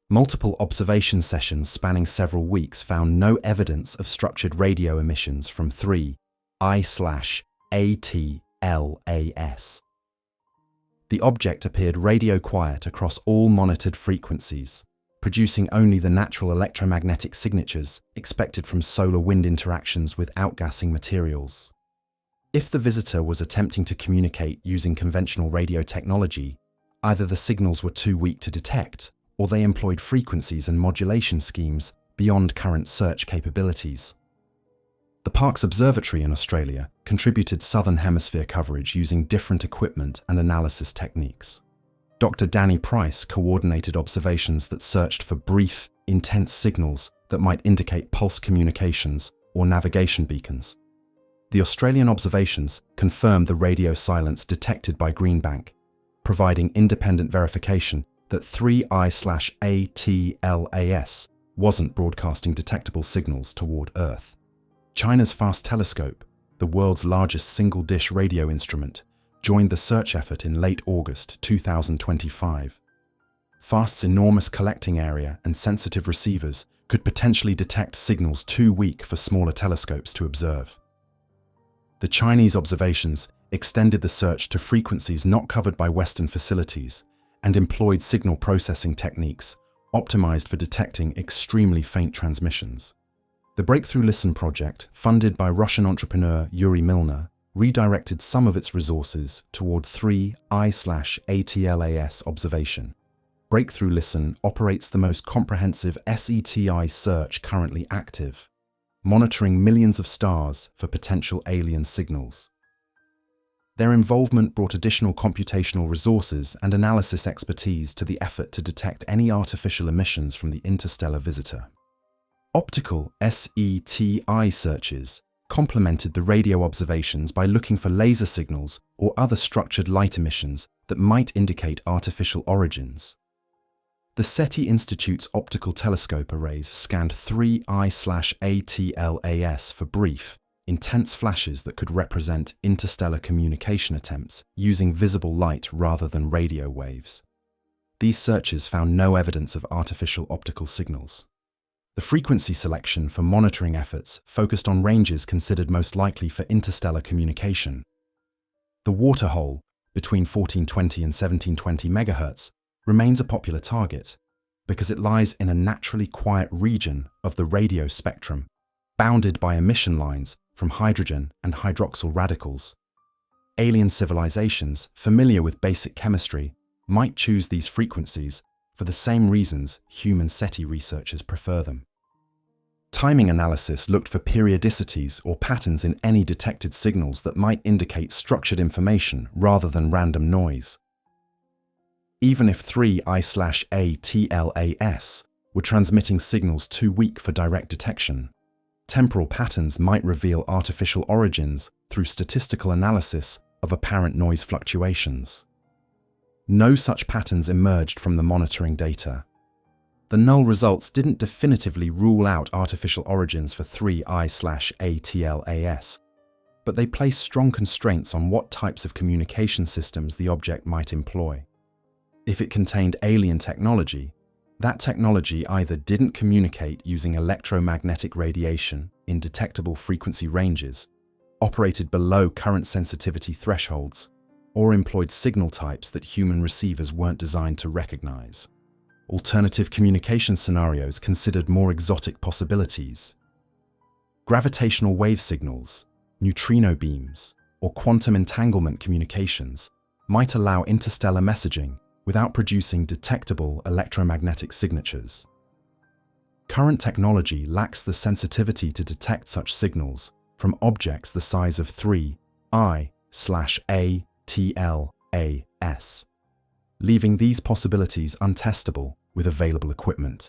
Multiple observation sessions spanning several weeks found no evidence of structured radio emissions from 3I/ATLAS. The object appeared radio quiet across all monitored frequencies, producing only the natural electromagnetic signatures expected from solar-wind interactions with outgassing materials. If the visitor was attempting to communicate using conventional radio technology, either the signals were too weak to detect, or they employed frequencies and modulation schemes beyond current search capabilities. The Parkes Observatory in Australia contributed Southern Hemisphere coverage using different equipment and analysis techniques. Dr. Danny Price coordinated observations that searched for brief, intense signals that might indicate pulse communications or navigation beacons. The Australian observations confirmed the radio silence detected by Greenbank, providing independent verification that 3I/ATLAS wasn't broadcasting detectable signals toward Earth. China's FAST telescope, the world's largest single-dish radio instrument, joined the search effort in late August 2025. FAST's enormous collecting area and sensitive receivers could potentially detect signals too weak for smaller telescopes to observe. The Chinese observations extended the search to frequencies not covered by Western facilities and employed signal processing techniques optimized for detecting extremely faint transmissions. The Breakthrough Listen project, funded by Russian entrepreneur Yuri Milner, redirected some of its resources toward 3I/ATLAS observation. Breakthrough Listen operates the most comprehensive SETI search currently active, monitoring millions of stars for potential alien signals. Their involvement brought additional computational resources and analysis expertise to the effort to detect any artificial emissions from the interstellar visitor. Optical SETI searches complemented the radio observations by looking for laser signals or other structured light emissions that might indicate artificial origins. The SETI Institute's optical telescope arrays scanned 3I/ATLAS for brief, intense flashes that could represent interstellar communication attempts using visible light rather than radio waves. These searches found no evidence of artificial optical signals. The frequency selection for monitoring efforts focused on ranges considered most likely for interstellar communication. The waterhole, between 1420 and 1720 MHz, remains a popular target because it lies in a naturally quiet region of the radio spectrum, bounded by emission lines from hydrogen and hydroxyl radicals. Alien civilizations familiar with basic chemistry might choose these frequencies for the same reasons human SETI researchers prefer them. Timing analysis looked for periodicities or patterns in any detected signals that might indicate structured information rather than random noise. even if 3I/ATLAS were transmitting signals too weak for direct detection. Temporal patterns might reveal artificial origins through statistical analysis of apparent noise fluctuations. No such patterns emerged from the monitoring data. The null results didn't definitively rule out artificial origins for 3I/ATLAS, but they place strong constraints on what types of communication systems the object might employ. If it contained alien technology, that technology either didn't communicate using electromagnetic radiation in detectable frequency ranges, operated below current sensitivity thresholds, or employed signal types that human receivers weren't designed to recognize. Alternative communication scenarios considered more exotic possibilities. Gravitational wave signals, neutrino beams, or quantum entanglement communications might allow interstellar messaging without producing detectable electromagnetic signatures. Current technology lacks the sensitivity to detect such signals from objects the size of 3I/ATLAS, leaving these possibilities untestable with available equipment.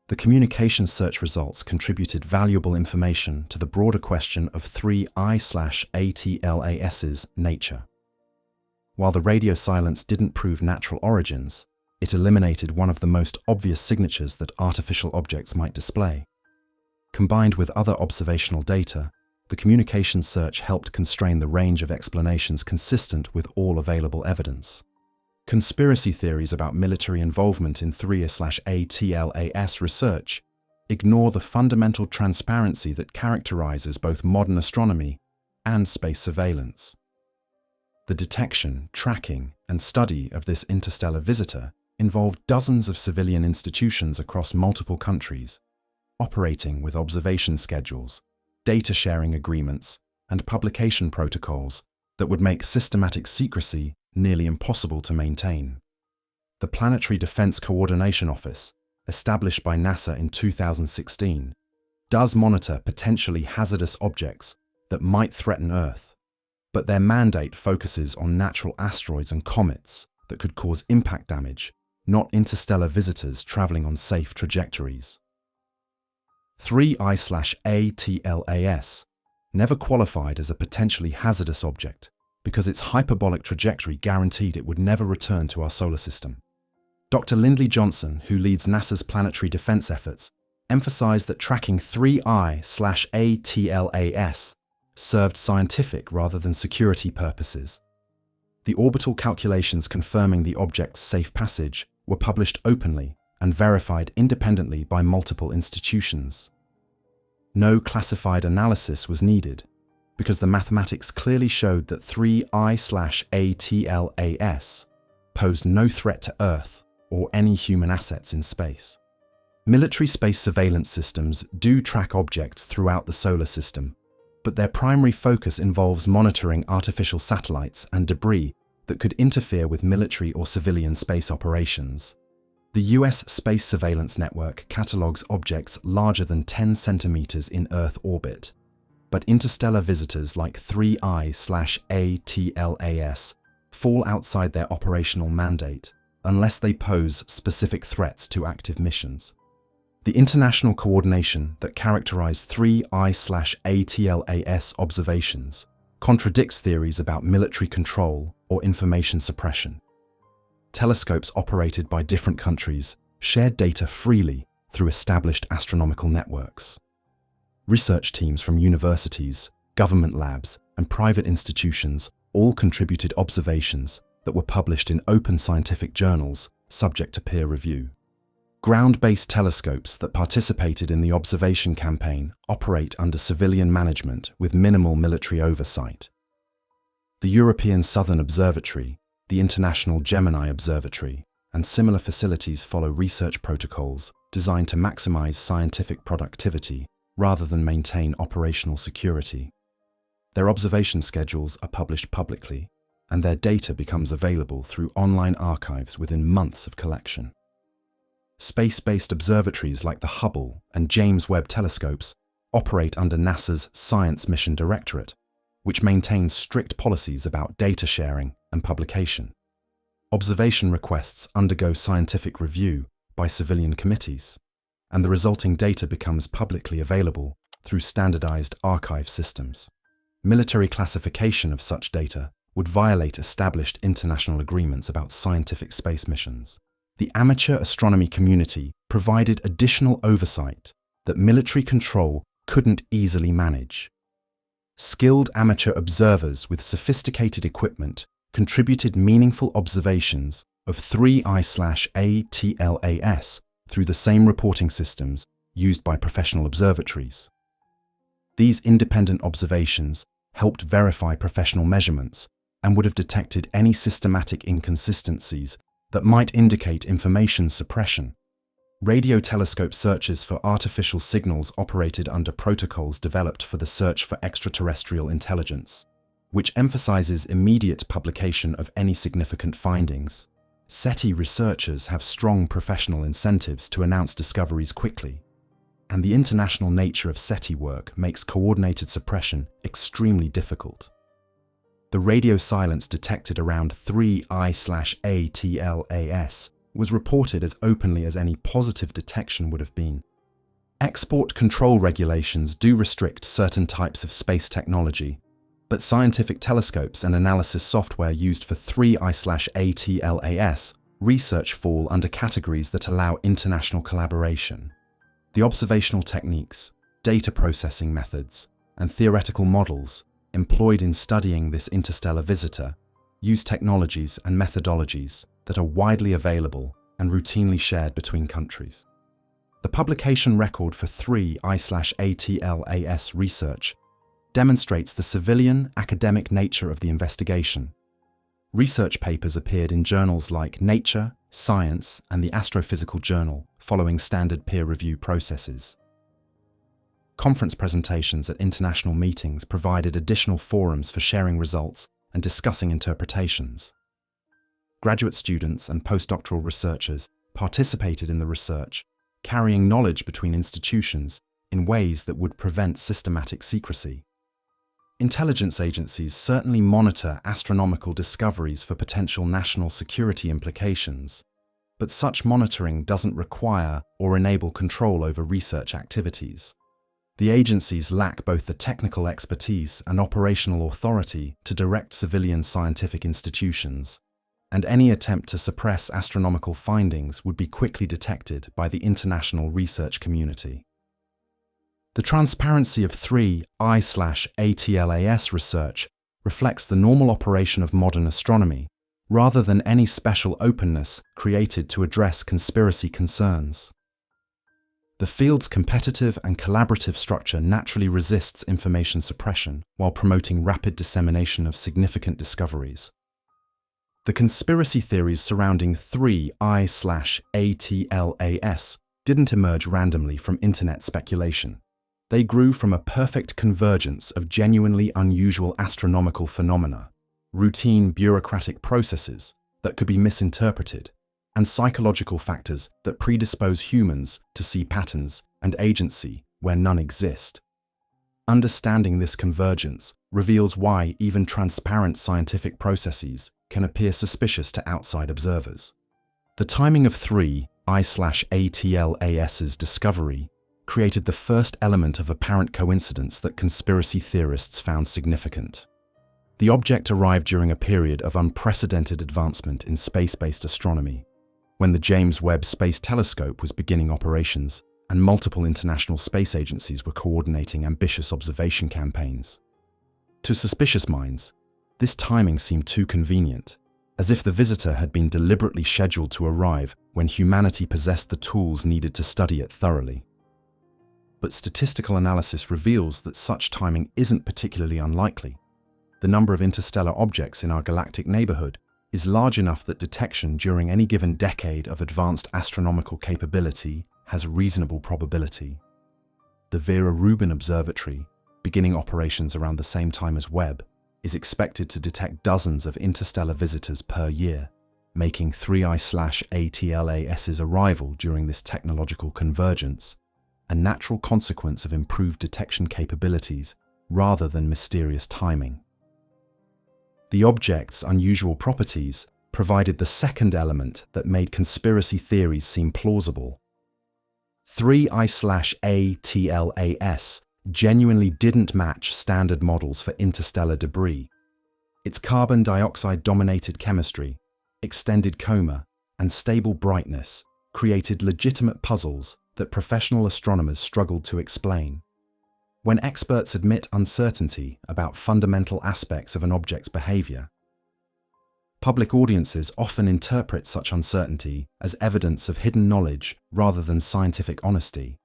The communication search results contributed valuable information to the broader question of 3I/ATLAS's nature. While the radio silence didn't prove natural origins, it eliminated one of the most obvious signatures that artificial objects might display. Combined with other observational data, the communication search helped constrain the range of explanations consistent with all available evidence. Conspiracy theories about military involvement in 3I/ATLAS research ignore the fundamental transparency that characterizes both modern astronomy and space surveillance. The detection, tracking, and study of this interstellar visitor involved dozens of civilian institutions across multiple countries, operating with observation schedules, data sharing agreements, and publication protocols that would make systematic secrecy nearly impossible to maintain. The Planetary Defense Coordination Office, established by NASA in 2016, does monitor potentially hazardous objects that might threaten Earth, but their mandate focuses on natural asteroids and comets that could cause impact damage, not interstellar visitors traveling on safe trajectories. 3I/ATLAS never qualified as a potentially hazardous object because its hyperbolic trajectory guaranteed it would never return to our solar system. Dr. Lindley Johnson, who leads NASA's planetary defense efforts, emphasized that tracking 3I/ATLAS served scientific rather than security purposes. The orbital calculations confirming the object's safe passage were published openly and verified independently by multiple institutions. No classified analysis was needed because the mathematics clearly showed that 3I/ATLAS posed no threat to Earth or any human assets in space. Military space surveillance systems do track objects throughout the solar system, but their primary focus involves monitoring artificial satellites and debris that could interfere with military or civilian space operations. The US Space Surveillance Network catalogs objects larger than 10 centimeters in Earth orbit, but interstellar visitors like 3I/ATLAS fall outside their operational mandate unless they pose specific threats to active missions. The international coordination that characterized 3I/ATLAS observations contradicts theories about military control or information suppression. Telescopes operated by different countries shared data freely through established astronomical networks. Research teams from universities, government labs, and private institutions all contributed observations that were published in open scientific journals subject to peer review. Ground-based telescopes that participated in the observation campaign operate under civilian management with minimal military oversight. The European Southern Observatory, the International Gemini Observatory, and similar facilities follow research protocols designed to maximize scientific productivity rather than maintain operational security. Their observation schedules are published publicly, and their data becomes available through online archives within months of collection. Space-based observatories like the Hubble and James Webb telescopes operate under NASA's Science Mission Directorate, which maintains strict policies about data sharing and publication. observation requests undergo scientific review by civilian committees, and the resulting data becomes publicly available through standardized archive systems. Military classification of such data would violate established international agreements about scientific space missions. The amateur astronomy community provided additional oversight that military control couldn't easily manage. Skilled amateur observers with sophisticated equipment contributed meaningful observations of 3I/ATLAS through the same reporting systems used by professional observatories. These independent observations helped verify professional measurements and would have detected any systematic inconsistencies that might indicate information suppression. Radio telescope searches for artificial signals operated under protocols developed for the search for extraterrestrial intelligence, which emphasizes immediate publication of any significant findings. SETI researchers have strong professional incentives to announce discoveries quickly, and the international nature of SETI work makes coordinated suppression extremely difficult. The radio silence detected around 3I/ATLAS was reported as openly as any positive detection would have been. Export control regulations do restrict certain types of space technology, but scientific telescopes and analysis software used for 3I/ATLAS research fall under categories that allow international collaboration. The observational techniques, data processing methods, and theoretical models employed in studying this interstellar visitor use technologies and methodologies that are widely available and routinely shared between countries. The publication record for 3I/ATLAS research demonstrates the civilian, academic nature of the investigation. Research papers appeared in journals like Nature, Science, and the Astrophysical Journal, following standard peer review processes. Conference presentations at international meetings provided additional forums for sharing results and discussing interpretations. Graduate students and postdoctoral researchers participated in the research, carrying knowledge between institutions in ways that would prevent systematic secrecy. Intelligence agencies certainly monitor astronomical discoveries for potential national security implications, but such monitoring doesn't require or enable control over research activities. The agencies lack both the technical expertise and operational authority to direct civilian scientific institutions, and any attempt to suppress astronomical findings would be quickly detected by the international research community. The transparency of 3I/ATLAS research reflects the normal operation of modern astronomy, rather than any special openness created to address conspiracy concerns. The field's competitive and collaborative structure naturally resists information suppression while promoting rapid dissemination of significant discoveries. The conspiracy theories surrounding 3I/ATLAS didn't emerge randomly from internet speculation. They grew from a perfect convergence of genuinely unusual astronomical phenomena, routine bureaucratic processes that could be misinterpreted, and psychological factors that predispose humans to see patterns and agency where none exist. Understanding this convergence reveals why even transparent scientific processes can appear suspicious to outside observers. The timing of 3I/ATLAS's discovery created the first element of apparent coincidence that conspiracy theorists found significant. The object arrived during a period of unprecedented advancement in space-based astronomy, when the James Webb Space Telescope was beginning operations and multiple international space agencies were coordinating ambitious observation campaigns. To suspicious minds, this timing seemed too convenient, as if the visitor had been deliberately scheduled to arrive when humanity possessed the tools needed to study it thoroughly. But statistical analysis reveals that such timing isn't particularly unlikely. The number of interstellar objects in our galactic neighborhood is large enough that detection during any given decade of advanced astronomical capability has reasonable probability. The Vera Rubin Observatory, beginning operations around the same time as Webb, is expected to detect dozens of interstellar visitors per year, making 3I/ATLAS's arrival during this technological convergence a natural consequence of improved detection capabilities rather than mysterious timing. The object's unusual properties provided the second element that made conspiracy theories seem plausible. 3I/ATLAS genuinely didn't match standard models for interstellar debris. Its carbon dioxide-dominated chemistry, extended coma, and stable brightness created legitimate puzzles that professional astronomers struggled to explain. When experts admit uncertainty about fundamental aspects of an object's behavior, public audiences often interpret such uncertainty as evidence of hidden knowledge rather than scientific honesty.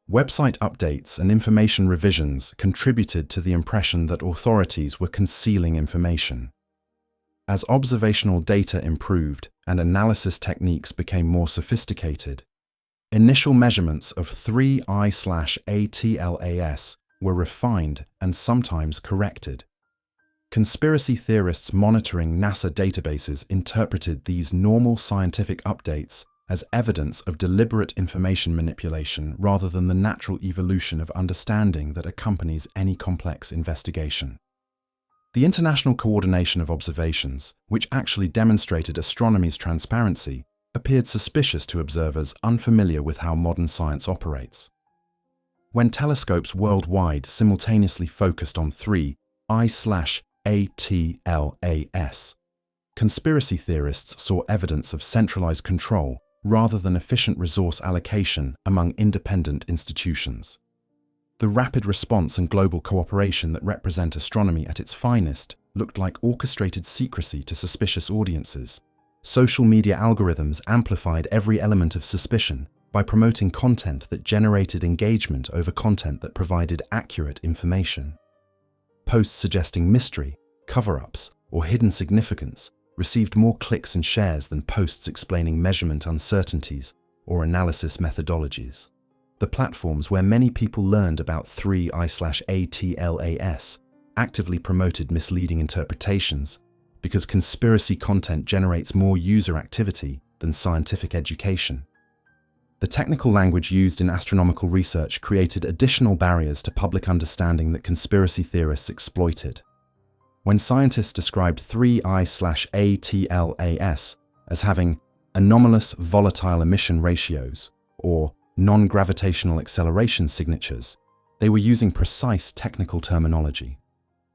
Website updates and information revisions contributed to the impression that authorities were concealing information. As observational data improved and analysis techniques became more sophisticated, initial measurements of 3I/ATLAS were refined and sometimes corrected. Conspiracy theorists monitoring NASA databases interpreted these normal scientific updates as evidence of deliberate information manipulation rather than the natural evolution of understanding that accompanies any complex investigation. The international coordination of observations, which actually demonstrated astronomy's transparency, appeared suspicious to observers unfamiliar with how modern science operates. When telescopes worldwide simultaneously focused on 3I/ATLAS, conspiracy theorists saw evidence of centralized control rather than efficient resource allocation among independent institutions. The rapid response and global cooperation that represent astronomy at its finest looked like orchestrated secrecy to suspicious audiences. Social media algorithms amplified every element of suspicion by promoting content that generated engagement over content that provided accurate information. Posts suggesting mystery, cover-ups, or hidden significance received more clicks and shares than posts explaining measurement uncertainties or analysis methodologies. The platforms where many people learned about 3I/ATLAS actively promoted misleading interpretations because conspiracy content generates more user activity than scientific education. The technical language used in astronomical research created additional barriers to public understanding that conspiracy theorists exploited. When scientists described 3I/ATLAS as having anomalous volatile emission ratios or non-gravitational acceleration signatures, they were using precise technical terminology.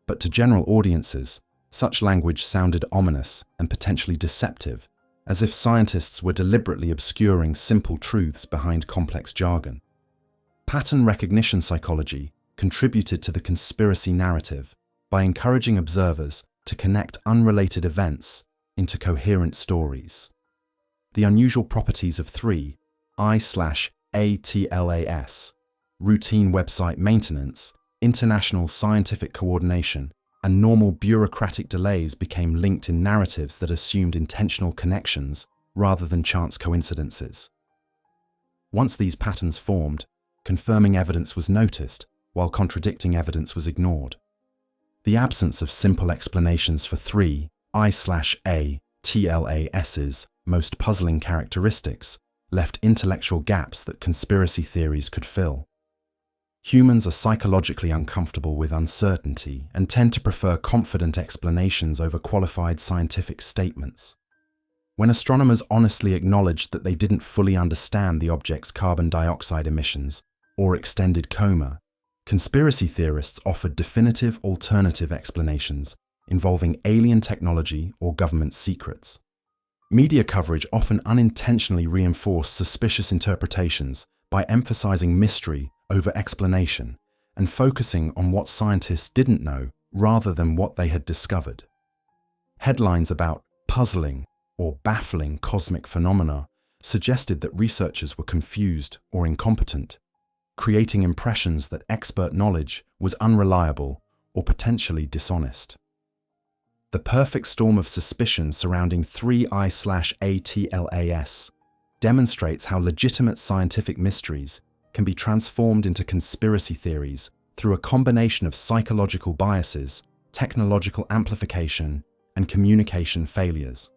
But to general audiences, such language sounded ominous and potentially deceptive, as if scientists were deliberately obscuring simple truths behind complex jargon. Pattern recognition psychology contributed to the conspiracy narrative by encouraging observers to connect unrelated events into coherent stories. The unusual properties of 3I/ATLAS, routine website maintenance, international scientific coordination, and normal bureaucratic delays became linked in narratives that assumed intentional connections rather than chance coincidences. Once these patterns formed, confirming evidence was noticed, while contradicting evidence was ignored. The absence of simple explanations for 3I/ATLAS's most puzzling characteristics left intellectual gaps that conspiracy theories could fill. Humans are psychologically uncomfortable with uncertainty and tend to prefer confident explanations over qualified scientific statements. When astronomers honestly acknowledged that they didn't fully understand the object's carbon dioxide emissions or extended coma, conspiracy theorists offered definitive alternative explanations involving alien technology or government secrets. Media coverage often unintentionally reinforced suspicious interpretations by emphasizing mystery over explanation and focusing on what scientists didn't know rather than what they had discovered. Headlines about puzzling or baffling cosmic phenomena suggested that researchers were confused or incompetent, creating impressions that expert knowledge was unreliable or potentially dishonest. The perfect storm of suspicion surrounding 3I/ATLAS demonstrates how legitimate scientific mysteries can be transformed into conspiracy theories through a combination of psychological biases, technological amplification, and communication failures.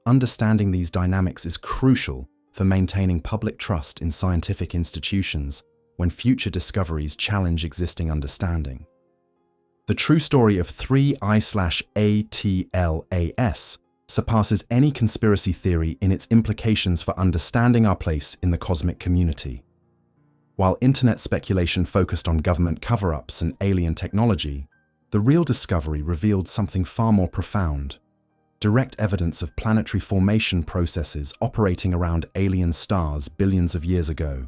Understanding these dynamics is crucial for maintaining public trust in scientific institutions when future discoveries challenge existing understanding. The true story of 3I/ATLAS surpasses any conspiracy theory in its implications for understanding our place in the cosmic community. While internet speculation focused on government cover-ups and alien technology, the real discovery revealed something far more profound: direct evidence of planetary formation processes operating around alien stars billions of years ago,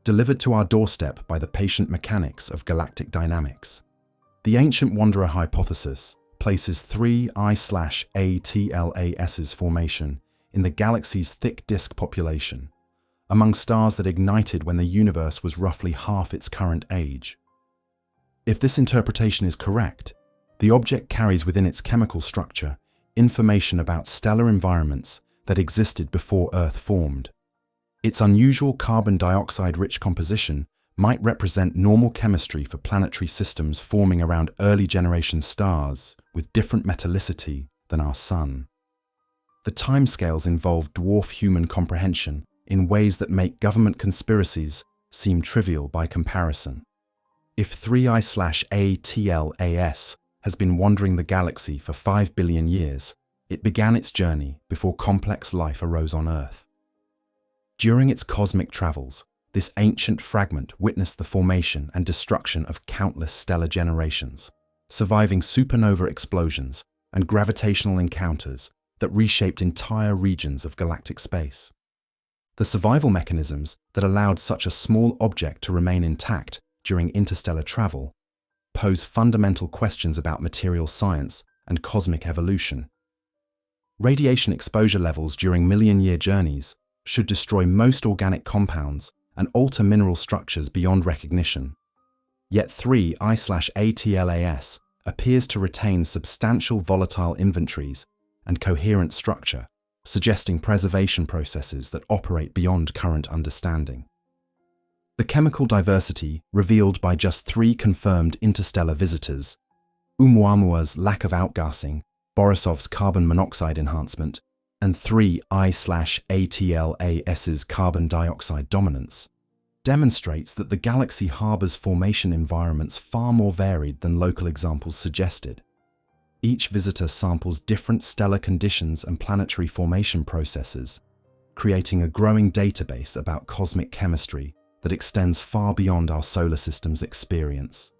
delivered to our doorstep by the patient mechanics of galactic dynamics. The ancient wanderer hypothesis places 3I/ATLAS's formation in the galaxy's thick disk population, among stars that ignited when the universe was roughly half its current age. If this interpretation is correct, the object carries within its chemical structure information about stellar environments that existed before Earth formed. Its unusual carbon dioxide-rich composition might represent normal chemistry for planetary systems forming around early generation stars with different metallicity than our Sun. The timescales involve dwarf human comprehension in ways that make government conspiracies seem trivial by comparison. If 3I/ATLAS has been wandering the galaxy for 5 billion years, it began its journey before complex life arose on Earth. During its cosmic travels, this ancient fragment witnessed the formation and destruction of countless stellar generations, surviving supernova explosions and gravitational encounters that reshaped entire regions of galactic space. The survival mechanisms that allowed such a small object to remain intact during interstellar travel pose fundamental questions about material science and cosmic evolution. Radiation exposure levels during million-year journeys should destroy most organic compounds and alter mineral structures beyond recognition. Yet 3I/ATLAS appears to retain substantial volatile inventories and coherent structure, suggesting preservation processes that operate beyond current understanding. The chemical diversity revealed by just 3 confirmed interstellar visitors, Oumuamua's lack of outgassing, Borisov's carbon monoxide enhancement, and 3I/ATLAS's carbon dioxide dominance, demonstrates that the galaxy harbors formation environments far more varied than local examples suggested. Each visitor samples different stellar conditions and planetary formation processes, creating a growing database about cosmic chemistry that extends far beyond our solar system's experience.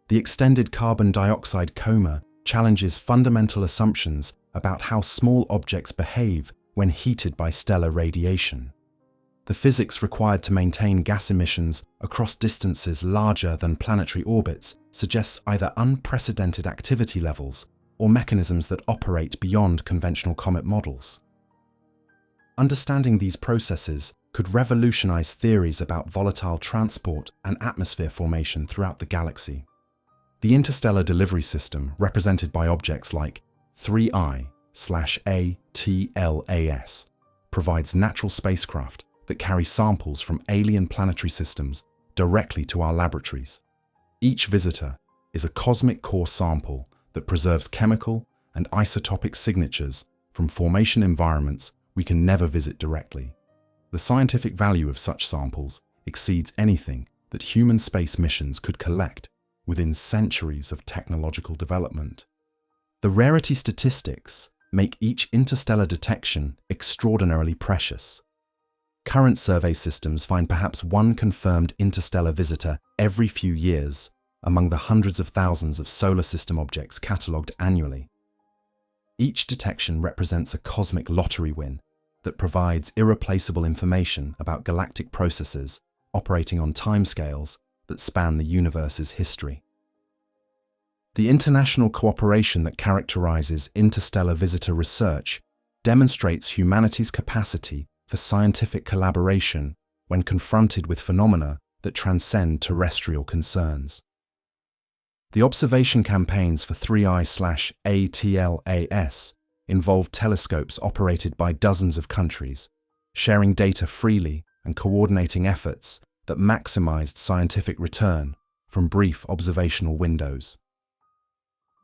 The extended carbon dioxide coma challenges fundamental assumptions about how small objects behave when heated by stellar radiation. The physics required to maintain gas emissions across distances larger than planetary orbits suggests either unprecedented activity levels or mechanisms that operate beyond conventional comet models. Understanding these processes could revolutionize theories about volatile transport and atmosphere formation throughout the galaxy. The interstellar delivery system, represented by objects like 3I/ATLAS, provides natural spacecraft that carry samples from alien planetary systems directly to our laboratories. Each visitor is a cosmic core sample that preserves chemical and isotopic signatures from formation environments we can never visit directly. The scientific value of such samples exceeds anything that human space missions could collect within centuries of technological development. The rarity statistics make each interstellar detection extraordinarily precious. Current survey systems find perhaps one confirmed interstellar visitor every few years among the hundreds of thousands of solar system objects catalogued annually. Each detection represents a cosmic lottery win that provides irreplaceable information about galactic processes operating on timescales that span the universe's history. The international cooperation that characterizes interstellar visitor research demonstrates humanity's capacity for scientific collaboration when confronted with phenomena that transcend terrestrial concerns. The observation campaigns for 3I/ATLAS involve telescopes operated by dozens of countries, sharing data freely and coordinating efforts that maximized scientific return from brief observational windows.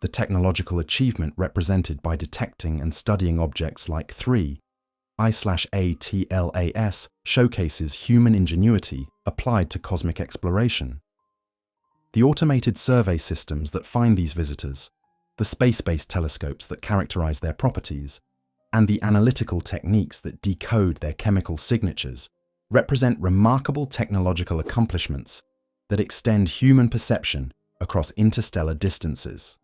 The technological achievement represented by detecting and studying objects like 3I/ATLAS showcases human ingenuity applied to cosmic exploration. The automated survey systems that find these visitors, the space-based telescopes that characterize their properties, and the analytical techniques that decode their chemical signatures represent remarkable technological accomplishments that extend human perception across interstellar distances.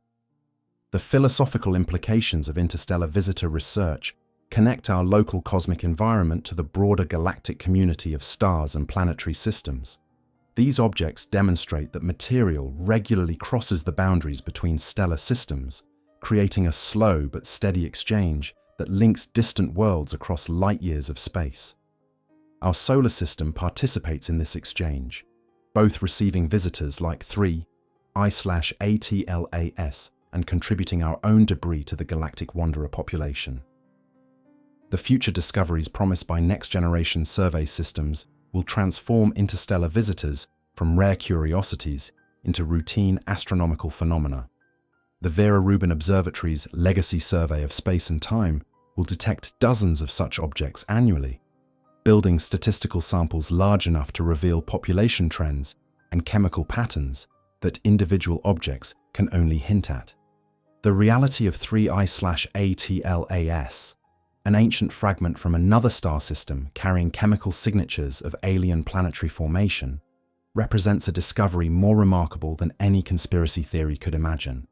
The philosophical implications of interstellar visitor research connect our local cosmic environment to the broader galactic community of stars and planetary systems. These objects demonstrate that material regularly crosses the boundaries between stellar systems, creating a slow but steady exchange that links distant worlds across light years of space. Our solar system participates in this exchange, both receiving visitors like 3I/ATLAS and contributing our own debris to the galactic wanderer population. The future discoveries promised by next-generation survey systems will transform interstellar visitors from rare curiosities into routine astronomical phenomena. The Vera Rubin Observatory's Legacy Survey of Space and Time will detect dozens of such objects annually, building statistical samples large enough to reveal population trends and chemical patterns that individual objects can only hint at. The reality of 3I/ATLAS, an ancient fragment from another star system carrying chemical signatures of alien planetary formation, represents a discovery more remarkable than any conspiracy theory could imagine.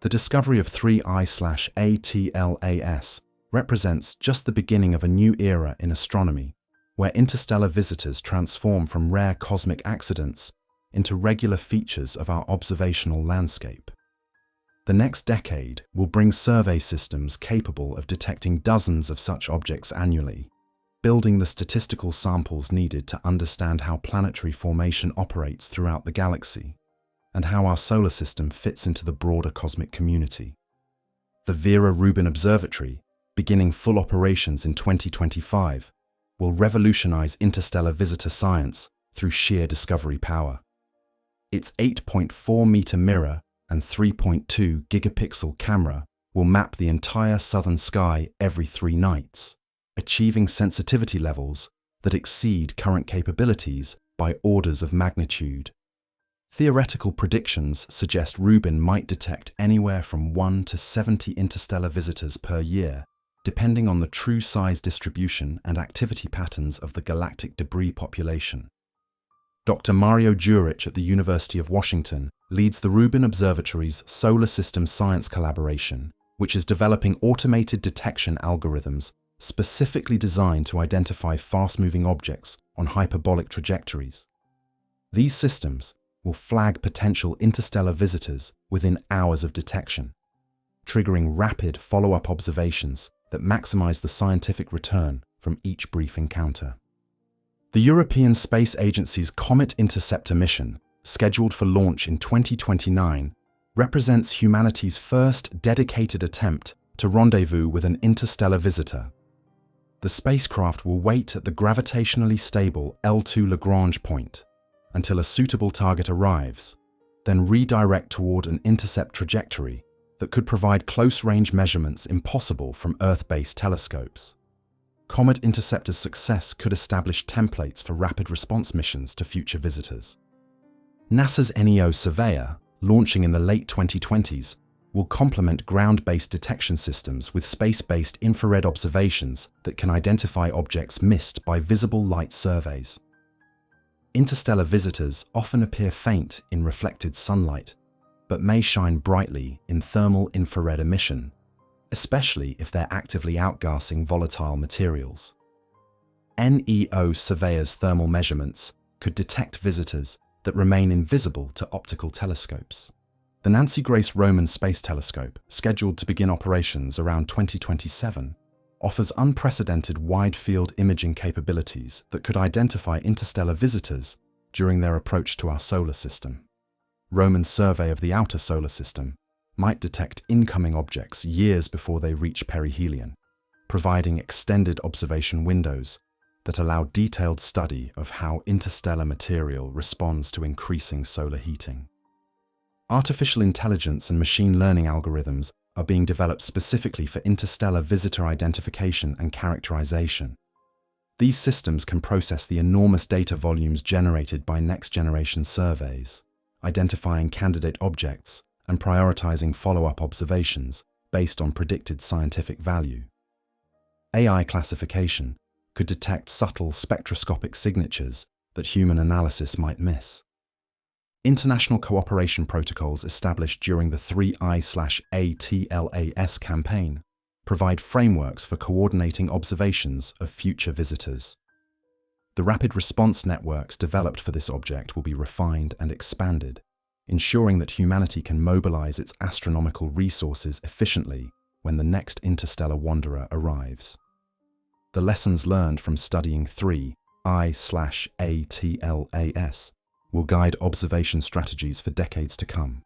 The discovery of 3I/ATLAS represents just the beginning of a new era in astronomy, where interstellar visitors transform from rare cosmic accidents into regular features of our observational landscape. The next decade will bring survey systems capable of detecting dozens of such objects annually, building the statistical samples needed to understand how planetary formation operates throughout the galaxy and how our solar system fits into the broader cosmic community. The Vera Rubin Observatory, beginning full operations in 2025, will revolutionize interstellar visitor science through sheer discovery power. Its 8.4-meter mirror and 3.2 gigapixel camera will map the entire southern sky every 3 nights, achieving sensitivity levels that exceed current capabilities by orders of magnitude. Theoretical predictions suggest Rubin might detect anywhere from 1 to 70 interstellar visitors per year, depending on the true size distribution and activity patterns of the galactic debris population. Dr. Mario Jurich at the University of Washington leads the Rubin Observatory's Solar System Science Collaboration, which is developing automated detection algorithms specifically designed to identify fast-moving objects on hyperbolic trajectories. These systems will flag potential interstellar visitors within hours of detection, triggering rapid follow-up observations that maximize the scientific return from each brief encounter. The European Space Agency's Comet Interceptor mission, scheduled for launch in 2029, represents humanity's first dedicated attempt to rendezvous with an interstellar visitor. The spacecraft will wait at the gravitationally stable L2 Lagrange point until a suitable target arrives, then redirect toward an intercept trajectory that could provide close-range measurements impossible from Earth-based telescopes. Comet Interceptor's success could establish templates for rapid response missions to future visitors. NASA's NEO Surveyor, launching in the late 2020s, will complement ground-based detection systems with space-based infrared observations that can identify objects missed by visible light surveys. Interstellar visitors often appear faint in reflected sunlight, but may shine brightly in thermal infrared emission, especially if they're actively outgassing volatile materials. NEO Surveyor's thermal measurements could detect visitors that remain invisible to optical telescopes. The Nancy Grace Roman Space Telescope, scheduled to begin operations around 2027, offers unprecedented wide-field imaging capabilities that could identify interstellar visitors during their approach to our solar system. Roman's survey of the outer solar system might detect incoming objects years before they reach perihelion, providing extended observation windows that allow detailed study of how interstellar material responds to increasing solar heating. Artificial intelligence and machine learning algorithms are being developed specifically for interstellar visitor identification and characterization. These systems can process the enormous data volumes generated by next-generation surveys, identifying candidate objects and prioritizing follow-up observations based on predicted scientific value. AI classification could detect subtle spectroscopic signatures that human analysis might miss. International cooperation protocols established during the 3I/ATLAS campaign provide frameworks for coordinating observations of future visitors. The rapid response networks developed for this object will be refined and expanded, ensuring that humanity can mobilize its astronomical resources efficiently when the next interstellar wanderer arrives. The lessons learned from studying 3I/ATLAS will guide observation strategies for decades to come.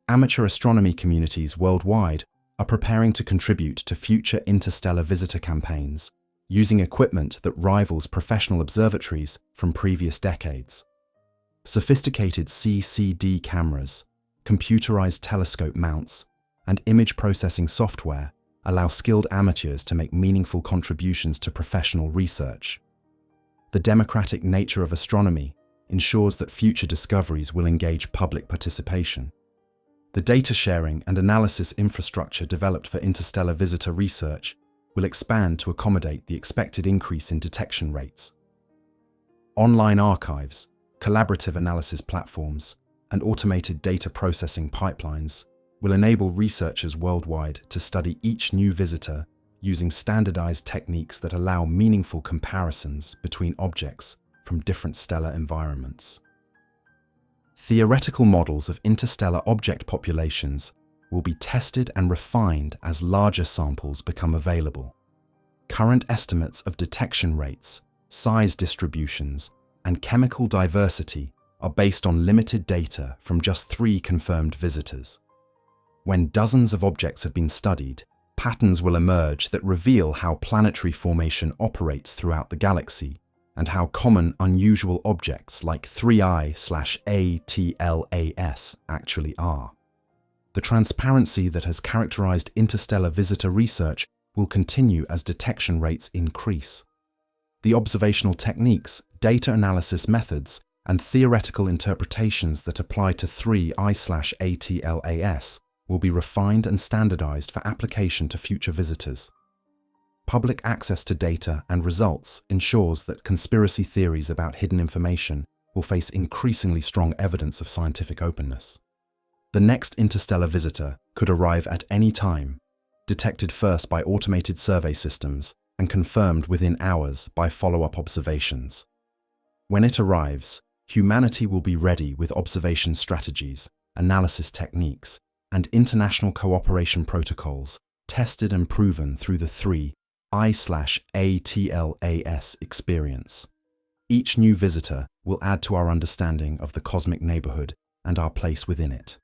Amateur astronomy communities worldwide are preparing to contribute to future interstellar visitor campaigns using equipment that rivals professional observatories from previous decades. Sophisticated CCD cameras, computerized telescope mounts, and image processing software allow skilled amateurs to make meaningful contributions to professional research. The democratic nature of astronomy ensures that future discoveries will engage public participation. The data sharing and analysis infrastructure developed for interstellar visitor research will expand to accommodate the expected increase in detection rates. Online archives, collaborative analysis platforms, and automated data processing pipelines will enable researchers worldwide to study each new visitor using standardized techniques that allow meaningful comparisons between objects from different stellar environments. Theoretical models of interstellar object populations will be tested and refined as larger samples become available. Current estimates of detection rates, size distributions, and chemical diversity are based on limited data from just 3 confirmed visitors. When dozens of objects have been studied, patterns will emerge that reveal how planetary formation operates throughout the galaxy and how common unusual objects like 3I/ATLAS actually are. The transparency that has characterized interstellar visitor research will continue as detection rates increase. The observational techniques, data analysis methods, and theoretical interpretations that apply to 3I/ATLAS will be refined and standardized for application to future visitors. Public access to data and results ensures that conspiracy theories about hidden information will face increasingly strong evidence of scientific openness. The next interstellar visitor could arrive at any time, detected first by automated survey systems and confirmed within hours by follow-up observations. When it arrives, humanity will be ready with observation strategies, analysis techniques, and international cooperation protocols tested and proven through the 3I/ATLAS experience. Each new visitor will add to our understanding of the cosmic neighborhood and our place within it.